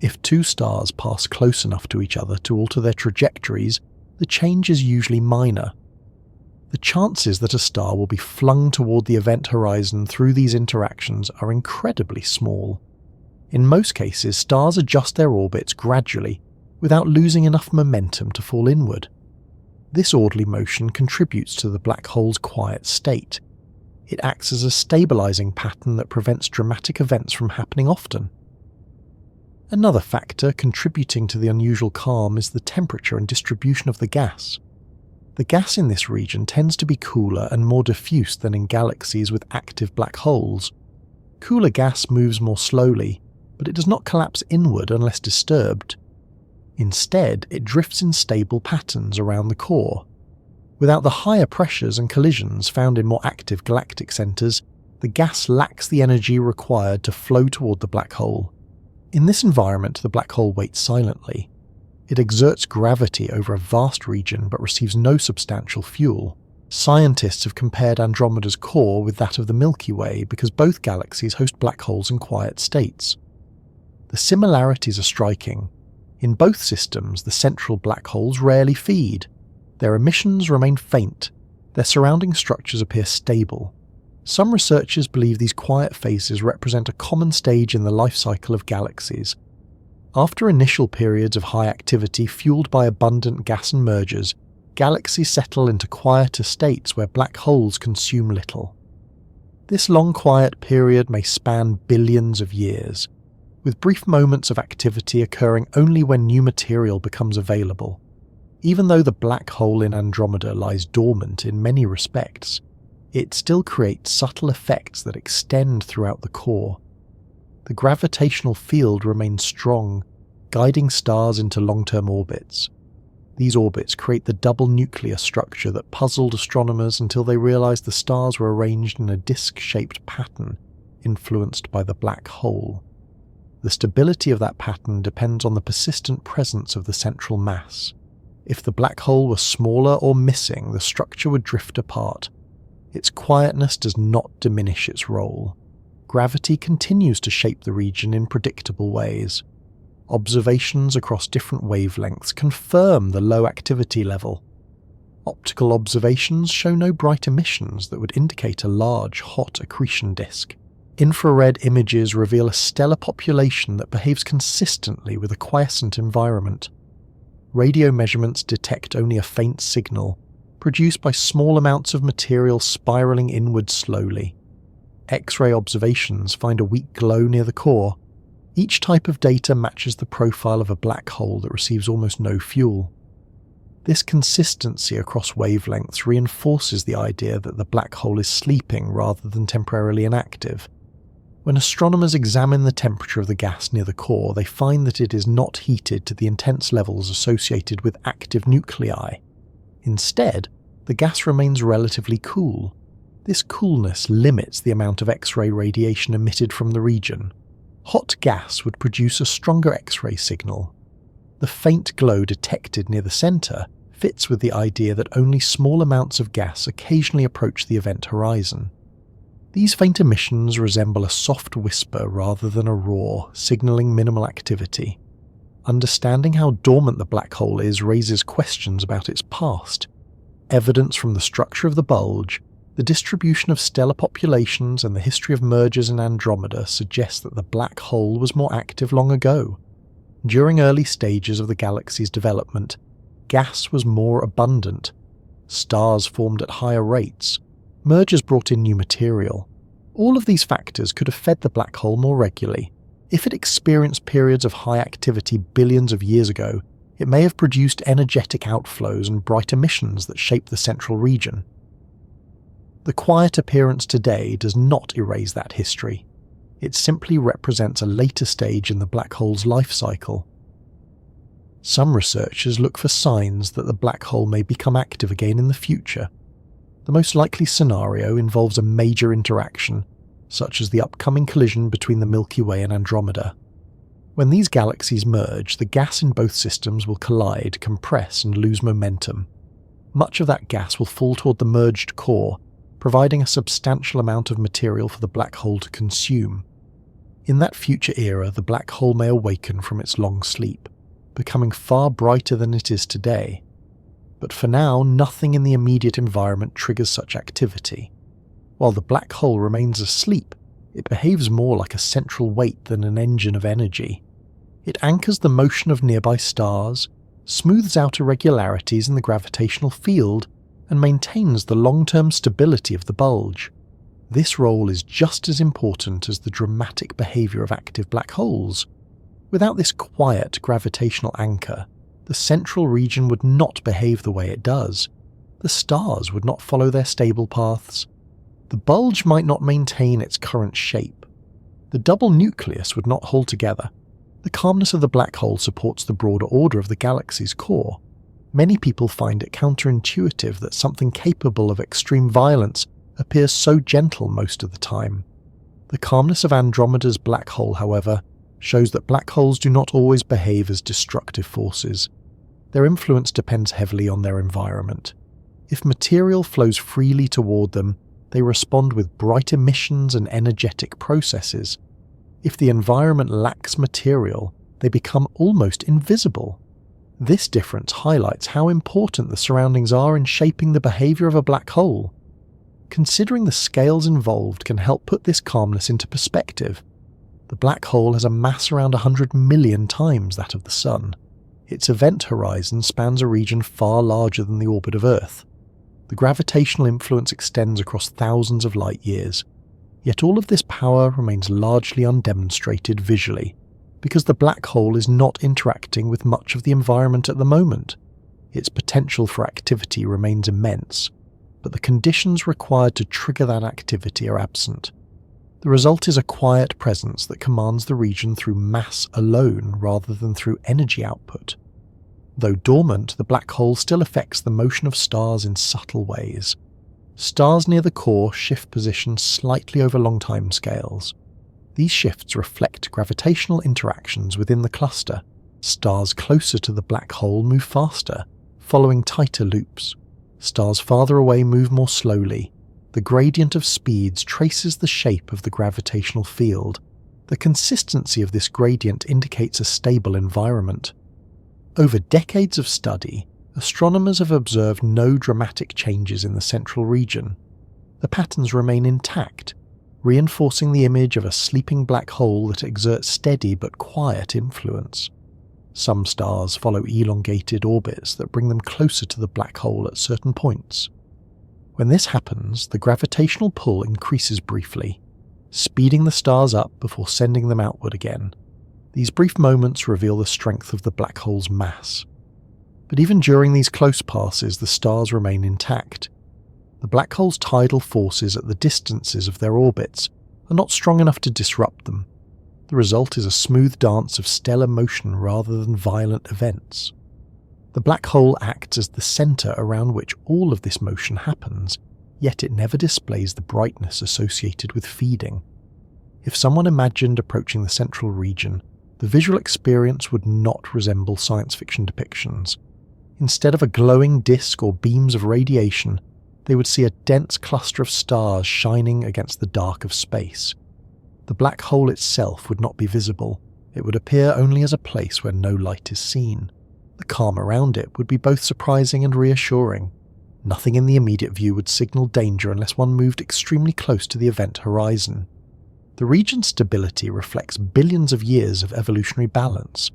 If two stars pass close enough to each other to alter their trajectories, the change is usually minor. The chances that a star will be flung toward the event horizon through these interactions are incredibly small. In most cases, stars adjust their orbits gradually, without losing enough momentum to fall inward. This orderly motion contributes to the black hole's quiet state. It acts as a stabilizing pattern that prevents dramatic events from happening often. Another factor contributing to the unusual calm is the temperature and distribution of the gas. The gas in this region tends to be cooler and more diffuse than in galaxies with active black holes. Cooler gas moves more slowly, but it does not collapse inward unless disturbed. Instead, it drifts in stable patterns around the core. Without the higher pressures and collisions found in more active galactic centres, the gas lacks the energy required to flow toward the black hole. In this environment, the black hole waits silently. It exerts gravity over a vast region but receives no substantial fuel. Scientists have compared Andromeda's core with that of the Milky Way because both galaxies host black holes in quiet states. The similarities are striking. In both systems, the central black holes rarely feed. Their emissions remain faint. Their surrounding structures appear stable. Some researchers believe these quiet phases represent a common stage in the life cycle of galaxies. After initial periods of high activity fueled by abundant gas and mergers, galaxies settle into quieter states where black holes consume little. This long quiet period may span billions of years, with brief moments of activity occurring only when new material becomes available. Even though the black hole in Andromeda lies dormant in many respects, it still creates subtle effects that extend throughout the core. The gravitational field remains strong, guiding stars into long-term orbits. These orbits create the double nucleus structure that puzzled astronomers until they realized the stars were arranged in a disc-shaped pattern influenced by the black hole. The stability of that pattern depends on the persistent presence of the central mass. If the black hole were smaller or missing, the structure would drift apart. Its quietness does not diminish its role. Gravity continues to shape the region in predictable ways. Observations across different wavelengths confirm the low activity level. Optical observations show no bright emissions that would indicate a large, hot accretion disk. Infrared images reveal a stellar population that behaves consistently with a quiescent environment. Radio measurements detect only a faint signal, produced by small amounts of material spiraling inward slowly. X-ray observations find a weak glow near the core. Each type of data matches the profile of a black hole that receives almost no fuel. This consistency across wavelengths reinforces the idea that the black hole is sleeping rather than temporarily inactive. When astronomers examine the temperature of the gas near the core, they find that it is not heated to the intense levels associated with active nuclei. Instead, the gas remains relatively cool. This coolness limits the amount of X-ray radiation emitted from the region. Hot gas would produce a stronger X-ray signal. The faint glow detected near the centre fits with the idea that only small amounts of gas occasionally approach the event horizon. These faint emissions resemble a soft whisper rather than a roar, signalling minimal activity. Understanding how dormant the black hole is raises questions about its past. Evidence from the structure of the bulge, The distribution of stellar populations and the history of mergers in Andromeda suggests that the black hole was more active long ago. During early stages of the galaxy's development, gas was more abundant. Stars formed at higher rates. Mergers brought in new material. All of these factors could have fed the black hole more regularly. If it experienced periods of high activity billions of years ago, it may have produced energetic outflows and bright emissions that shape the central region. The quiet appearance today does not erase that history. It simply represents a later stage in the black hole's life cycle. Some researchers look for signs that the black hole may become active again in the future. The most likely scenario involves a major interaction, such as the upcoming collision between the Milky Way and Andromeda. When these galaxies merge, the gas in both systems will collide, compress, and lose momentum. Much of that gas will fall toward the merged core, providing a substantial amount of material for the black hole to consume. In that future era, the black hole may awaken from its long sleep, becoming far brighter than it is today. But for now, nothing in the immediate environment triggers such activity. While the black hole remains asleep, it behaves more like a central weight than an engine of energy. It anchors the motion of nearby stars, smooths out irregularities in the gravitational field, and maintains the long-term stability of the bulge. This role is just as important as the dramatic behavior of active black holes. Without this quiet gravitational anchor, the central region would not behave the way it does. The stars would not follow their stable paths. The bulge might not maintain its current shape. The double nucleus would not hold together. The calmness of the black hole supports the broader order of the galaxy's core. Many people find it counterintuitive that something capable of extreme violence appears so gentle most of the time. The calmness of Andromeda's black hole, however, shows that black holes do not always behave as destructive forces. Their influence depends heavily on their environment. If material flows freely toward them, they respond with bright emissions and energetic processes. If the environment lacks material, they become almost invisible. This difference highlights how important the surroundings are in shaping the behavior of a black hole. Considering the scales involved can help put this calmness into perspective. The black hole has a mass around 100 million times that of the Sun. Its event horizon spans a region far larger than the orbit of Earth. The gravitational influence extends across thousands of light years. Yet all of this power remains largely undemonstrated visually, because the black hole is not interacting with much of the environment at the moment. Its potential for activity remains immense, but the conditions required to trigger that activity are absent. The result is a quiet presence that commands the region through mass alone rather than through energy output. Though dormant, the black hole still affects the motion of stars in subtle ways. Stars near the core shift position slightly over long timescales. These shifts reflect gravitational interactions within the cluster. Stars closer to the black hole move faster, following tighter loops. Stars farther away move more slowly. The gradient of speeds traces the shape of the gravitational field. The consistency of this gradient indicates a stable environment. Over decades of study, astronomers have observed no dramatic changes in the central region. The patterns remain intact, reinforcing the image of a sleeping black hole that exerts steady but quiet influence. Some stars follow elongated orbits that bring them closer to the black hole at certain points. When this happens, the gravitational pull increases briefly, speeding the stars up before sending them outward again. These brief moments reveal the strength of the black hole's mass. But even during these close passes, the stars remain intact. The black hole's tidal forces at the distances of their orbits are not strong enough to disrupt them. The result is a smooth dance of stellar motion rather than violent events. The black hole acts as the centre around which all of this motion happens, yet it never displays the brightness associated with feeding. If someone imagined approaching the central region, the visual experience would not resemble science fiction depictions. Instead of a glowing disk or beams of radiation, they would see a dense cluster of stars shining against the dark of space. The black hole itself would not be visible. It would appear only as a place where no light is seen. The calm around it would be both surprising and reassuring. Nothing in the immediate view would signal danger unless one moved extremely close to the event horizon. The region's stability reflects billions of years of evolutionary balance.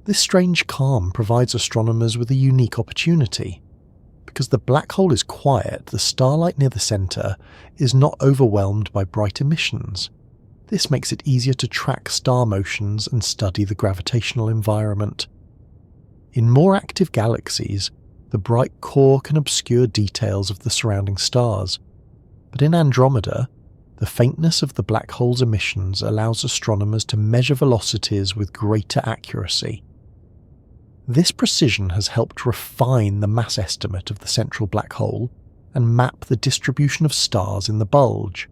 This strange calm provides astronomers with a unique opportunity. Because the black hole is quiet, the starlight near the centre is not overwhelmed by bright emissions. This makes it easier to track star motions and study the gravitational environment. In more active galaxies, the bright core can obscure details of the surrounding stars. But in Andromeda, the faintness of the black hole's emissions allows astronomers to measure velocities with greater accuracy. This precision has helped refine the mass estimate of the central black hole and map the distribution of stars in the bulge.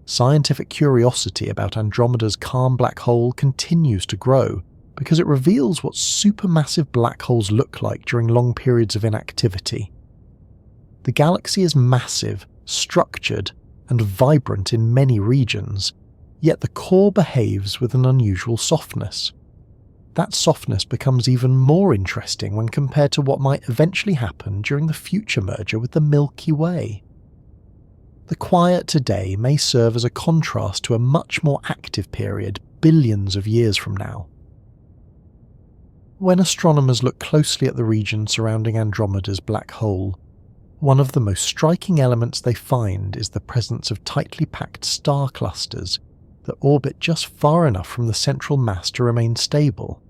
Scientific curiosity about Andromeda's calm black hole continues to grow because it reveals what supermassive black holes look like during long periods of inactivity. The galaxy is massive, structured, and vibrant in many regions, yet the core behaves with an unusual softness. That softness becomes even more interesting when compared to what might eventually happen during the future merger with the Milky Way. The quiet today may serve as a contrast to a much more active period billions of years from now. When astronomers look closely at the region surrounding Andromeda's black hole, one of the most striking elements they find is the presence of tightly packed star clusters that orbit just far enough from the central mass to remain stable.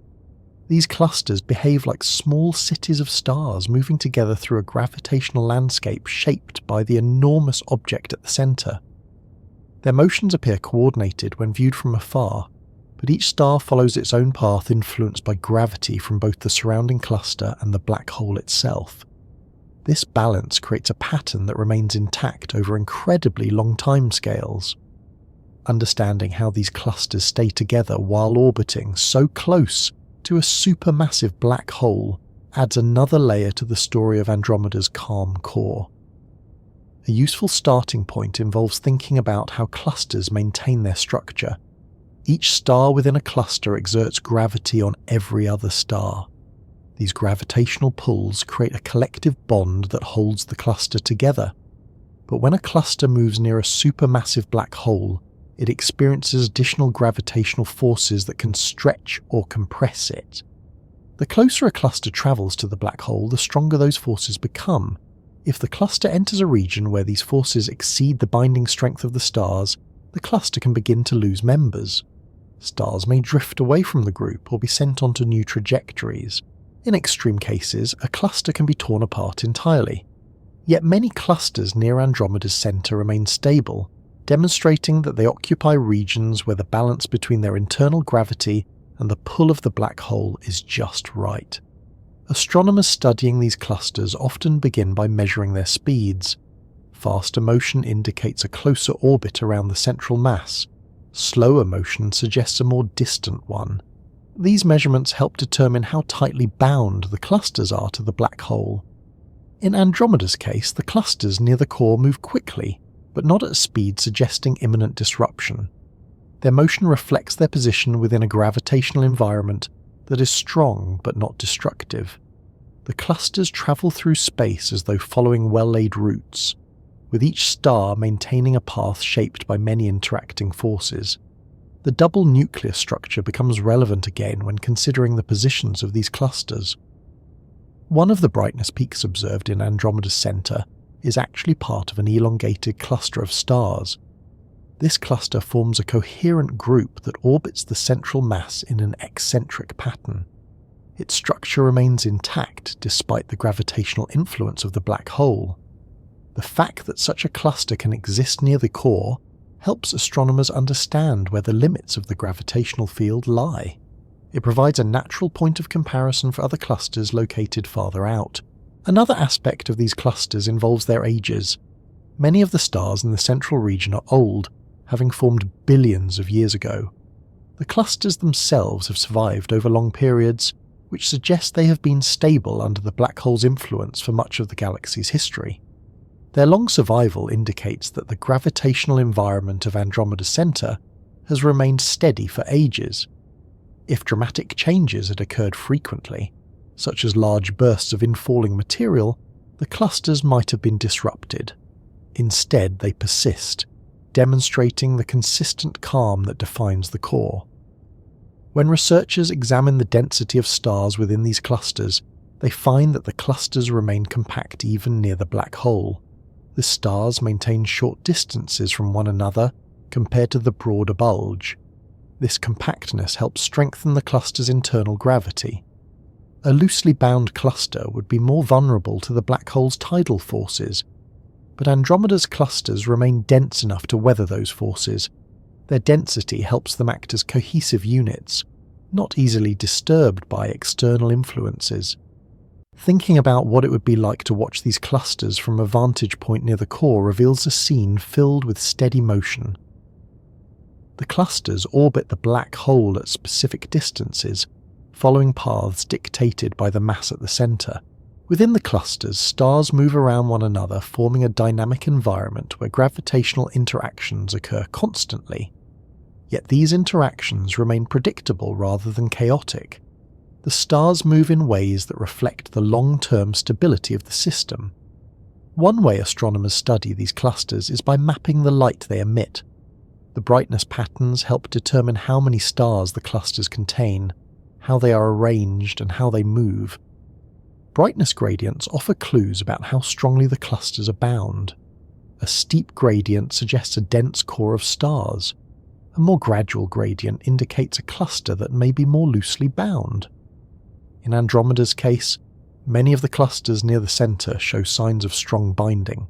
These clusters behave like small cities of stars moving together through a gravitational landscape shaped by the enormous object at the centre. Their motions appear coordinated when viewed from afar, but each star follows its own path influenced by gravity from both the surrounding cluster and the black hole itself. This balance creates a pattern that remains intact over incredibly long timescales. Understanding how these clusters stay together while orbiting so close to a supermassive black hole adds another layer to the story of Andromeda's calm core. A useful starting point involves thinking about how clusters maintain their structure. Each star within a cluster exerts gravity on every other star. These gravitational pulls create a collective bond that holds the cluster together. But when a cluster moves near a supermassive black hole, it experiences additional gravitational forces that can stretch or compress it. The closer a cluster travels to the black hole, the stronger those forces become. If the cluster enters a region where these forces exceed the binding strength of the stars, the cluster can begin to lose members. Stars may drift away from the group or be sent onto new trajectories. In extreme cases, a cluster can be torn apart entirely. Yet many clusters near Andromeda's centre remain stable, demonstrating that they occupy regions where the balance between their internal gravity and the pull of the black hole is just right. Astronomers studying these clusters often begin by measuring their speeds. Faster motion indicates a closer orbit around the central mass. Slower motion suggests a more distant one. These measurements help determine how tightly bound the clusters are to the black hole. In Andromeda's case, the clusters near the core move quickly, but not at a speed suggesting imminent disruption. Their motion reflects their position within a gravitational environment that is strong but not destructive. The clusters travel through space as though following well-laid routes, with each star maintaining a path shaped by many interacting forces. The double nucleus structure becomes relevant again when considering the positions of these clusters. One of the brightness peaks observed in Andromeda's centre is actually part of an elongated cluster of stars. This cluster forms a coherent group that orbits the central mass in an eccentric pattern. Its structure remains intact despite the gravitational influence of the black hole. The fact that such a cluster can exist near the core helps astronomers understand where the limits of the gravitational field lie. It provides a natural point of comparison for other clusters located farther out. Another aspect of these clusters involves their ages. Many of the stars in the central region are old, having formed billions of years ago. The clusters themselves have survived over long periods, which suggests they have been stable under the black hole's influence for much of the galaxy's history. Their long survival indicates that the gravitational environment of Andromeda's centre has remained steady for ages. If dramatic changes had occurred frequently, such as large bursts of infalling material, the clusters might have been disrupted. Instead, they persist, demonstrating the consistent calm that defines the core. When researchers examine the density of stars within these clusters, they find that the clusters remain compact even near the black hole. The stars maintain short distances from one another compared to the broader bulge. This compactness helps strengthen the cluster's internal gravity. A loosely bound cluster would be more vulnerable to the black hole's tidal forces, but Andromeda's clusters remain dense enough to weather those forces. Their density helps them act as cohesive units, not easily disturbed by external influences. Thinking about what it would be like to watch these clusters from a vantage point near the core reveals a scene filled with steady motion. The clusters orbit the black hole at specific distances, following paths dictated by the mass at the centre. Within the clusters, stars move around one another, forming a dynamic environment where gravitational interactions occur constantly. Yet these interactions remain predictable rather than chaotic. The stars move in ways that reflect the long-term stability of the system. One way astronomers study these clusters is by mapping the light they emit. The brightness patterns help determine how many stars the clusters contain, how they are arranged, and how they move. Brightness gradients offer clues about how strongly the clusters are bound. A steep gradient suggests a dense core of stars. A more gradual gradient indicates a cluster that may be more loosely bound. In Andromeda's case, many of the clusters near the centre show signs of strong binding.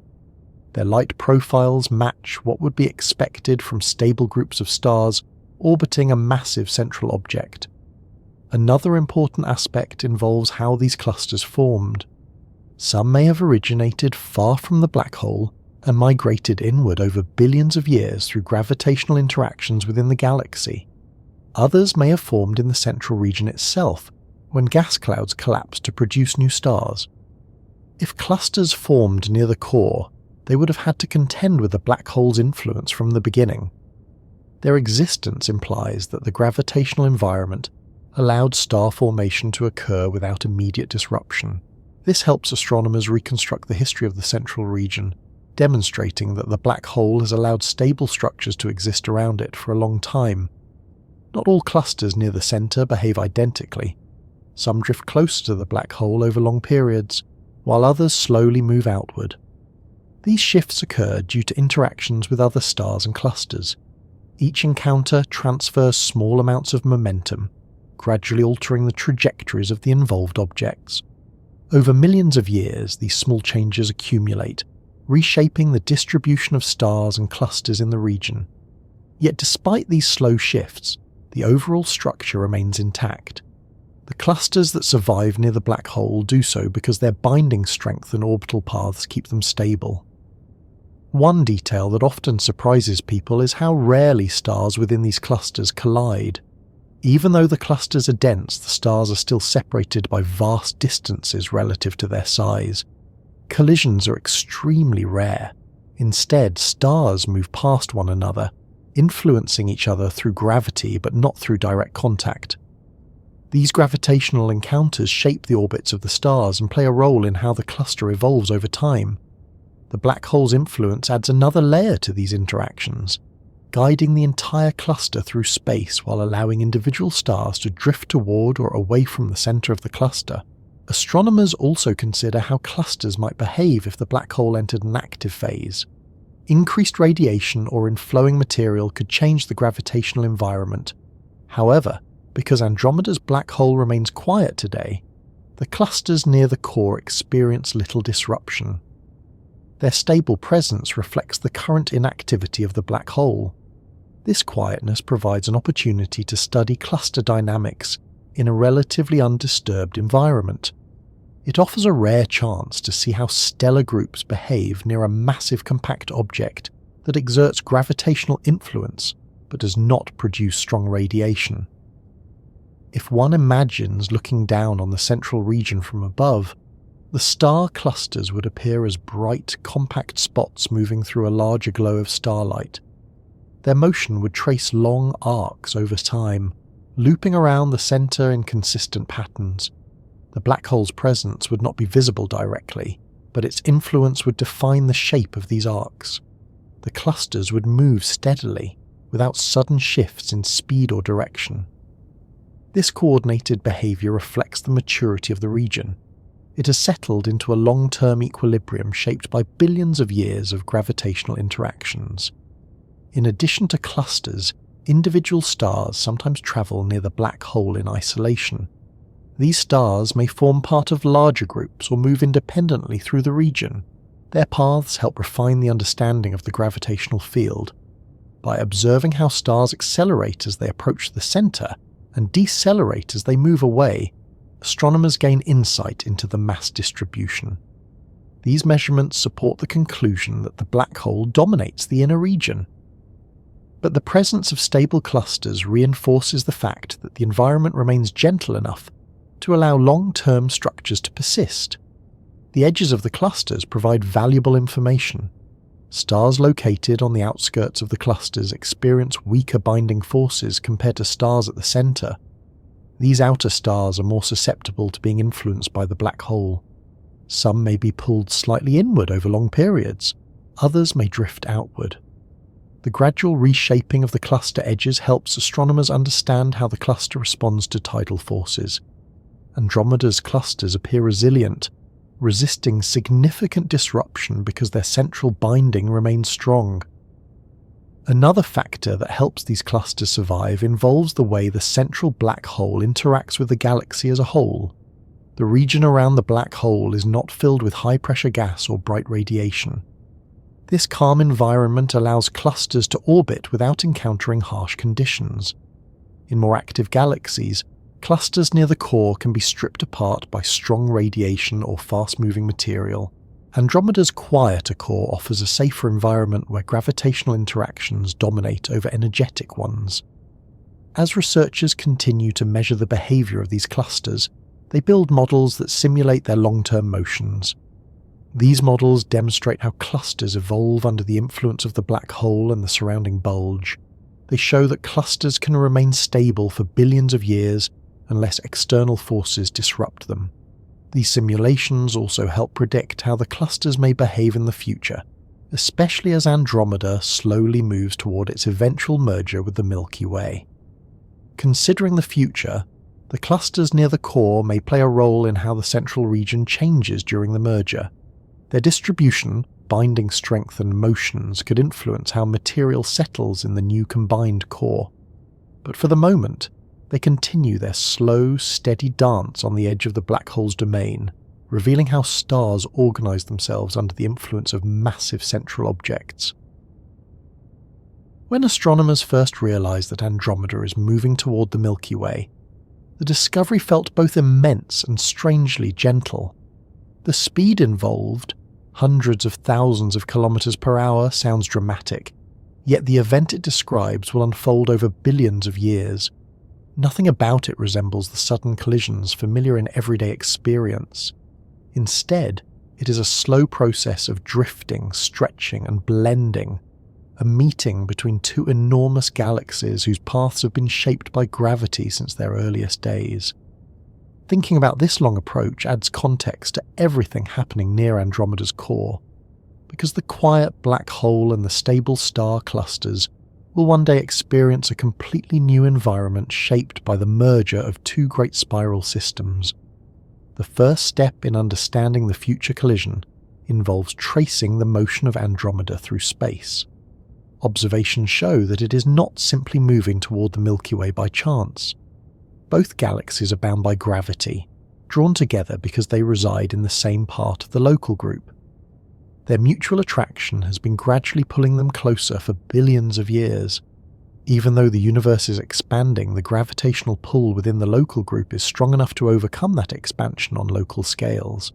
Their light profiles match what would be expected from stable groups of stars orbiting a massive central object. Another important aspect involves how these clusters formed. Some may have originated far from the black hole and migrated inward over billions of years through gravitational interactions within the galaxy. Others may have formed in the central region itself, when gas clouds collapsed to produce new stars. If clusters formed near the core, they would have had to contend with the black hole's influence from the beginning. Their existence implies that the gravitational environment allowed star formation to occur without immediate disruption. This helps astronomers reconstruct the history of the central region, demonstrating that the black hole has allowed stable structures to exist around it for a long time. Not all clusters near the centre behave identically. Some drift closer to the black hole over long periods, while others slowly move outward. These shifts occur due to interactions with other stars and clusters. Each encounter transfers small amounts of momentum, gradually altering the trajectories of the involved objects. Over millions of years, these small changes accumulate, reshaping the distribution of stars and clusters in the region. Yet despite these slow shifts, the overall structure remains intact. The clusters that survive near the black hole do so because their binding strength and orbital paths keep them stable. One detail that often surprises people is how rarely stars within these clusters collide. Even though the clusters are dense, the stars are still separated by vast distances relative to their size. Collisions are extremely rare. Instead, stars move past one another, influencing each other through gravity but not through direct contact. These gravitational encounters shape the orbits of the stars and play a role in how the cluster evolves over time. The black hole's influence adds another layer to these interactions, guiding the entire cluster through space while allowing individual stars to drift toward or away from the centre of the cluster. Astronomers also consider how clusters might behave if the black hole entered an active phase. Increased radiation or inflowing material could change the gravitational environment. However, because Andromeda's black hole remains quiet today, the clusters near the core experience little disruption. Their stable presence reflects the current inactivity of the black hole. This quietness provides an opportunity to study cluster dynamics in a relatively undisturbed environment. It offers a rare chance to see how stellar groups behave near a massive compact object that exerts gravitational influence but does not produce strong radiation. If one imagines looking down on the central region from above, the star clusters would appear as bright, compact spots moving through a larger glow of starlight. Their motion would trace long arcs over time, looping around the centre in consistent patterns. The black hole's presence would not be visible directly, but its influence would define the shape of these arcs. The clusters would move steadily, without sudden shifts in speed or direction. This coordinated behaviour reflects the maturity of the region. It has settled into a long-term equilibrium shaped by billions of years of gravitational interactions. In addition to clusters, individual stars sometimes travel near the black hole in isolation. These stars may form part of larger groups or move independently through the region. Their paths help refine the understanding of the gravitational field. By observing how stars accelerate as they approach the centre and decelerate as they move away, astronomers gain insight into the mass distribution. These measurements support the conclusion that the black hole dominates the inner region. But the presence of stable clusters reinforces the fact that the environment remains gentle enough to allow long-term structures to persist. The edges of the clusters provide valuable information. Stars located on the outskirts of the clusters experience weaker binding forces compared to stars at the centre. These outer stars are more susceptible to being influenced by the black hole. Some may be pulled slightly inward over long periods, others may drift outward. The gradual reshaping of the cluster edges helps astronomers understand how the cluster responds to tidal forces. Andromeda's clusters appear resilient, resisting significant disruption because their central binding remains strong. Another factor that helps these clusters survive involves the way the central black hole interacts with the galaxy as a whole. The region around the black hole is not filled with high-pressure gas or bright radiation. This calm environment allows clusters to orbit without encountering harsh conditions. In more active galaxies, clusters near the core can be stripped apart by strong radiation or fast-moving material. Andromeda's quieter core offers a safer environment where gravitational interactions dominate over energetic ones. As researchers continue to measure the behaviour of these clusters, they build models that simulate their long-term motions. These models demonstrate how clusters evolve under the influence of the black hole and the surrounding bulge. They show that clusters can remain stable for billions of years unless external forces disrupt them. These simulations also help predict how the clusters may behave in the future, especially as Andromeda slowly moves toward its eventual merger with the Milky Way. Considering the future, the clusters near the core may play a role in how the central region changes during the merger. Their distribution, binding strength and motions could influence how material settles in the new combined core. But for the moment, they continue their slow, steady dance on the edge of the black hole's domain, revealing how stars organize themselves under the influence of massive central objects. When astronomers first realized that Andromeda is moving toward the Milky Way, the discovery felt both immense and strangely gentle. The speed involved, hundreds of thousands of kilometers per hour, sounds dramatic, yet the event it describes will unfold over billions of years. Nothing about it resembles the sudden collisions familiar in everyday experience. Instead, it is a slow process of drifting, stretching, and blending, a meeting between two enormous galaxies whose paths have been shaped by gravity since their earliest days. Thinking about this long approach adds context to everything happening near Andromeda's core, because the quiet black hole and the stable star clusters will one day experience a completely new environment shaped by the merger of two great spiral systems. The first step in understanding the future collision involves tracing the motion of Andromeda through space. Observations show that it is not simply moving toward the Milky Way by chance. Both galaxies are bound by gravity, drawn together because they reside in the same part of the local group. Their mutual attraction has been gradually pulling them closer for billions of years. Even though the universe is expanding, the gravitational pull within the local group is strong enough to overcome that expansion on local scales.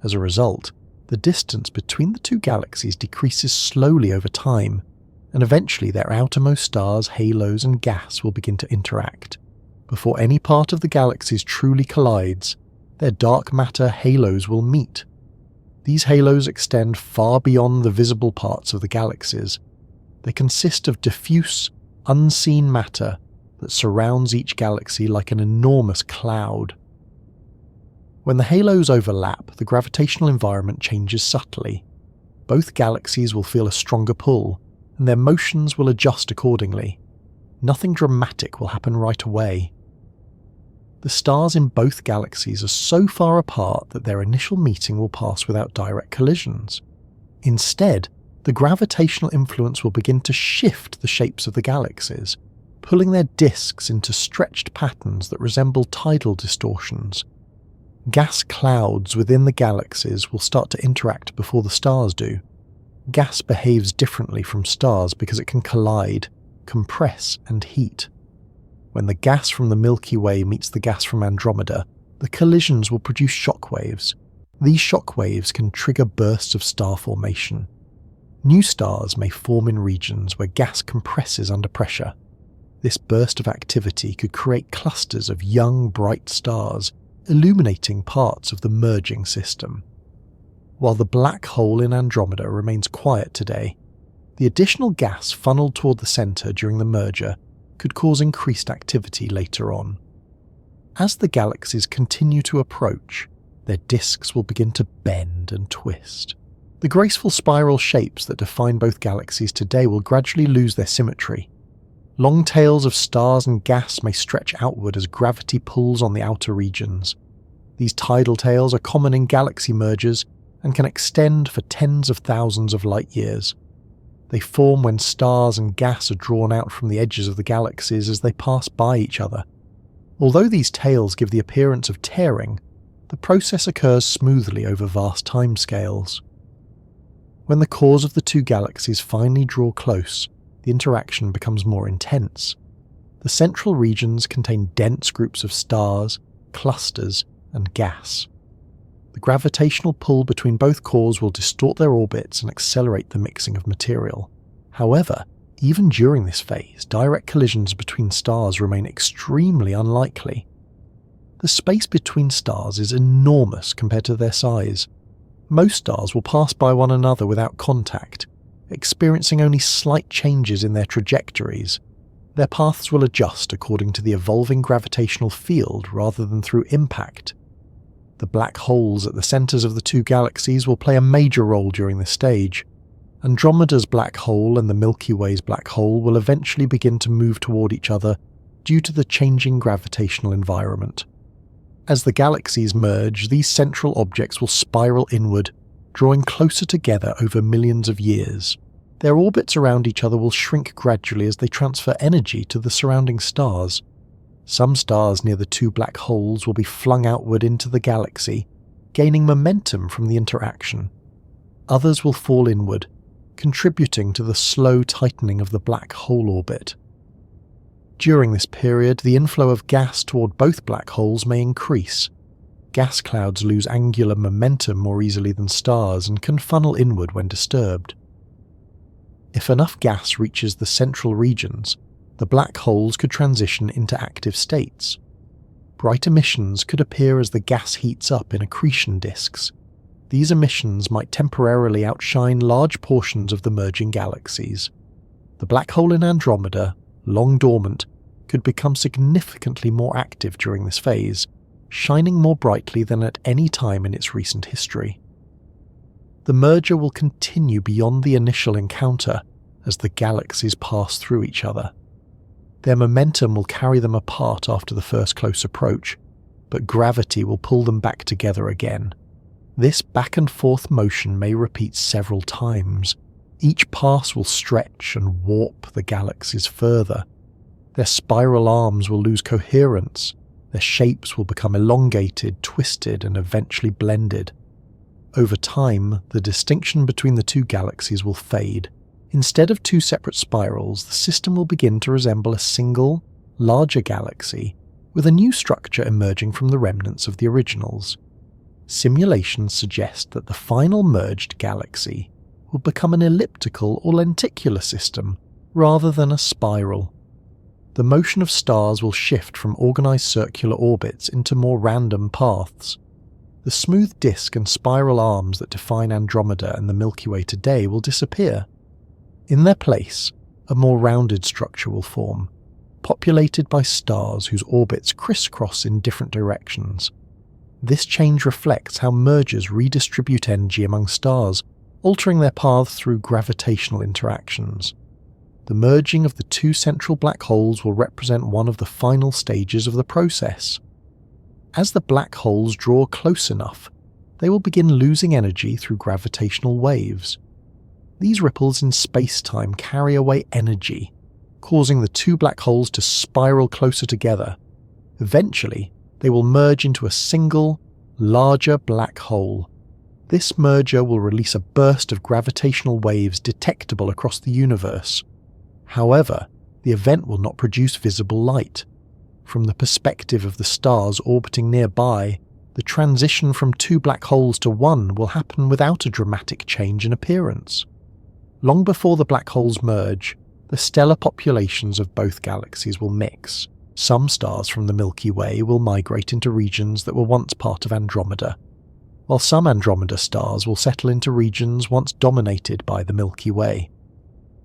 As a result, the distance between the two galaxies decreases slowly over time, and eventually their outermost stars, halos, and gas will begin to interact. Before any part of the galaxies truly collides, their dark matter halos will meet. These halos extend far beyond the visible parts of the galaxies. They consist of diffuse, unseen matter that surrounds each galaxy like an enormous cloud. When the halos overlap, the gravitational environment changes subtly. Both galaxies will feel a stronger pull, and their motions will adjust accordingly. Nothing dramatic will happen right away. The stars in both galaxies are so far apart that their initial meeting will pass without direct collisions. Instead, the gravitational influence will begin to shift the shapes of the galaxies, pulling their disks into stretched patterns that resemble tidal distortions. Gas clouds within the galaxies will start to interact before the stars do. Gas behaves differently from stars because it can collide, compress, and heat. When the gas from the Milky Way meets the gas from Andromeda, the collisions will produce shockwaves. These shockwaves can trigger bursts of star formation. New stars may form in regions where gas compresses under pressure. This burst of activity could create clusters of young, bright stars, illuminating parts of the merging system. While the black hole in Andromeda remains quiet today, the additional gas funneled toward the centre during the merger could cause increased activity later on. As the galaxies continue to approach, their disks will begin to bend and twist. The graceful spiral shapes that define both galaxies today will gradually lose their symmetry. Long tails of stars and gas may stretch outward as gravity pulls on the outer regions. These tidal tails are common in galaxy mergers and can extend for tens of thousands of light years. They form when stars and gas are drawn out from the edges of the galaxies as they pass by each other. Although these tails give the appearance of tearing, the process occurs smoothly over vast timescales. When the cores of the two galaxies finally draw close, the interaction becomes more intense. The central regions contain dense groups of stars, clusters, and gas. The gravitational pull between both cores will distort their orbits and accelerate the mixing of material. However, even during this phase, direct collisions between stars remain extremely unlikely. The space between stars is enormous compared to their size. Most stars will pass by one another without contact, experiencing only slight changes in their trajectories. Their paths will adjust according to the evolving gravitational field rather than through impact. The black holes at the centres of the two galaxies will play a major role during this stage. Andromeda's black hole and the Milky Way's black hole will eventually begin to move toward each other due to the changing gravitational environment. As the galaxies merge, these central objects will spiral inward, drawing closer together over millions of years. Their orbits around each other will shrink gradually as they transfer energy to the surrounding stars. Some stars near the two black holes will be flung outward into the galaxy, gaining momentum from the interaction. Others will fall inward, contributing to the slow tightening of the black hole orbit. During this period, the inflow of gas toward both black holes may increase. Gas clouds lose angular momentum more easily than stars and can funnel inward when disturbed. If enough gas reaches the central regions, the black holes could transition into active states. Bright emissions could appear as the gas heats up in accretion disks. These emissions might temporarily outshine large portions of the merging galaxies. The black hole in Andromeda, long dormant, could become significantly more active during this phase, shining more brightly than at any time in its recent history. The merger will continue beyond the initial encounter as the galaxies pass through each other. Their momentum will carry them apart after the first close approach, but gravity will pull them back together again. This back and forth motion may repeat several times. Each pass will stretch and warp the galaxies further. Their spiral arms will lose coherence. Their shapes will become elongated, twisted, and eventually blended. Over time, the distinction between the two galaxies will fade. Instead of two separate spirals, the system will begin to resemble a single, larger galaxy, with a new structure emerging from the remnants of the originals. Simulations suggest that the final merged galaxy will become an elliptical or lenticular system, rather than a spiral. The motion of stars will shift from organized circular orbits into more random paths. The smooth disk and spiral arms that define Andromeda and the Milky Way today will disappear. In their place, a more rounded structure will form, populated by stars whose orbits crisscross in different directions. This change reflects how mergers redistribute energy among stars, altering their paths through gravitational interactions. The merging of the two central black holes will represent one of the final stages of the process. As the black holes draw close enough, they will begin losing energy through gravitational waves. These ripples in space-time carry away energy, causing the two black holes to spiral closer together. Eventually, they will merge into a single, larger black hole. This merger will release a burst of gravitational waves detectable across the universe. However, the event will not produce visible light. From the perspective of the stars orbiting nearby, the transition from two black holes to one will happen without a dramatic change in appearance. Long before the black holes merge, the stellar populations of both galaxies will mix. Some stars from the Milky Way will migrate into regions that were once part of Andromeda, while some Andromeda stars will settle into regions once dominated by the Milky Way.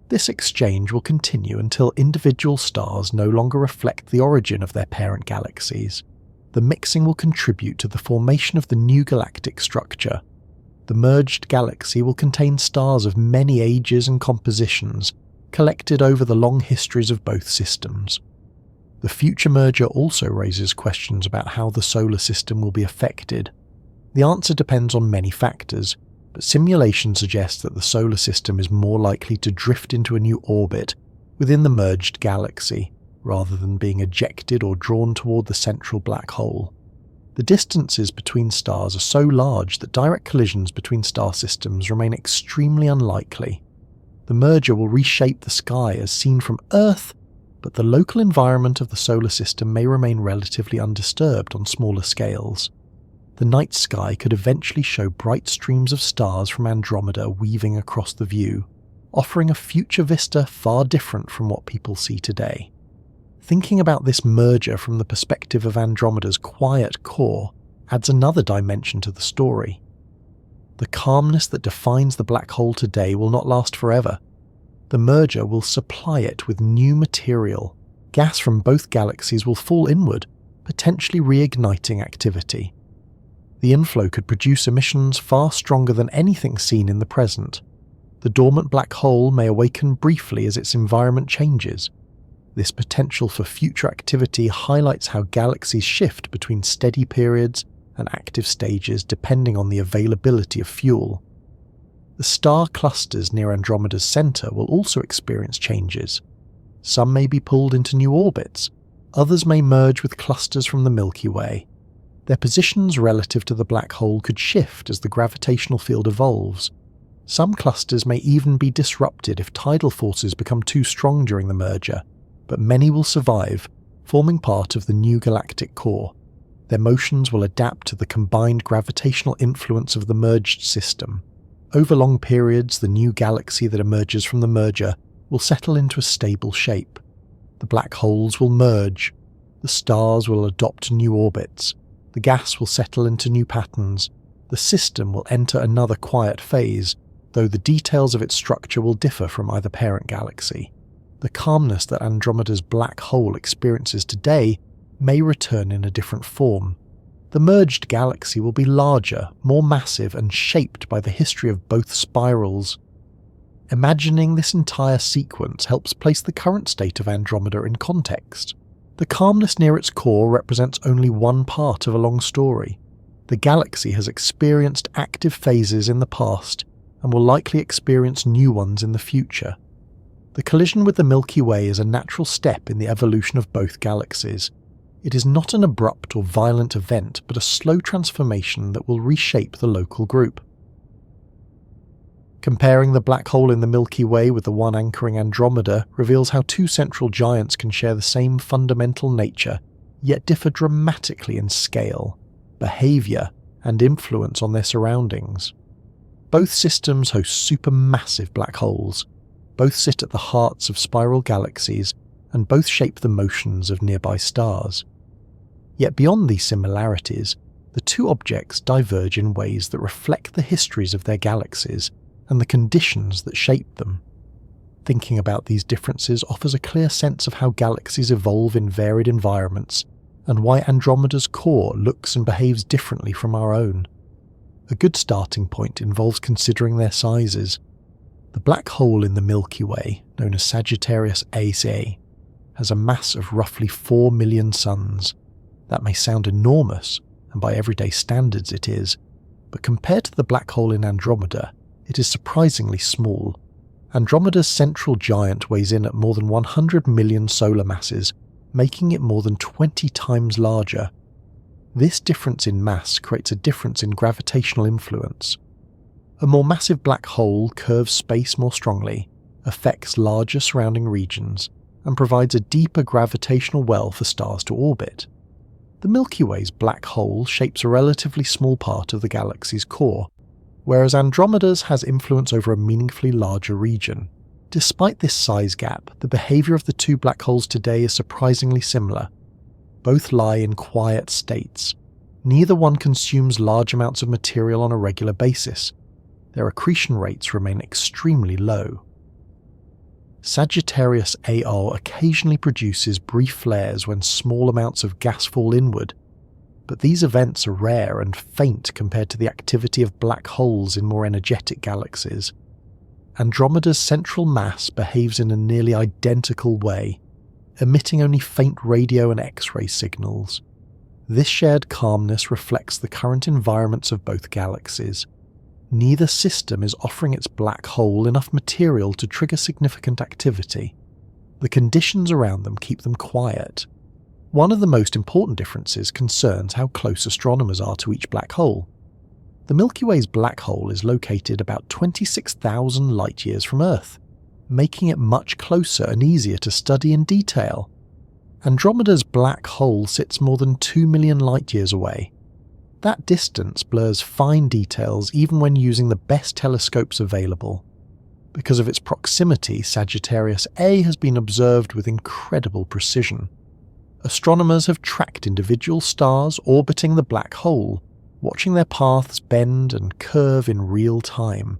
This exchange will continue until individual stars no longer reflect the origin of their parent galaxies. The mixing will contribute to the formation of the new galactic structure. The merged galaxy will contain stars of many ages and compositions, collected over the long histories of both systems. The future merger also raises questions about how the solar system will be affected. The answer depends on many factors, but simulation suggests that the solar system is more likely to drift into a new orbit within the merged galaxy, rather than being ejected or drawn toward the central black hole. The distances between stars are so large that direct collisions between star systems remain extremely unlikely. The merger will reshape the sky as seen from Earth, but the local environment of the solar system may remain relatively undisturbed on smaller scales. The night sky could eventually show bright streams of stars from Andromeda weaving across the view, offering a future vista far different from what people see today. Thinking about this merger from the perspective of Andromeda's quiet core adds another dimension to the story. The calmness that defines the black hole today will not last forever. The merger will supply it with new material. Gas from both galaxies will fall inward, potentially reigniting activity. The inflow could produce emissions far stronger than anything seen in the present. The dormant black hole may awaken briefly as its environment changes. This potential for future activity highlights how galaxies shift between steady periods and active stages depending on the availability of fuel. The star clusters near Andromeda's centre will also experience changes. Some may be pulled into new orbits, others may merge with clusters from the Milky Way. Their positions relative to the black hole could shift as the gravitational field evolves. Some clusters may even be disrupted if tidal forces become too strong during the merger, but many will survive, forming part of the new galactic core. Their motions will adapt to the combined gravitational influence of the merged system. Over long periods, the new galaxy that emerges from the merger will settle into a stable shape. The black holes will merge. The stars will adopt new orbits. The gas will settle into new patterns. The system will enter another quiet phase, though the details of its structure will differ from either parent galaxy. The calmness that Andromeda's black hole experiences today may return in a different form. The merged galaxy will be larger, more massive, and shaped by the history of both spirals. Imagining this entire sequence helps place the current state of Andromeda in context. The calmness near its core represents only one part of a long story. The galaxy has experienced active phases in the past and will likely experience new ones in the future. The collision with the Milky Way is a natural step in the evolution of both galaxies. It is not an abrupt or violent event, but a slow transformation that will reshape the local group. Comparing the black hole in the Milky Way with the one anchoring Andromeda reveals how two central giants can share the same fundamental nature, yet differ dramatically in scale, behaviour, and influence on their surroundings. Both systems host supermassive black holes. Both sit at the hearts of spiral galaxies, and both shape the motions of nearby stars. Yet beyond these similarities, the two objects diverge in ways that reflect the histories of their galaxies and the conditions that shape them. Thinking about these differences offers a clear sense of how galaxies evolve in varied environments and why Andromeda's core looks and behaves differently from our own. A good starting point involves considering their sizes. The black hole in the Milky Way, known as Sagittarius A, has a mass of roughly 4 million suns. That may sound enormous, and by everyday standards it is, but compared to the black hole in Andromeda, it is surprisingly small. Andromeda's central giant weighs in at more than 100 million solar masses, making it more than 20 times larger. This difference in mass creates a difference in gravitational influence. A more massive black hole curves space more strongly, affects larger surrounding regions, and provides a deeper gravitational well for stars to orbit. The Milky Way's black hole shapes a relatively small part of the galaxy's core, whereas Andromeda's has influence over a meaningfully larger region. Despite this size gap, the behaviour of the two black holes today is surprisingly similar. Both lie in quiet states. Neither one consumes large amounts of material on a regular basis. Their accretion rates remain extremely low. Sagittarius AR occasionally produces brief flares when small amounts of gas fall inward, but these events are rare and faint compared to the activity of black holes in more energetic galaxies. Andromeda's central mass behaves in a nearly identical way, emitting only faint radio and X-ray signals. This shared calmness reflects the current environments of both galaxies. Neither system is offering its black hole enough material to trigger significant activity. The conditions around them keep them quiet. One of the most important differences concerns how close astronomers are to each black hole. The Milky Way's black hole is located about 26,000 light-years from Earth, making it much closer and easier to study in detail. Andromeda's black hole sits more than 2 million light-years away. That distance blurs fine details even when using the best telescopes available. Because of its proximity, Sagittarius A has been observed with incredible precision. Astronomers have tracked individual stars orbiting the black hole, watching their paths bend and curve in real time.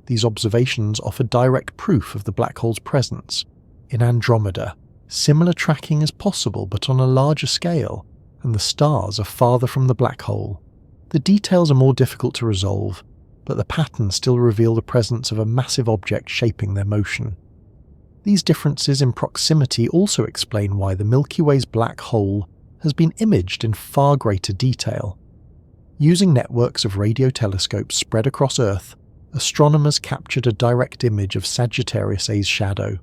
These observations offer direct proof of the black hole's presence. In Andromeda, similar tracking is possible but on a larger scale, and the stars are farther from the black hole. The details are more difficult to resolve, but the patterns still reveal the presence of a massive object shaping their motion. These differences in proximity also explain why the Milky Way's black hole has been imaged in far greater detail. Using networks of radio telescopes spread across Earth, astronomers captured a direct image of Sagittarius A's shadow,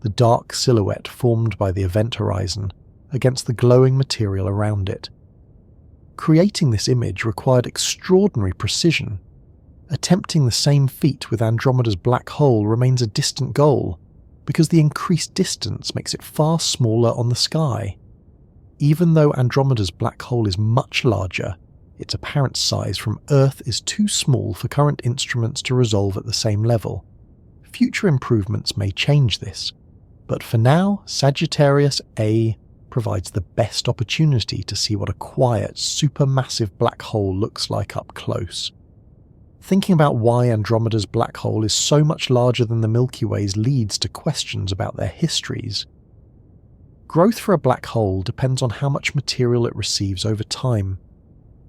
the dark silhouette formed by the event horizon, against the glowing material around it. Creating this image required extraordinary precision. Attempting the same feat with Andromeda's black hole remains a distant goal, because the increased distance makes it far smaller on the sky. Even though Andromeda's black hole is much larger, its apparent size from Earth is too small for current instruments to resolve at the same level. Future improvements may change this, but for now, Sagittarius A provides the best opportunity to see what a quiet, supermassive black hole looks like up close. Thinking about why Andromeda's black hole is so much larger than the Milky Way's leads to questions about their histories. Growth for a black hole depends on how much material it receives over time.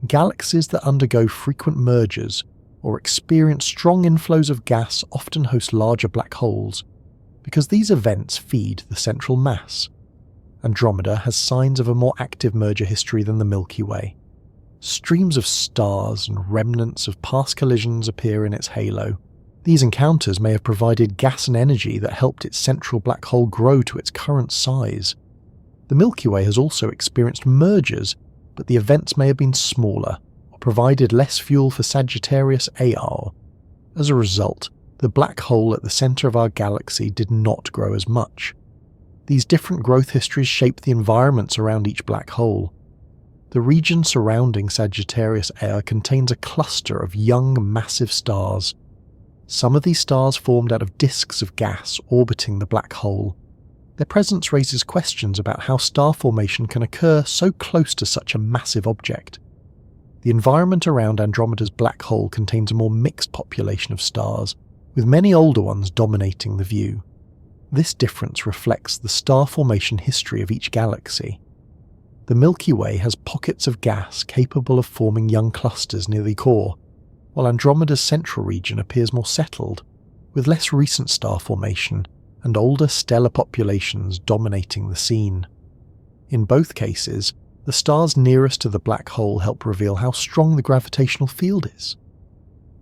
Galaxies that undergo frequent mergers or experience strong inflows of gas often host larger black holes, because these events feed the central mass. Andromeda has signs of a more active merger history than the Milky Way. Streams of stars and remnants of past collisions appear in its halo. These encounters may have provided gas and energy that helped its central black hole grow to its current size. The Milky Way has also experienced mergers, but the events may have been smaller or provided less fuel for Sagittarius AR. As a result, the black hole at the centre of our galaxy did not grow as much. These different growth histories shape the environments around each black hole. The region surrounding Sagittarius A contains a cluster of young, massive stars. Some of these stars formed out of disks of gas orbiting the black hole. Their presence raises questions about how star formation can occur so close to such a massive object. The environment around Andromeda's black hole contains a more mixed population of stars, with many older ones dominating the view. This difference reflects the star formation history of each galaxy. The Milky Way has pockets of gas capable of forming young clusters near the core, while Andromeda's central region appears more settled, with less recent star formation and older stellar populations dominating the scene. In both cases, the stars nearest to the black hole help reveal how strong the gravitational field is.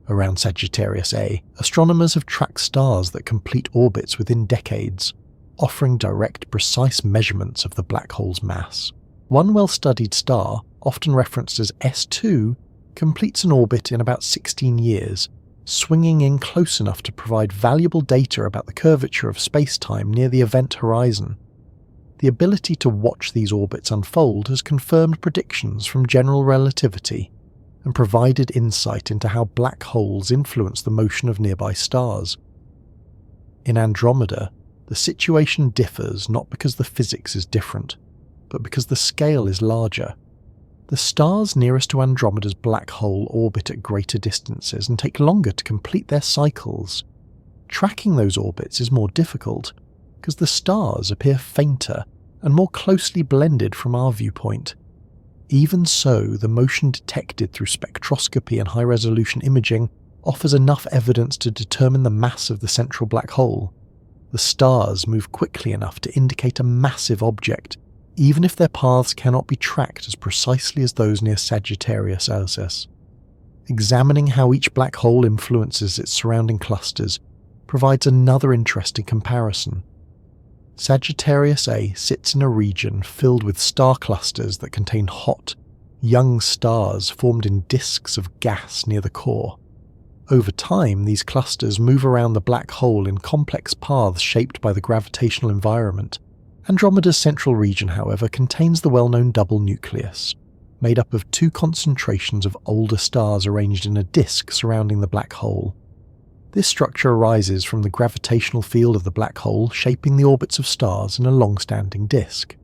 Around Sagittarius A, astronomers have tracked stars that complete orbits within decades, offering direct, precise measurements of the black hole's mass. One well-studied star, often referenced as S2, completes an orbit in about 16 years, swinging in close enough to provide valuable data about the curvature of space-time near the event horizon. The ability to watch these orbits unfold has confirmed predictions from general relativity and provided insight into how black holes influence the motion of nearby stars. In Andromeda, the situation differs not because the physics is different, but because the scale is larger. The stars nearest to Andromeda's black hole orbit at greater distances and take longer to complete their cycles. Tracking those orbits is more difficult, because the stars appear fainter and more closely blended from our viewpoint. Even so, the motion detected through spectroscopy and high-resolution imaging offers enough evidence to determine the mass of the central black hole. The stars move quickly enough to indicate a massive object, even if their paths cannot be tracked as precisely as those near Sagittarius A. Examining how each black hole influences its surrounding clusters provides another interesting comparison. Sagittarius A sits in a region filled with star clusters that contain hot, young stars formed in disks of gas near the core. Over time, these clusters move around the black hole in complex paths shaped by the gravitational environment. Andromeda's central region, however, contains the well-known double nucleus, made up of two concentrations of older stars arranged in a disk surrounding the black hole. This structure arises from the gravitational field of the black hole shaping the orbits of stars in a long-standing disk.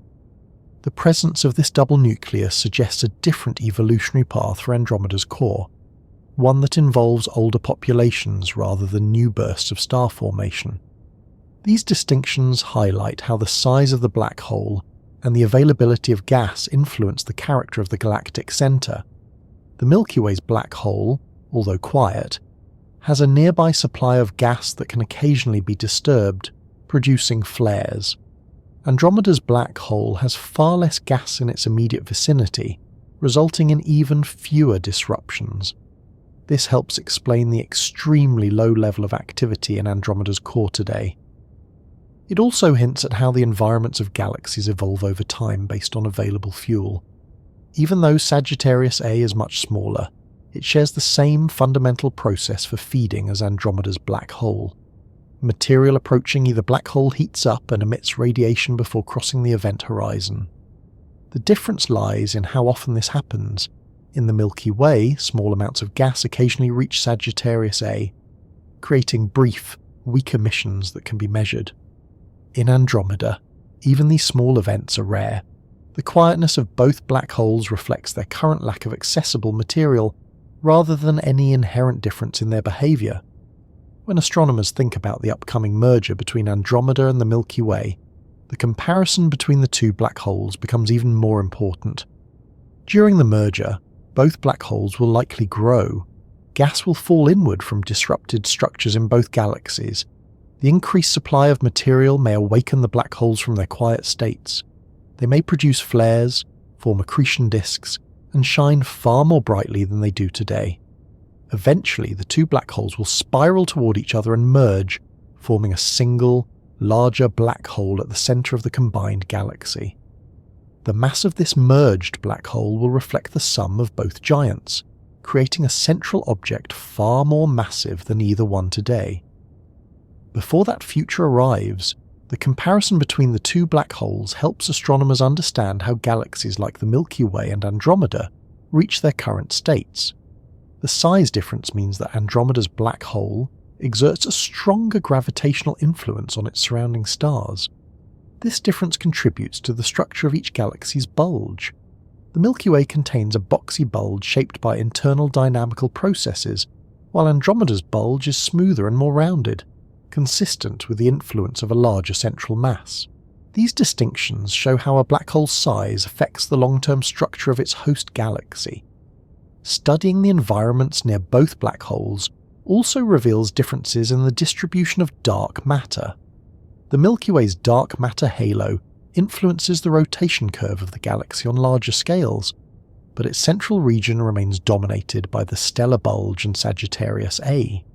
The presence of this double nucleus suggests a different evolutionary path for Andromeda's core, one that involves older populations rather than new bursts of star formation. These distinctions highlight how the size of the black hole and the availability of gas influence the character of the galactic centre. The Milky Way's black hole, although quiet, has a nearby supply of gas that can occasionally be disturbed, producing flares. Andromeda's black hole has far less gas in its immediate vicinity, resulting in even fewer disruptions. This helps explain the extremely low level of activity in Andromeda's core today. It also hints at how the environments of galaxies evolve over time based on available fuel. Even though Sagittarius A is much smaller, it shares the same fundamental process for feeding as Andromeda's black hole. Material approaching either black hole heats up and emits radiation before crossing the event horizon. The difference lies in how often this happens. In the Milky Way, small amounts of gas occasionally reach Sagittarius A, creating brief, weak emissions that can be measured. In Andromeda, even these small events are rare. The quietness of both black holes reflects their current lack of accessible material, rather than any inherent difference in their behaviour. When astronomers think about the upcoming merger between Andromeda and the Milky Way, the comparison between the two black holes becomes even more important. During the merger, both black holes will likely grow. Gas will fall inward from disrupted structures in both galaxies. The increased supply of material may awaken the black holes from their quiet states. They may produce flares, form accretion disks, and shine far more brightly than they do today. Eventually, the two black holes will spiral toward each other and merge, forming a single, larger black hole at the centre of the combined galaxy. The mass of this merged black hole will reflect the sum of both giants, creating a central object far more massive than either one today. Before that future arrives, the comparison between the two black holes helps astronomers understand how galaxies like the Milky Way and Andromeda reach their current states. The size difference means that Andromeda's black hole exerts a stronger gravitational influence on its surrounding stars. This difference contributes to the structure of each galaxy's bulge. The Milky Way contains a boxy bulge shaped by internal dynamical processes, while Andromeda's bulge is smoother and more rounded, consistent with the influence of a larger central mass. These distinctions show how a black hole's size affects the long-term structure of its host galaxy. Studying the environments near both black holes also reveals differences in the distribution of dark matter. The Milky Way's dark matter halo influences the rotation curve of the galaxy on larger scales, but its central region remains dominated by the stellar bulge and Sagittarius A.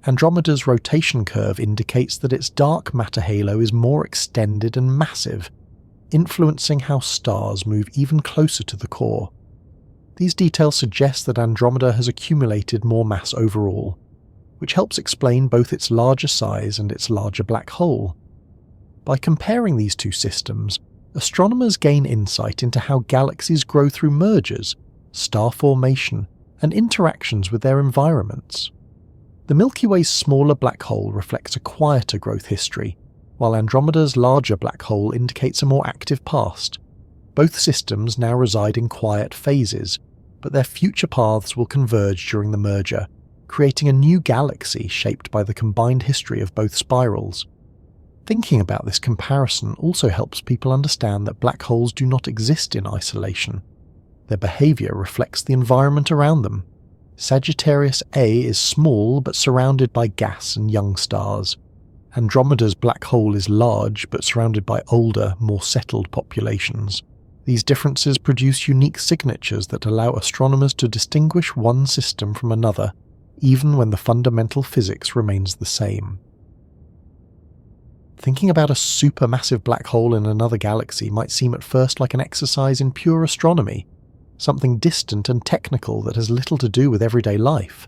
Andromeda's rotation curve indicates that its dark matter halo is more extended and massive, influencing how stars move even closer to the core. These details suggest that Andromeda has accumulated more mass overall, which helps explain both its larger size and its larger black hole. By comparing these two systems, astronomers gain insight into how galaxies grow through mergers, star formation, and interactions with their environments. The Milky Way's smaller black hole reflects a quieter growth history, while Andromeda's larger black hole indicates a more active past. Both systems now reside in quiet phases, but their future paths will converge during the merger, creating a new galaxy shaped by the combined history of both spirals. Thinking about this comparison also helps people understand that black holes do not exist in isolation. Their behaviour reflects the environment around them. Sagittarius A is small but surrounded by gas and young stars. Andromeda's black hole is large but surrounded by older, more settled populations. These differences produce unique signatures that allow astronomers to distinguish one system from another, even when the fundamental physics remains the same. Thinking about a supermassive black hole in another galaxy might seem at first like an exercise in pure astronomy, something distant and technical that has little to do with everyday life.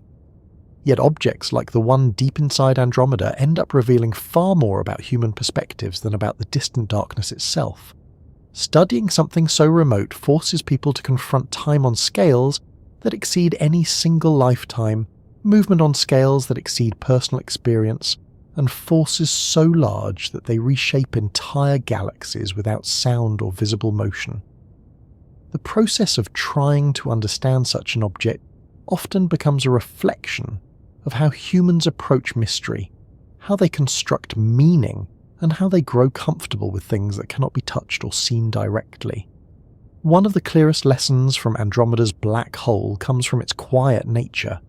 Yet objects like the one deep inside Andromeda end up revealing far more about human perspectives than about the distant darkness itself. Studying something so remote forces people to confront time on scales that exceed any single lifetime, movement on scales that exceed personal experience, and forces so large that they reshape entire galaxies without sound or visible motion. The process of trying to understand such an object often becomes a reflection of how humans approach mystery, how they construct meaning, and how they grow comfortable with things that cannot be touched or seen directly. One of the clearest lessons from Andromeda's black hole comes from its quiet nature.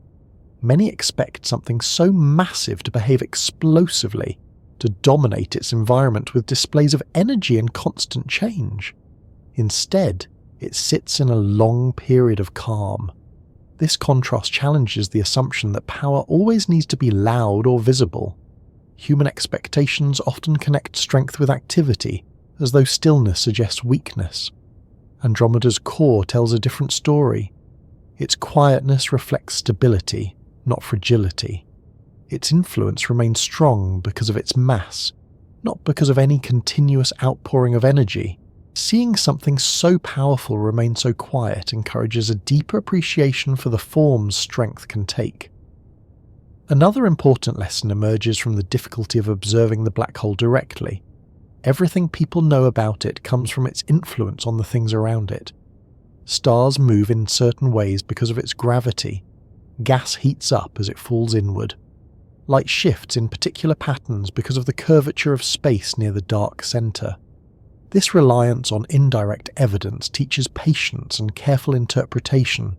Many expect something so massive to behave explosively, to dominate its environment with displays of energy and constant change. Instead, it sits in a long period of calm. This contrast challenges the assumption that power always needs to be loud or visible. Human expectations often connect strength with activity, as though stillness suggests weakness. Andromeda's core tells a different story. Its quietness reflects stability, not fragility. Its influence remains strong because of its mass, not because of any continuous outpouring of energy. Seeing something so powerful remain so quiet encourages a deeper appreciation for the forms strength can take. Another important lesson emerges from the difficulty of observing the black hole directly. Everything people know about it comes from its influence on the things around it. Stars move in certain ways because of its gravity. Gas heats up as it falls inward. Light shifts in particular patterns because of the curvature of space near the dark centre. This reliance on indirect evidence teaches patience and careful interpretation.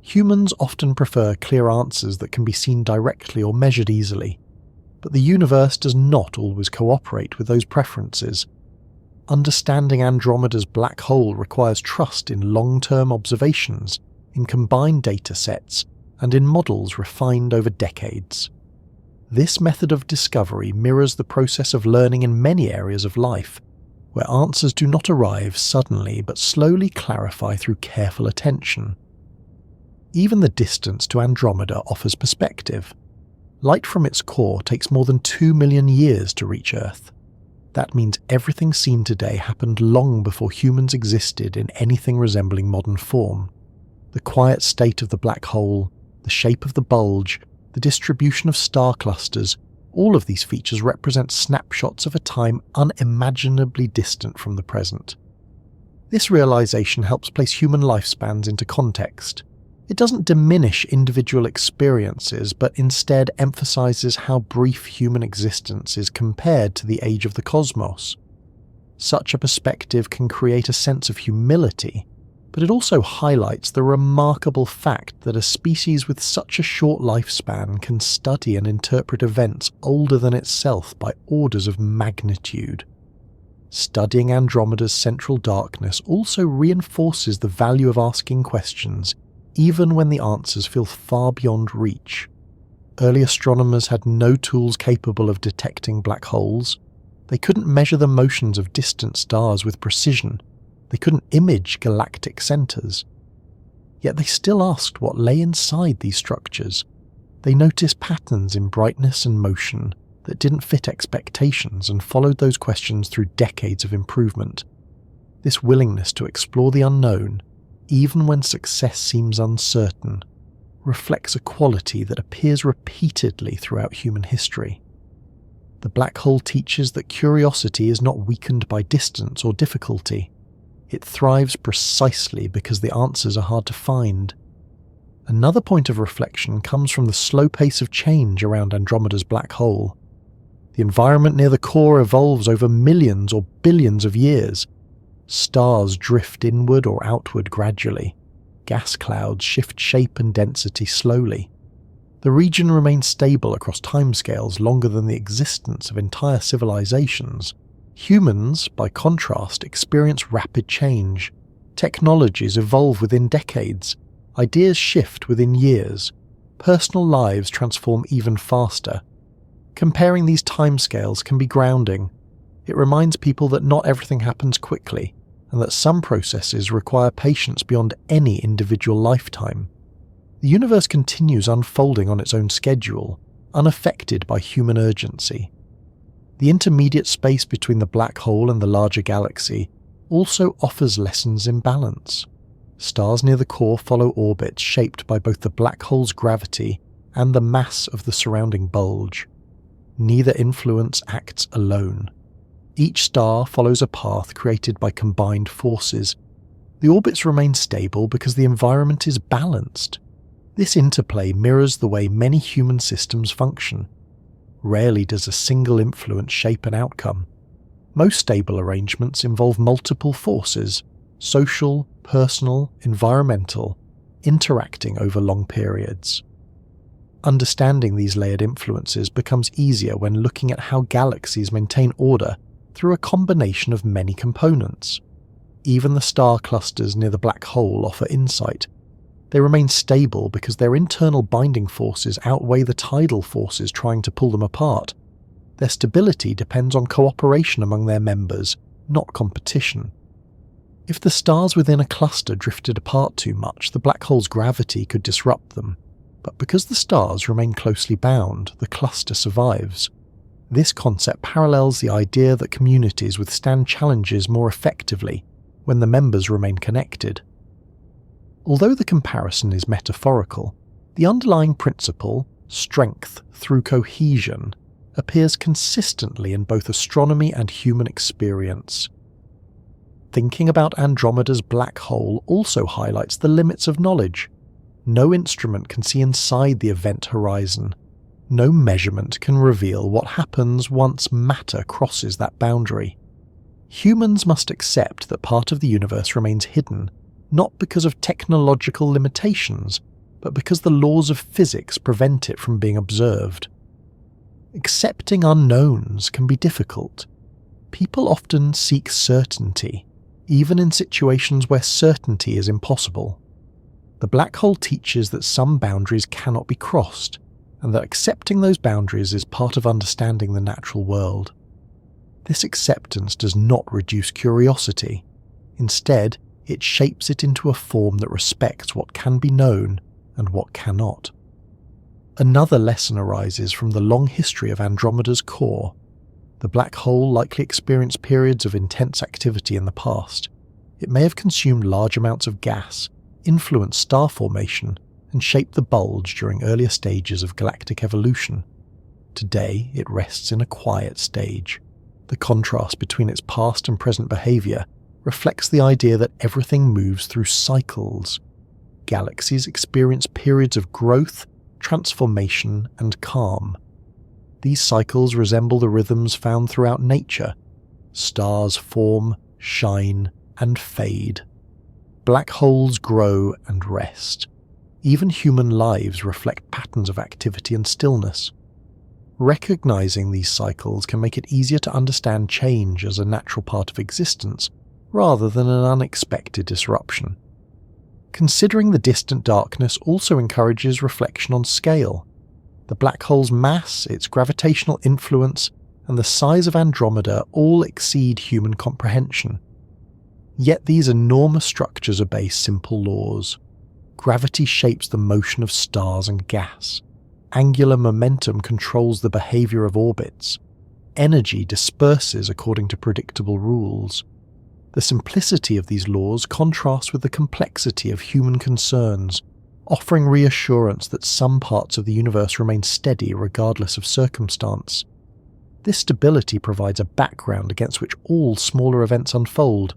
Humans often prefer clear answers that can be seen directly or measured easily, but the universe does not always cooperate with those preferences. Understanding Andromeda's black hole requires trust in long-term observations, in combined data sets, and in models refined over decades. This method of discovery mirrors the process of learning in many areas of life, where answers do not arrive suddenly but slowly clarify through careful attention. Even the distance to Andromeda offers perspective. Light from its core takes more than 2 million years to reach Earth. That means everything seen today happened long before humans existed in anything resembling modern form. The quiet state of the black hole, the shape of the bulge, the distribution of star clusters, all of these features represent snapshots of a time unimaginably distant from the present. This realization helps place human lifespans into context. It doesn't diminish individual experiences, but instead emphasizes how brief human existence is compared to the age of the cosmos. Such a perspective can create a sense of humility, but it also highlights the remarkable fact that a species with such a short lifespan can study and interpret events older than itself by orders of magnitude. Studying Andromeda's central darkness also reinforces the value of asking questions, even when the answers feel far beyond reach. Early astronomers had no tools capable of detecting black holes. They couldn't measure the motions of distant stars with precision. They couldn't image galactic centers. Yet they still asked what lay inside these structures. They noticed patterns in brightness and motion that didn't fit expectations and followed those questions through decades of improvement. This willingness to explore the unknown, even when success seems uncertain, reflects a quality that appears repeatedly throughout human history. The black hole teaches that curiosity is not weakened by distance or difficulty. It thrives precisely because the answers are hard to find. Another point of reflection comes from the slow pace of change around Andromeda's black hole. The environment near the core evolves over millions or billions of years. Stars drift inward or outward gradually. Gas clouds shift shape and density slowly. The region remains stable across timescales longer than the existence of entire civilizations. Humans, by contrast, experience rapid change. Technologies evolve within decades. Ideas shift within years. Personal lives transform even faster. Comparing these timescales can be grounding. It reminds people that not everything happens quickly, and that some processes require patience beyond any individual lifetime. The universe continues unfolding on its own schedule, unaffected by human urgency. The intermediate space between the black hole and the larger galaxy also offers lessons in balance. Stars near the core follow orbits shaped by both the black hole's gravity and the mass of the surrounding bulge. Neither influence acts alone. Each star follows a path created by combined forces. The orbits remain stable because the environment is balanced. This interplay mirrors the way many human systems function. Rarely does a single influence shape an outcome. Most stable arrangements involve multiple forces, social, personal, environmental, interacting over long periods. Understanding these layered influences becomes easier when looking at how galaxies maintain order through a combination of many components. Even the star clusters near the black hole offer insight. They remain stable because their internal binding forces outweigh the tidal forces trying to pull them apart. Their stability depends on cooperation among their members, not competition. If the stars within a cluster drifted apart too much, the black hole's gravity could disrupt them. But because the stars remain closely bound, the cluster survives. This concept parallels the idea that communities withstand challenges more effectively when the members remain connected. Although the comparison is metaphorical, the underlying principle, strength through cohesion, appears consistently in both astronomy and human experience. Thinking about Andromeda's black hole also highlights the limits of knowledge. No instrument can see inside the event horizon. No measurement can reveal what happens once matter crosses that boundary. Humans must accept that part of the universe remains hidden, not because of technological limitations, but because the laws of physics prevent it from being observed. Accepting unknowns can be difficult. People often seek certainty, even in situations where certainty is impossible. The black hole teaches that some boundaries cannot be crossed, and that accepting those boundaries is part of understanding the natural world. This acceptance does not reduce curiosity. Instead, it shapes it into a form that respects what can be known and what cannot. Another lesson arises from the long history of Andromeda's core. The black hole likely experienced periods of intense activity in the past. It may have consumed large amounts of gas, influenced star formation, and shaped the bulge during earlier stages of galactic evolution. Today, it rests in a quiet stage. The contrast between its past and present behavior reflects the idea that everything moves through cycles. Galaxies experience periods of growth, transformation, and calm. These cycles resemble the rhythms found throughout nature. Stars form, shine, and fade. Black holes grow and rest. Even human lives reflect patterns of activity and stillness. Recognizing these cycles can make it easier to understand change as a natural part of existence, rather than an unexpected disruption. Considering the distant darkness also encourages reflection on scale. The black hole's mass, its gravitational influence, and the size of Andromeda all exceed human comprehension. Yet these enormous structures obey simple laws. Gravity shapes the motion of stars and gas. Angular momentum controls the behavior of orbits. Energy disperses according to predictable rules. The simplicity of these laws contrasts with the complexity of human concerns, offering reassurance that some parts of the universe remain steady regardless of circumstance. This stability provides a background against which all smaller events unfold.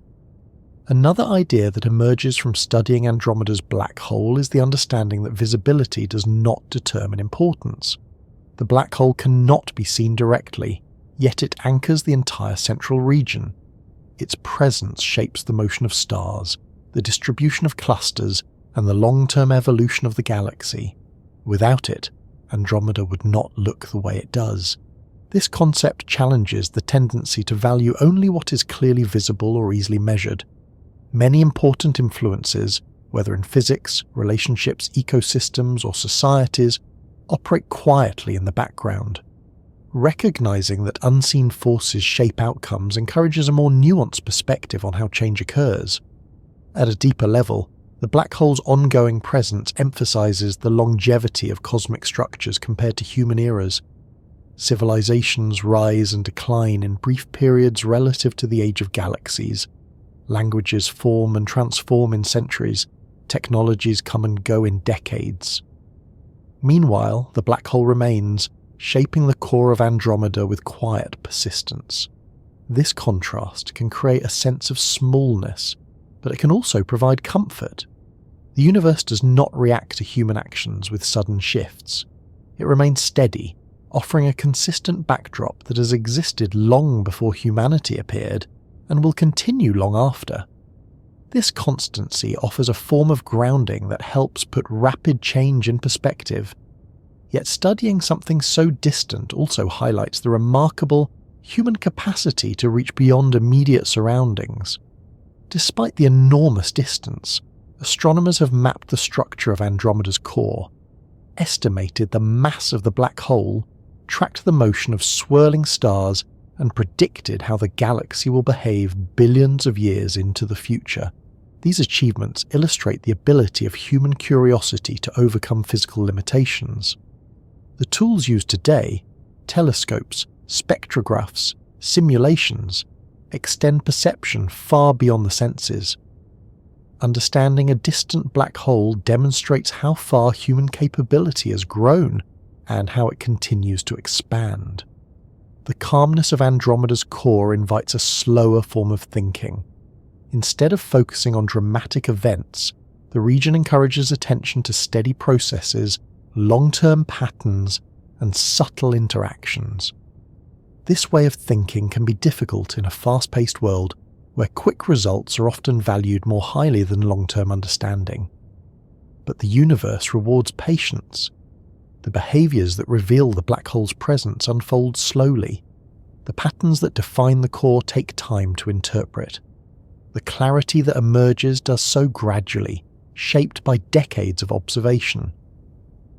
Another idea that emerges from studying Andromeda's black hole is the understanding that visibility does not determine importance. The black hole cannot be seen directly, yet it anchors the entire central region. Its presence shapes the motion of stars, the distribution of clusters, and the long-term evolution of the galaxy. Without it, Andromeda would not look the way it does. This concept challenges the tendency to value only what is clearly visible or easily measured. Many important influences, whether in physics, relationships, ecosystems, or societies, operate quietly in the background. Recognizing that unseen forces shape outcomes encourages a more nuanced perspective on how change occurs. At a deeper level, the black hole's ongoing presence emphasizes the longevity of cosmic structures compared to human eras. Civilizations rise and decline in brief periods relative to the age of galaxies. Languages form and transform in centuries. Technologies come and go in decades. Meanwhile, the black hole remains, shaping the core of Andromeda with quiet persistence. This contrast can create a sense of smallness, but it can also provide comfort. The universe does not react to human actions with sudden shifts. It remains steady, offering a consistent backdrop that has existed long before humanity appeared and will continue long after. This constancy offers a form of grounding that helps put rapid change in perspective. Yet studying something so distant also highlights the remarkable human capacity to reach beyond immediate surroundings. Despite the enormous distance, astronomers have mapped the structure of Andromeda's core, estimated the mass of the black hole, tracked the motion of swirling stars, and predicted how the galaxy will behave billions of years into the future. These achievements illustrate the ability of human curiosity to overcome physical limitations. The tools used today, telescopes, spectrographs, simulations, extend perception far beyond the senses. Understanding a distant black hole demonstrates how far human capability has grown and how it continues to expand. The calmness of Andromeda's core invites a slower form of thinking. Instead of focusing on dramatic events, the region encourages attention to steady processes, long-term patterns, and subtle interactions. This way of thinking can be difficult in a fast-paced world where quick results are often valued more highly than long-term understanding. But the universe rewards patience. The behaviors that reveal the black hole's presence unfold slowly. The patterns that define the core take time to interpret. The clarity that emerges does so gradually, shaped by decades of observation.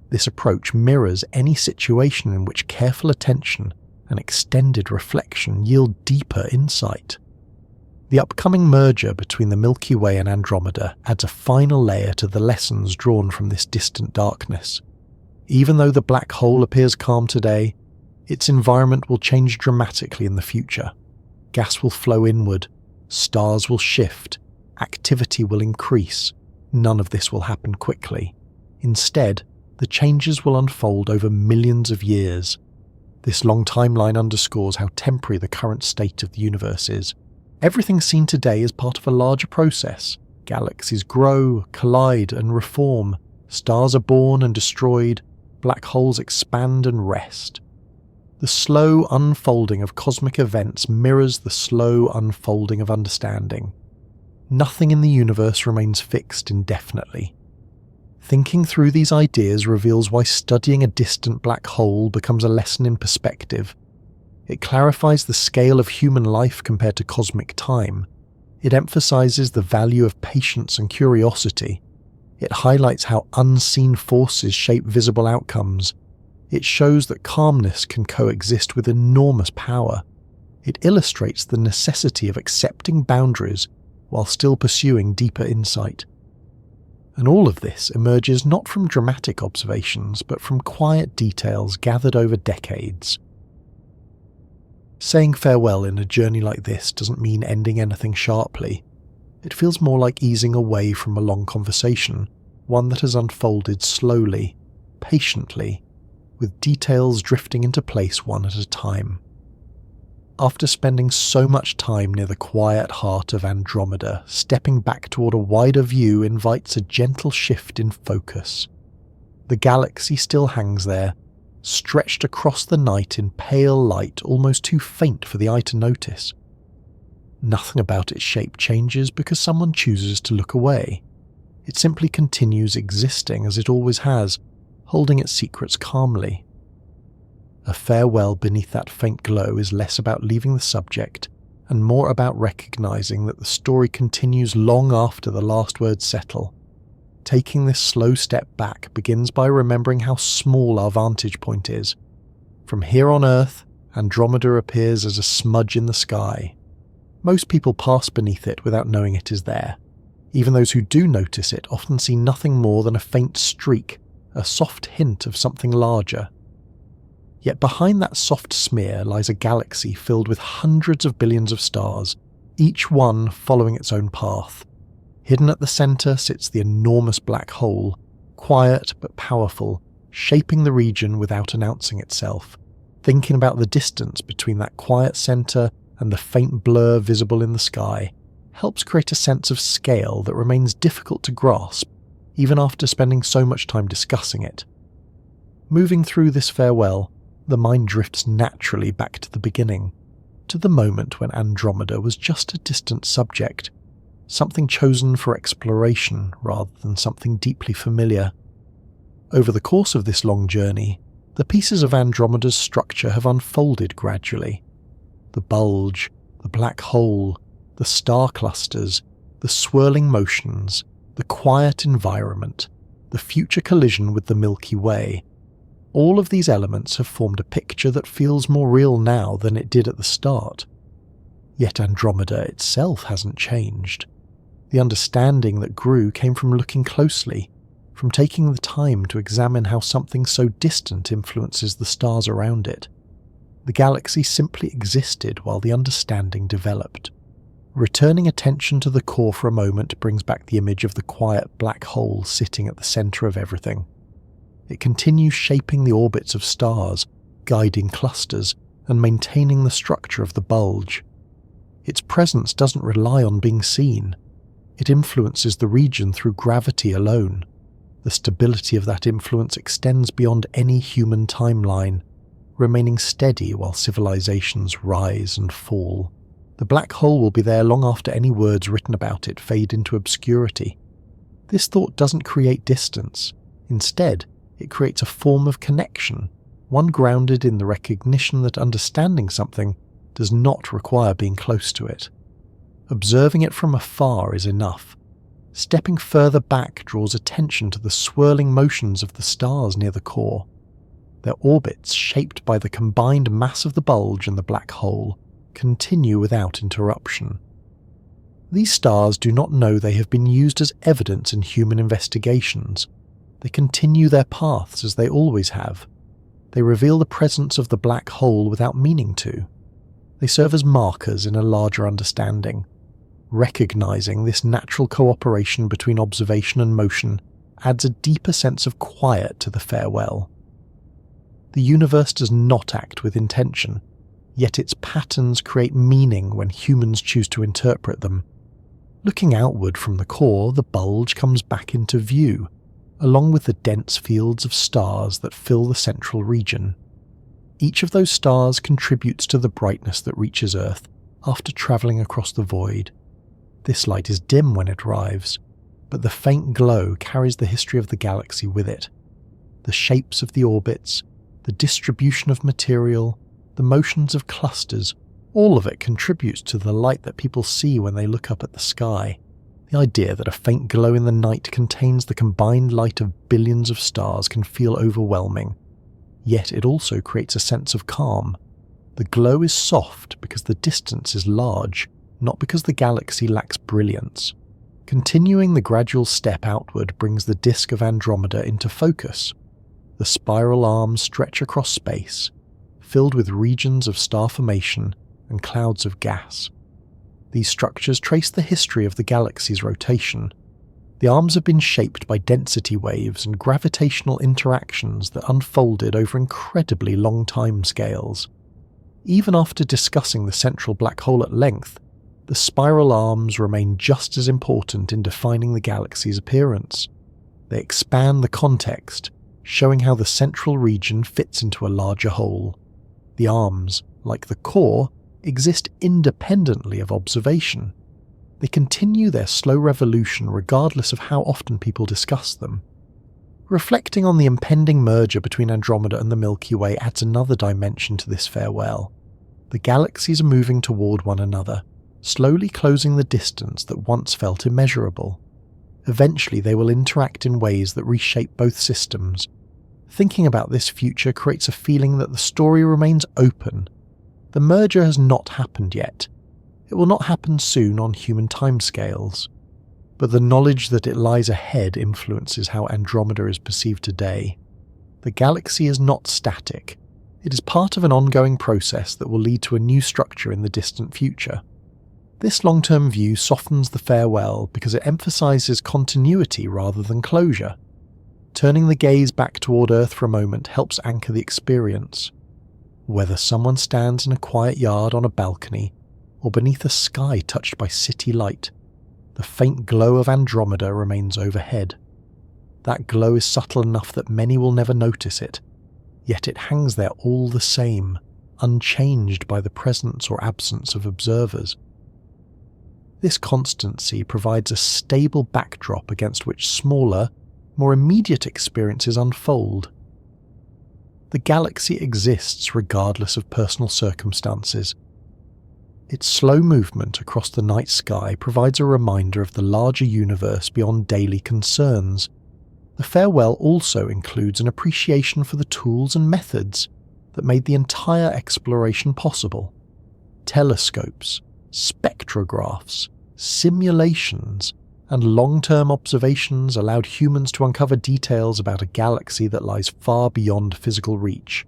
This approach mirrors any situation in which careful attention and extended reflection yield deeper insight. The upcoming merger between the Milky Way and Andromeda adds a final layer to the lessons drawn from this distant darkness. Even though the black hole appears calm today, its environment will change dramatically in the future. Gas will flow inward, stars will shift, activity will increase. None of this will happen quickly. Instead, the changes will unfold over millions of years. This long timeline underscores how temporary the current state of the universe is. Everything seen today is part of a larger process. Galaxies grow, collide, and reform. Stars are born and destroyed. Black holes expand and rest. The slow unfolding of cosmic events mirrors the slow unfolding of understanding. Nothing in the universe remains fixed indefinitely. Thinking through these ideas reveals why studying a distant black hole becomes a lesson in perspective. It clarifies the scale of human life compared to cosmic time. It emphasizes the value of patience and curiosity. It highlights how unseen forces shape visible outcomes. It shows that calmness can coexist with enormous power. It illustrates the necessity of accepting boundaries while still pursuing deeper insight. And all of this emerges not from dramatic observations, but from quiet details gathered over decades. Saying farewell in a journey like this doesn't mean ending anything sharply. It feels more like easing away from a long conversation, one that has unfolded slowly, patiently, with details drifting into place one at a time. After spending so much time near the quiet heart of Andromeda, stepping back toward a wider view invites a gentle shift in focus. The galaxy still hangs there, stretched across the night in pale light almost too faint for the eye to notice. Nothing about its shape changes because someone chooses to look away. It simply continues existing as it always has, holding its secrets calmly. A farewell beneath that faint glow is less about leaving the subject and more about recognizing that the story continues long after the last words settle. Taking this slow step back begins by remembering how small our vantage point is. From here on Earth, Andromeda appears as a smudge in the sky. Most people pass beneath it without knowing it is there. Even those who do notice it often see nothing more than a faint streak, a soft hint of something larger. Yet behind that soft smear lies a galaxy filled with hundreds of billions of stars, each one following its own path. Hidden at the centre sits the enormous black hole, quiet but powerful, shaping the region without announcing itself. Thinking about the distance between that quiet centre and the faint blur visible in the sky helps create a sense of scale that remains difficult to grasp, even after spending so much time discussing it. Moving through this farewell, the mind drifts naturally back to the beginning, to the moment when Andromeda was just a distant subject, something chosen for exploration rather than something deeply familiar. Over the course of this long journey, the pieces of Andromeda's structure have unfolded gradually. The bulge, the black hole, the star clusters, the swirling motions, the quiet environment, the future collision with the Milky Way. All of these elements have formed a picture that feels more real now than it did at the start. Yet Andromeda itself hasn't changed. The understanding that grew came from looking closely, from taking the time to examine how something so distant influences the stars around it. The galaxy simply existed while the understanding developed. Returning attention to the core for a moment brings back the image of the quiet black hole sitting at the centre of everything. It continues shaping the orbits of stars, guiding clusters, and maintaining the structure of the bulge. Its presence doesn't rely on being seen. It influences the region through gravity alone. The stability of that influence extends beyond any human timeline, remaining steady while civilizations rise and fall. The black hole will be there long after any words written about it fade into obscurity. This thought doesn't create distance. Instead, it creates a form of connection, one grounded in the recognition that understanding something does not require being close to it. Observing it from afar is enough. Stepping further back draws attention to the swirling motions of the stars near the core. Their orbits, shaped by the combined mass of the bulge and the black hole, continue without interruption. These stars do not know they have been used as evidence in human investigations. They continue their paths as they always have. They reveal the presence of the black hole without meaning to. They serve as markers in a larger understanding. Recognizing this natural cooperation between observation and motion adds a deeper sense of quiet to the farewell. The universe does not act with intention, yet its patterns create meaning when humans choose to interpret them. Looking outward from the core, the bulge comes back into view, along with the dense fields of stars that fill the central region. Each of those stars contributes to the brightness that reaches Earth after travelling across the void. This light is dim when it arrives, but the faint glow carries the history of the galaxy with it. The shapes of the orbits, the distribution of material, the motions of clusters, all of it contributes to the light that people see when they look up at the sky. The idea that a faint glow in the night contains the combined light of billions of stars can feel overwhelming. Yet it also creates a sense of calm. The glow is soft because the distance is large, not because the galaxy lacks brilliance. Continuing the gradual step outward brings the disk of Andromeda into focus. The spiral arms stretch across space, filled with regions of star formation and clouds of gas. These structures trace the history of the galaxy's rotation. The arms have been shaped by density waves and gravitational interactions that unfolded over incredibly long time scales. Even after discussing the central black hole at length, the spiral arms remain just as important in defining the galaxy's appearance. They expand the context, showing how the central region fits into a larger whole. The arms, like the core, exist independently of observation. They continue their slow revolution regardless of how often people discuss them. Reflecting on the impending merger between Andromeda and the Milky Way adds another dimension to this farewell. The galaxies are moving toward one another, slowly closing the distance that once felt immeasurable. Eventually they will interact in ways that reshape both systems. Thinking about this future creates a feeling that the story remains open. The merger has not happened yet. It will not happen soon on human timescales. But the knowledge that it lies ahead influences how Andromeda is perceived today. The galaxy is not static. It is part of an ongoing process that will lead to a new structure in the distant future. This long-term view softens the farewell because it emphasizes continuity rather than closure. Turning the gaze back toward Earth for a moment helps anchor the experience. Whether someone stands in a quiet yard on a balcony or beneath a sky touched by city light, the faint glow of Andromeda remains overhead. That glow is subtle enough that many will never notice it, yet it hangs there all the same, unchanged by the presence or absence of observers. This constancy provides a stable backdrop against which smaller, more immediate experiences unfold. The galaxy exists regardless of personal circumstances. Its slow movement across the night sky provides a reminder of the larger universe beyond daily concerns. The farewell also includes an appreciation for the tools and methods that made the entire exploration possible. Telescopes, spectrographs, simulations, and long-term observations allowed humans to uncover details about a galaxy that lies far beyond physical reach.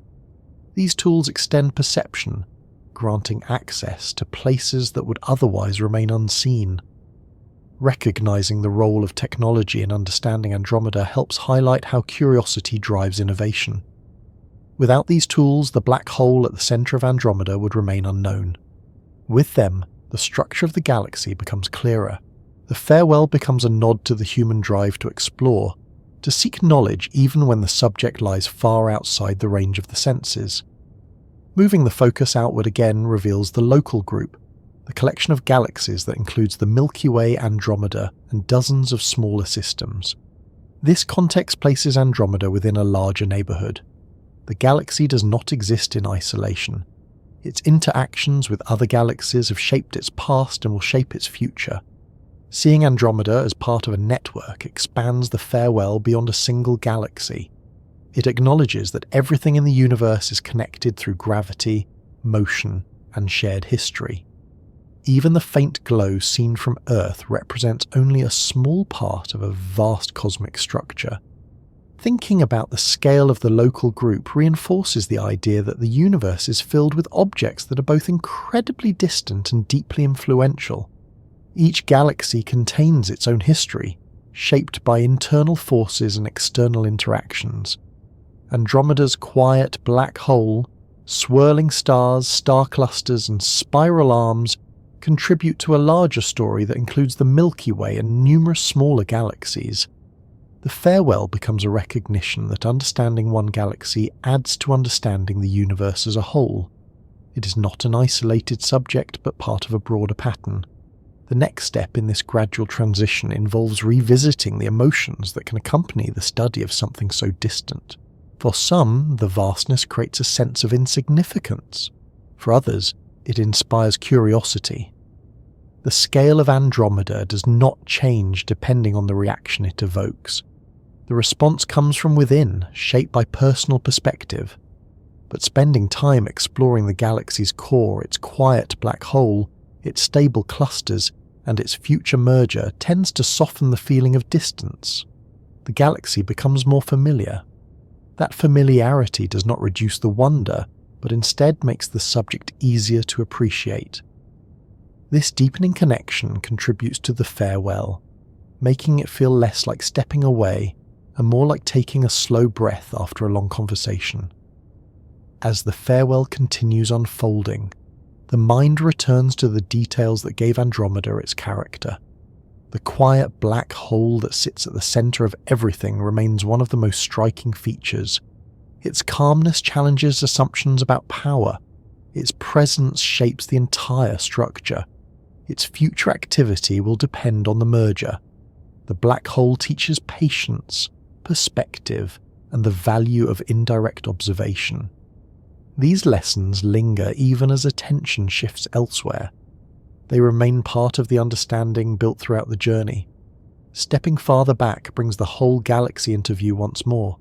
These tools extend perception, granting access to places that would otherwise remain unseen. Recognizing the role of technology in understanding Andromeda helps highlight how curiosity drives innovation. Without these tools, the black hole at the center of Andromeda would remain unknown. With them, the structure of the galaxy becomes clearer. The farewell becomes a nod to the human drive to explore, to seek knowledge even when the subject lies far outside the range of the senses. Moving the focus outward again reveals the local group, the collection of galaxies that includes the Milky Way, Andromeda, and dozens of smaller systems. This context places Andromeda within a larger neighbourhood. The galaxy does not exist in isolation. Its interactions with other galaxies have shaped its past and will shape its future. Seeing Andromeda as part of a network expands the farewell beyond a single galaxy. It acknowledges that everything in the universe is connected through gravity, motion, and shared history. Even the faint glow seen from Earth represents only a small part of a vast cosmic structure. Thinking about the scale of the local group reinforces the idea that the universe is filled with objects that are both incredibly distant and deeply influential. Each galaxy contains its own history, shaped by internal forces and external interactions. Andromeda's quiet black hole, swirling stars, star clusters, and spiral arms contribute to a larger story that includes the Milky Way and numerous smaller galaxies. The farewell becomes a recognition that understanding one galaxy adds to understanding the universe as a whole. It is not an isolated subject, but part of a broader pattern. The next step in this gradual transition involves revisiting the emotions that can accompany the study of something so distant. For some, the vastness creates a sense of insignificance. For others, it inspires curiosity. The scale of Andromeda does not change depending on the reaction it evokes. The response comes from within, shaped by personal perspective. But spending time exploring the galaxy's core, its quiet black hole, its stable clusters, and its future merger tends to soften the feeling of distance. The galaxy becomes more familiar. That familiarity does not reduce the wonder, but instead makes the subject easier to appreciate. This deepening connection contributes to the farewell, making it feel less like stepping away and more like taking a slow breath after a long conversation. As the farewell continues unfolding, the mind returns to the details that gave Andromeda its character. The quiet black hole that sits at the centre of everything remains one of the most striking features. Its calmness challenges assumptions about power. Its presence shapes the entire structure. Its future activity will depend on the merger. The black hole teaches patience, perspective, and the value of indirect observation. These lessons linger even as attention shifts elsewhere. They remain part of the understanding built throughout the journey. Stepping farther back brings the whole galaxy into view once more.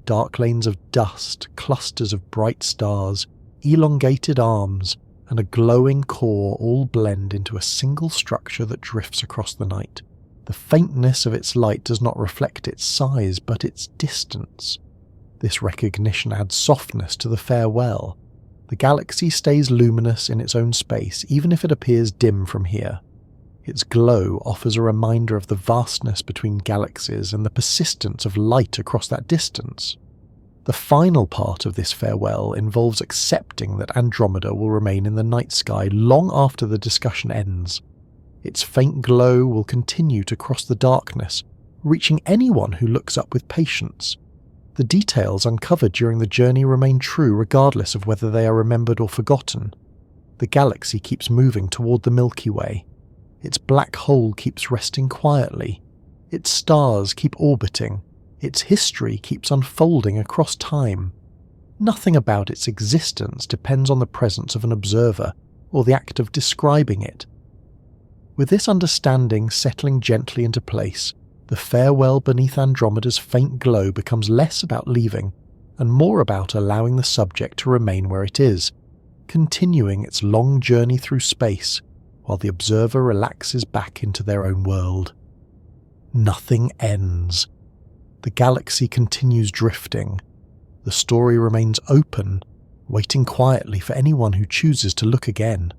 Dark lanes of dust, clusters of bright stars, elongated arms, and a glowing core all blend into a single structure that drifts across the night. The faintness of its light does not reflect its size, but its distance. This recognition adds softness to the farewell. The galaxy stays luminous in its own space, even if it appears dim from here. Its glow offers a reminder of the vastness between galaxies and the persistence of light across that distance. The final part of this farewell involves accepting that Andromeda will remain in the night sky long after the discussion ends. Its faint glow will continue to cross the darkness, reaching anyone who looks up with patience. The details uncovered during the journey remain true regardless of whether they are remembered or forgotten. The galaxy keeps moving toward the Milky Way. Its black hole keeps resting quietly. Its stars keep orbiting. Its history keeps unfolding across time. Nothing about its existence depends on the presence of an observer or the act of describing it. With this understanding settling gently into place, the farewell beneath Andromeda's faint glow becomes less about leaving and more about allowing the subject to remain where it is, continuing its long journey through space while the observer relaxes back into their own world. Nothing ends. The galaxy continues drifting. The story remains open, waiting quietly for anyone who chooses to look again.